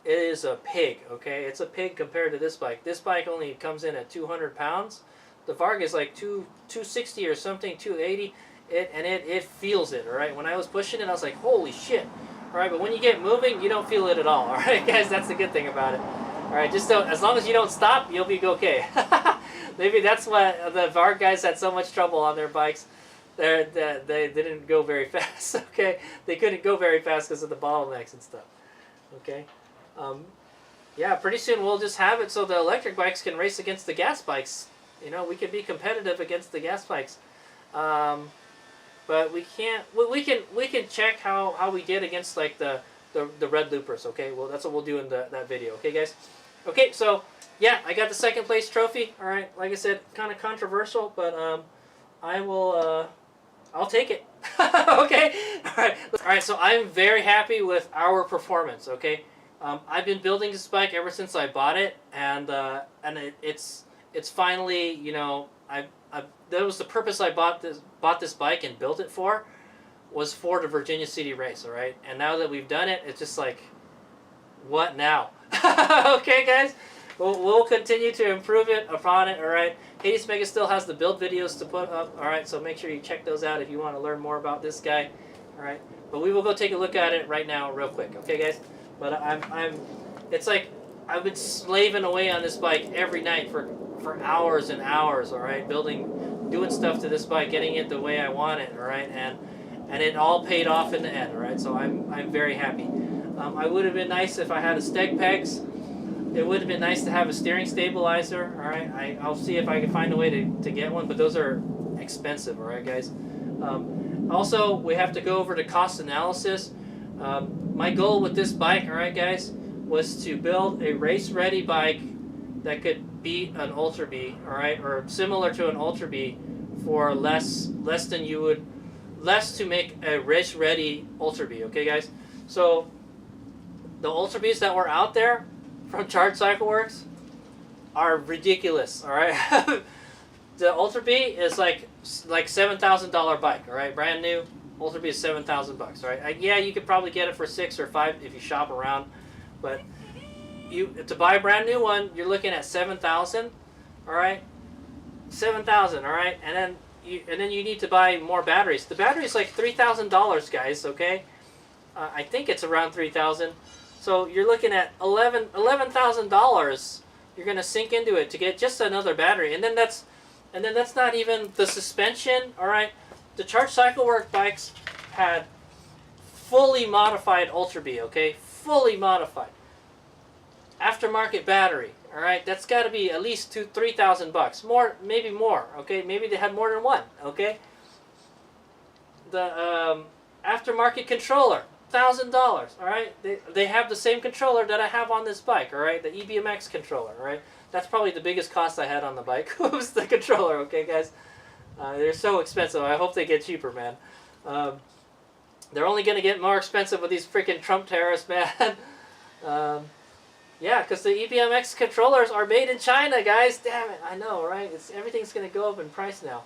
It is a pig, okay? It's a pig compared to this bike. This bike only comes in at 200 pounds. The Varg is like 260 or something, 280. It feels it, all right? When I was pushing it, I was like, holy shit. All right, but when you get moving, you don't feel it at all, all right, guys? That's the good thing about it. All right, just don't, as long as you don't stop, you'll be okay. Maybe that's why the Varg guys had so much trouble on their bikes. They didn't go very fast, okay? They couldn't go very fast because of the bottlenecks and stuff, okay? Yeah, pretty soon we'll just have it so the electric bikes can race against the gas bikes. You know, we can be competitive against the gas bikes. But we can't. We can check how we did against like the red loopers. Okay, well that's what we'll do in that video. Okay, guys. Okay, so yeah, I got the 2nd place trophy. All right, like I said, kind of controversial, but I'll take it. Okay, all right. So I'm very happy with our performance. Okay, I've been building this bike ever since I bought it, and it's finally, you know, that was the purpose I bought this bike and built it for, was for the Virginia City race, all right? And now that we've done it, it's just like, what now? Okay, guys? We'll continue to improve it upon it, all right? HadesOmega still has the build videos to put up, all right? So make sure you check those out if you want to learn more about this guy, all right? But we will go take a look at it right now real quick, okay, guys? But it's like I've been slaving away on this bike every night for hours and hours, all right? Doing stuff to this bike, getting it the way I want it, all right? And it all paid off in the end, all right? So I'm very happy. I would have been nice if I had a steg pegs. It would have been nice to have a steering stabilizer, all right? I'll see if I can find a way to get one, but those are expensive, all right, guys? Also, we have to go over to cost analysis. My goal with this bike, all right, guys, was to build a race-ready bike that could beat an Ultra B, all right, or similar to an Ultra B for less to make a race-ready Ultra B, okay, guys? So the Ultra Bs that were out there from Charged Cycle Works are ridiculous, all right? The Ultra B is like $7,000 bike, all right, brand new. Ultra B is $7,000 bucks, all right? Yeah, you could probably get it for 6 or 5 if you shop around, but to buy a brand new one, you're looking at $7,000, all right? $7,000, all right? And then you need to buy more batteries. The battery is like $3,000, guys, okay? I think it's around $3,000. So you're looking at $11,000 you're going to sink into it to get just another battery. And then that's not even the suspension, all right? The Charged Cycle Work bikes had fully modified Ultra B, okay? Fully modified. Aftermarket battery, all right? That's got to be at least $3,000. More, maybe more, okay? Maybe they had more than one, okay? The aftermarket controller, $1,000. All right, they have the same controller that I have on this bike. All right, the EBMX controller. All right, that's probably the biggest cost I had on the bike was the controller. Okay, guys, they're so expensive. I hope they get cheaper, man. They're only gonna get more expensive with these freaking Trump tariffs, man. Yeah, because the EBMX controllers are made in China, guys. Damn it, I know, right? Everything's gonna go up in price now.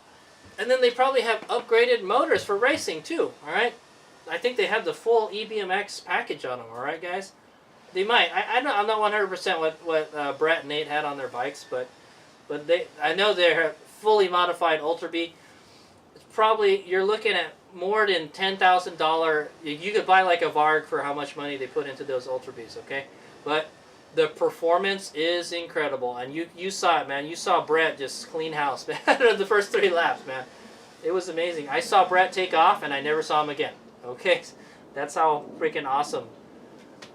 And then they probably have upgraded motors for racing too. All right. I think they have the full EBMX package on them, all right, guys? They might. I'm not 100% what Brett and Nate had on their bikes, but I know they're fully modified Ultra B. It's probably, you're looking at more than $10,000. You could buy like a Varg for how much money they put into those Ultra Bs, okay? But the performance is incredible, and you saw it, man. You saw Brett just clean house, man, the first 3 laps, man. It was amazing. I saw Brett take off, and I never saw him again. Okay, that's how freaking awesome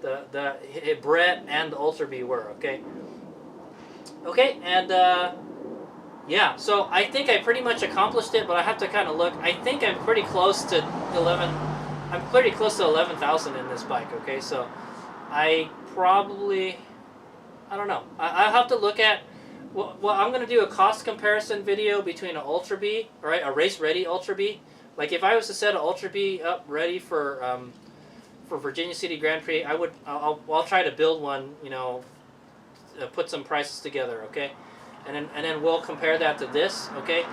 the Brett and the Ultra B were. Okay, and yeah. So I think I pretty much accomplished it, but I have to kind of look. I think I'm pretty close to 11. I'm pretty close to 11,000 in this bike. Okay, so I probably, I don't know. I'll have to look at. Well, I'm gonna do a cost comparison video between an Ultra B, right, a race ready Ultra B. Like if I was to set an Ultra B up ready for Virginia City Grand Prix, I'll try to build one, you know, put some prices together, okay, and then we'll compare that to this, okay.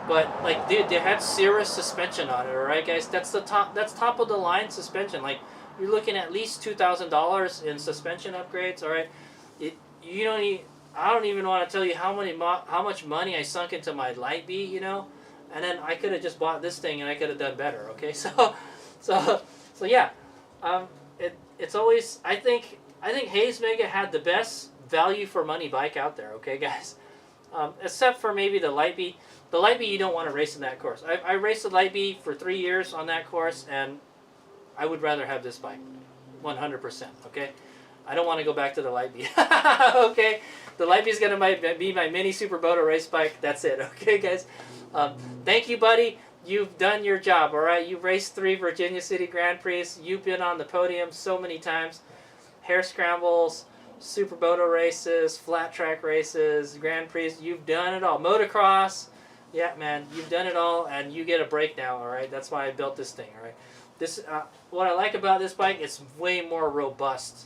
But like they had Cirrus suspension on it, all right, guys. That's top of the line suspension. Like you're looking at least $2,000 in suspension upgrades, all right. I don't even want to tell you how much money I sunk into my Light B, you know. And then I could have just bought this thing and I could have done better, okay? So yeah. It's always, I think HadesOmega had the best value for money bike out there, okay, guys? Except for maybe the Light B. The Light B you don't want to race in that course. I raced the Light B for 3 years on that course, and I would rather have this bike, 100%, okay? I don't want to go back to the Light B, okay? The Light B is going to be my mini Supermoto race bike. That's it, okay, guys? Thank you, buddy. You've done your job, all right? You've raced 3 Virginia City Grand Prix. You've been on the podium so many times. Hair scrambles, Supermoto races, flat track races, Grand Prix. You've done it all. Motocross. Yeah, man, you've done it all, and you get a break now, all right? That's why I built this thing, all right? This, what I like about this bike, it's way more robust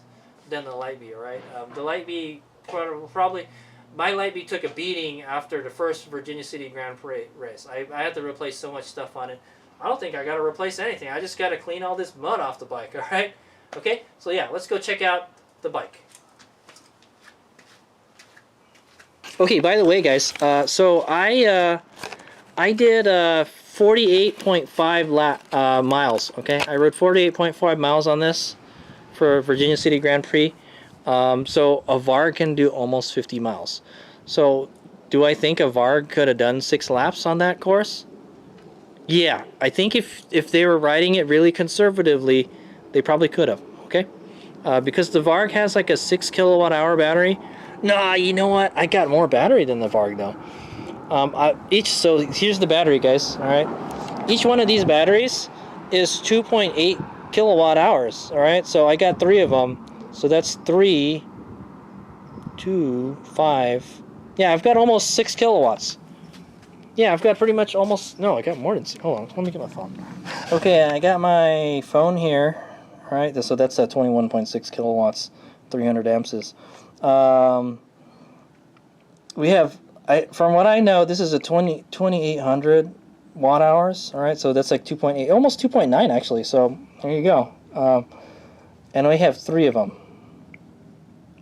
than the Light B, all right? The Light B probably... My Light B took a beating after the first Virginia City Grand Prix race. I had to replace so much stuff on it. I don't think I got to replace anything. I just got to clean all this mud off the bike, all right? Okay, so yeah, let's go check out the bike. Okay, by the way, guys, so I did 48.5 miles, okay? I rode 48.5 miles on this for Virginia City Grand Prix. So a Varg can do almost 50 miles. So do I think a Varg could have done 6 laps on that course? Yeah, I think if they were riding it really conservatively, they probably could have, okay? Because the Varg has like a 6 kilowatt-hour battery. Nah, you know what? I got more battery than the Varg though. So here's the battery, guys, all right? Each one of these batteries is 2.8 kilowatt hours, all right? So I got 3 of them. So that's 3, 2, 5. Yeah, I've got almost 6 kilowatts. Yeah, I've got pretty much almost... No, I got more than 6. Hold on, let me get my phone. Okay, I got my phone here. All right, so that's at 21.6 kilowatts, 300 amps. We have... from what I know, this is a 2800 watt hours. All right, so that's like 2.8, almost 2.9 actually. So there you go. And we have 3 of them.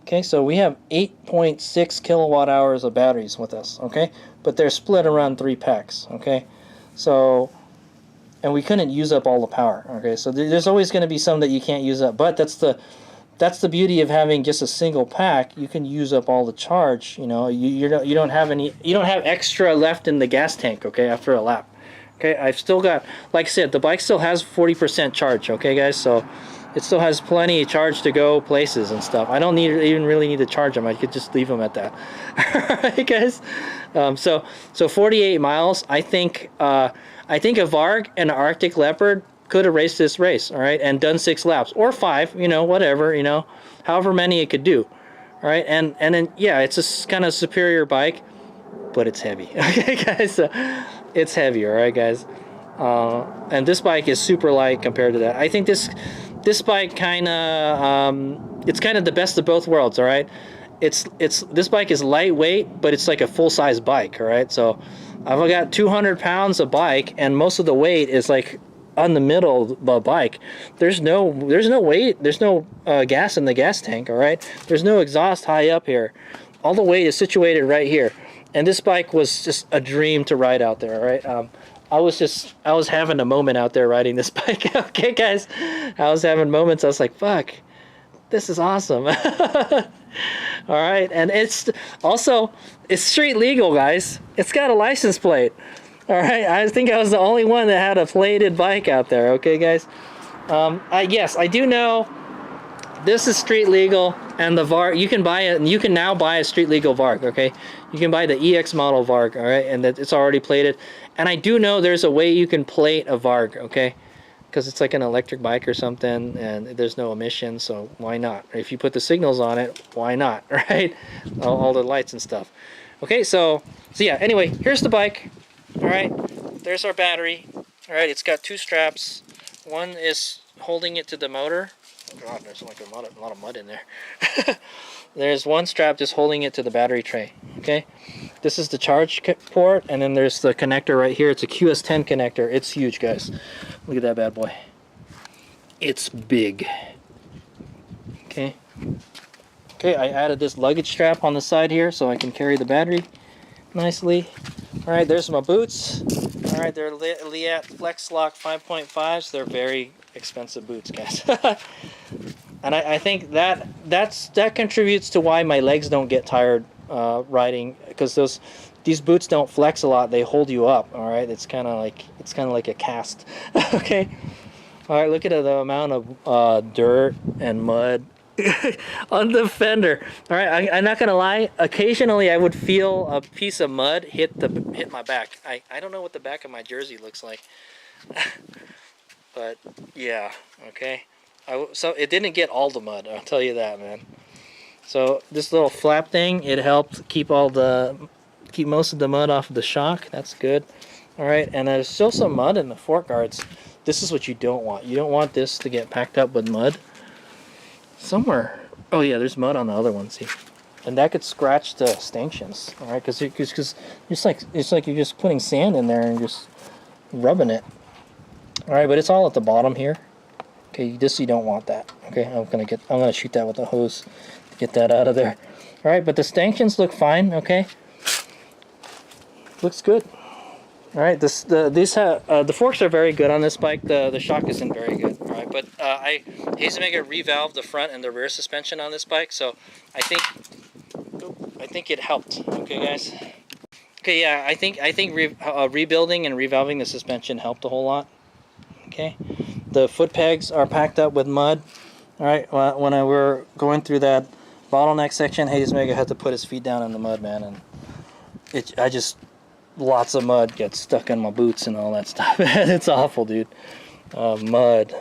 Okay, so we have 8.6 kilowatt hours of batteries with us, okay? But they're split around 3 packs, okay? So, and we couldn't use up all the power, okay? So there's always going to be some that you can't use up, but that's the beauty of having just a single pack. You can use up all the charge, you know. You don't have extra left in the gas tank, okay, after a lap. Okay, I've still got, like I said, the bike still has 40% charge, okay, guys? So it still has plenty of charge to go places and stuff. I don't even really need to charge them. I could just leave them at that. Alright, guys. So 48 miles. I think a Varg and an Arctic Leopard could have raced this race, all right, and done 6 laps or 5, you know, whatever, you know, however many it could do, all right, and then yeah, it's a kind of superior bike, but it's heavy. Okay, guys, so it's heavy, all right, guys, and this bike is super light compared to that. I think this bike kind of it's kind of the best of both worlds, all right. This bike is lightweight, but it's like a full-size bike, all right. So I've got 200 pounds of bike, and most of the weight is like on the middle of the bike. There's no weight, there's no gas in the gas tank, all right. There's no exhaust high up here. All the weight is situated right here, and this bike was just a dream to ride out there, all right. I was having a moment out there riding this bike. Okay, guys, I was having moments. I was like, fuck, this is awesome. All right, and it's street legal, guys. It's got a license plate. All right, I think I was the only one that had a plated bike out there. Okay, guys. Yes, I do know this is street legal, and the Varg, you can buy it, and you can now buy a street legal Varg. Okay, you can buy the EX model Varg. All right, and that it's already plated. And I do know there's a way you can plate a Varg. Okay. Because it's like an electric bike or something, and there's no emissions, so why not? If you put the signals on it, why not, right? All the lights and stuff. Okay, so yeah, anyway, here's the bike. All right, there's our battery. All right, it's got 2 straps. One is holding it to the motor. Oh God, there's like a lot of mud in there. There's one strap just holding it to the battery tray, okay? This is the charge port, and then there's the connector right here. It's a QS10 connector. It's huge, guys. Look at that bad boy. It's big. Okay. Okay, I added this luggage strap on the side here so I can carry the battery nicely. All right, there's my boots. All right, they're Liat Flex Lock 5.5s. They're very expensive boots, guys. And I think that contributes to why my legs don't get tired riding, because these boots don't flex a lot. They hold you up. All right, it's kind of like a cast. Okay. All right, look at the amount of dirt and mud on the fender. All right, I'm not gonna lie. Occasionally, I would feel a piece of mud hit my back. I don't know what the back of my jersey looks like, but yeah. Okay. So it didn't get all the mud, I'll tell you that, man. So this little flap thing, it helped keep most of the mud off of the shock. That's good. All right, and there's still some mud in the fork guards. This is what you don't want. You don't want this to get packed up with mud somewhere. Oh yeah, there's mud on the other one, see? And that could scratch the stanchions, all right? Because it's like you're just putting sand in there and just rubbing it. All right, but it's all at the bottom here. Okay, you don't want that. Okay, I'm gonna shoot that with a hose to get that out of there. All right, but the stanchions look fine. Okay, looks good. All right, the forks are very good on this bike. The shock isn't very good. All right, but HadesOmega revalved the front and the rear suspension on this bike, so I think it helped. Okay, guys. Okay, yeah, I think rebuilding and revalving the suspension helped a whole lot. Okay. The foot pegs are packed up with mud. All right, when I were going through that bottleneck section, HadesOmega had to put his feet down in the mud, man, and lots of mud gets stuck in my boots and all that stuff. It's awful, dude. Mud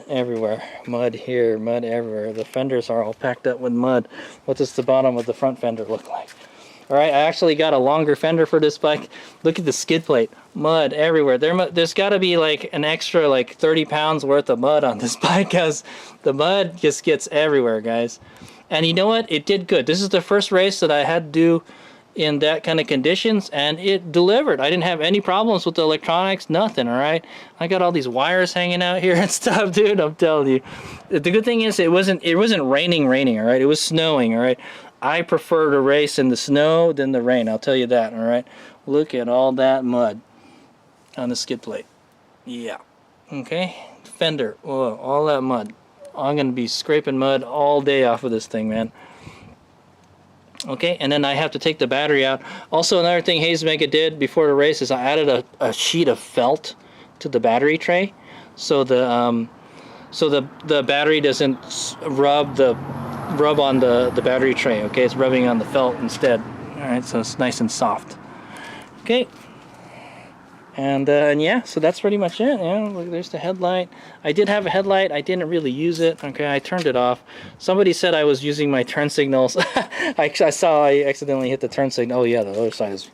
everywhere. Mud here, mud everywhere. The fenders are all packed up with mud. What does the bottom of the front fender look like? All right, I actually got a longer fender for this bike. Look at the skid plate. Mud everywhere. There's got to be like an extra like 30 pounds worth of mud on this bike, because the mud just gets everywhere, guys. And you know what? It did good. This is the first race that I had to do in that kind of conditions, and it delivered. I didn't have any problems with the electronics, nothing. All right, I got all these wires hanging out here and stuff, dude. I'm telling you. The good thing is it wasn't raining. All right, it was snowing. All right. I prefer to race in the snow than the rain, I'll tell you that, all right? Look at all that mud on the skid plate. Yeah. Okay. Fender. Whoa, all that mud. I'm going to be scraping mud all day off of this thing, man. Okay, and then I have to take the battery out. Also, another thing HadesOmega did before the race is I added a sheet of felt to the battery tray, so the battery doesn't rub on the battery tray. Okay, it's rubbing on the felt instead. All right, so it's nice and soft. Okay. And yeah, so that's pretty much it. Yeah, look, there's the headlight. I did have a headlight. I didn't really use it. Okay, I turned it off. Somebody said I was using my turn signals. I saw I accidentally hit the turn signal. Oh yeah, the other side is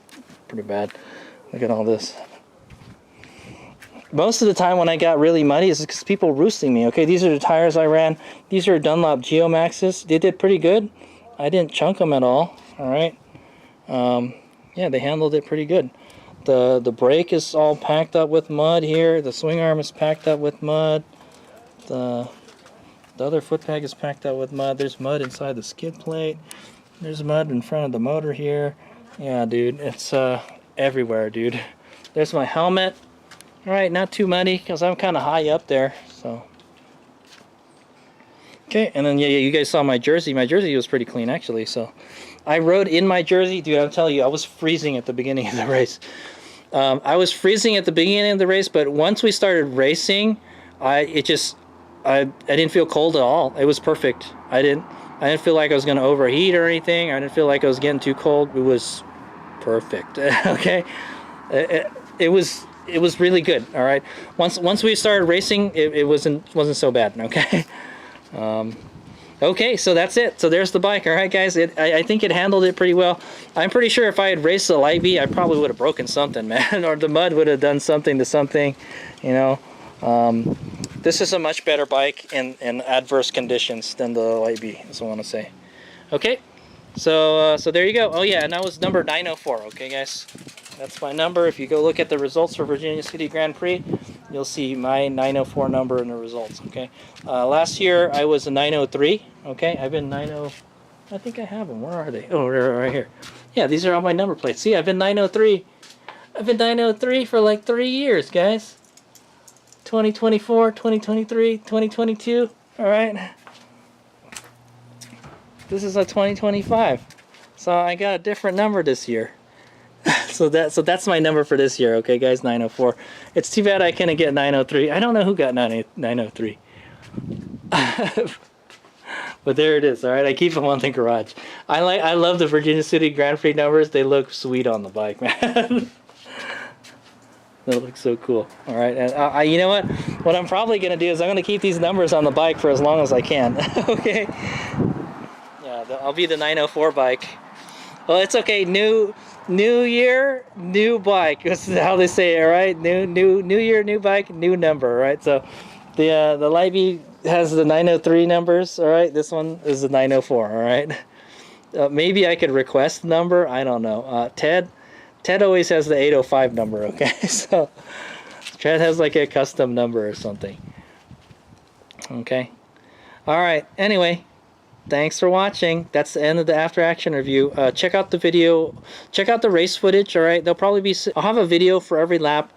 pretty bad. Look at all this. Most of the time when I got really muddy is because people roosting me. Okay, these are the tires I ran. These are Dunlop Geomaxes. They did pretty good. I didn't chunk them at all. All right. Yeah, they handled it pretty good. The brake is all packed up with mud here. The swing arm is packed up with mud. The other foot peg is packed up with mud. There's mud inside the skid plate. There's mud in front of the motor here. Yeah, dude, it's everywhere, dude. There's my helmet. All right, not too muddy because I'm kind of high up there. So, okay, and then yeah, you guys saw my jersey. My jersey was pretty clean actually. So, I rode in my jersey, dude. I'll tell you, I was freezing at the beginning of the race. I was freezing at the beginning of the race, but once we started racing, I didn't feel cold at all. It was perfect. I didn't feel like I was going to overheat or anything. I didn't feel like I was getting too cold. It was perfect. Okay, it was really good. All right. Once we started racing, it wasn't so bad. Okay. Okay, so that's it. So there's the bike. All right, guys. I think it handled it pretty well. I'm pretty sure if I had raced the Light B, I probably would have broken something, man, or the mud would have done something to something. You know, this is a much better bike in adverse conditions than the Light B. That's what I want to say. Okay, so there you go. Oh yeah, and that was number 904. Okay, guys, that's my number. If you go look at the results for Virginia City Grand Prix, you'll see my 904 number in the results. Okay, last year I was a 903. Okay, I've been 90. I think I have them. Where are they? Oh, they're right here. Yeah, these are all my number plates. See, I've been 903. I've been 903 for like 3 years, guys. 2024, 2023, 2022. All right. This is a 2025. So I got a different number this year. So that's my number for this year, okay, guys, 904. It's too bad I couldn't get 903. I don't know who got 903. But there it is, all right? I keep them on the garage. I love the Virginia City Grand Prix numbers. They look sweet on the bike, man. They look so cool. All right, and you know what? What I'm probably going to do is I'm going to keep these numbers on the bike for as long as I can, okay? Yeah, I'll be the 904 bike. Well, it's okay. New year, new bike. That's how they say it, right? New year, new bike, new number, right? So the Light B has the 903 numbers, all right? This one is the 904, all right? Maybe I could request the number. I don't know. Ted always has the 805 number, okay? So Ted has like a custom number or something. Okay. All right. Anyway, thanks for watching. That's the end of the after action review. Check out the video. Check out the race footage, all right? There'll probably be, I'll have a video for every lap,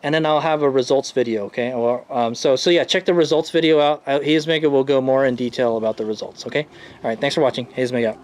and then I'll have a results video, okay? Or, so yeah, check the results video out. HadesOmega will go more in detail about the results, okay? All right, thanks for watching. HadesOmega out.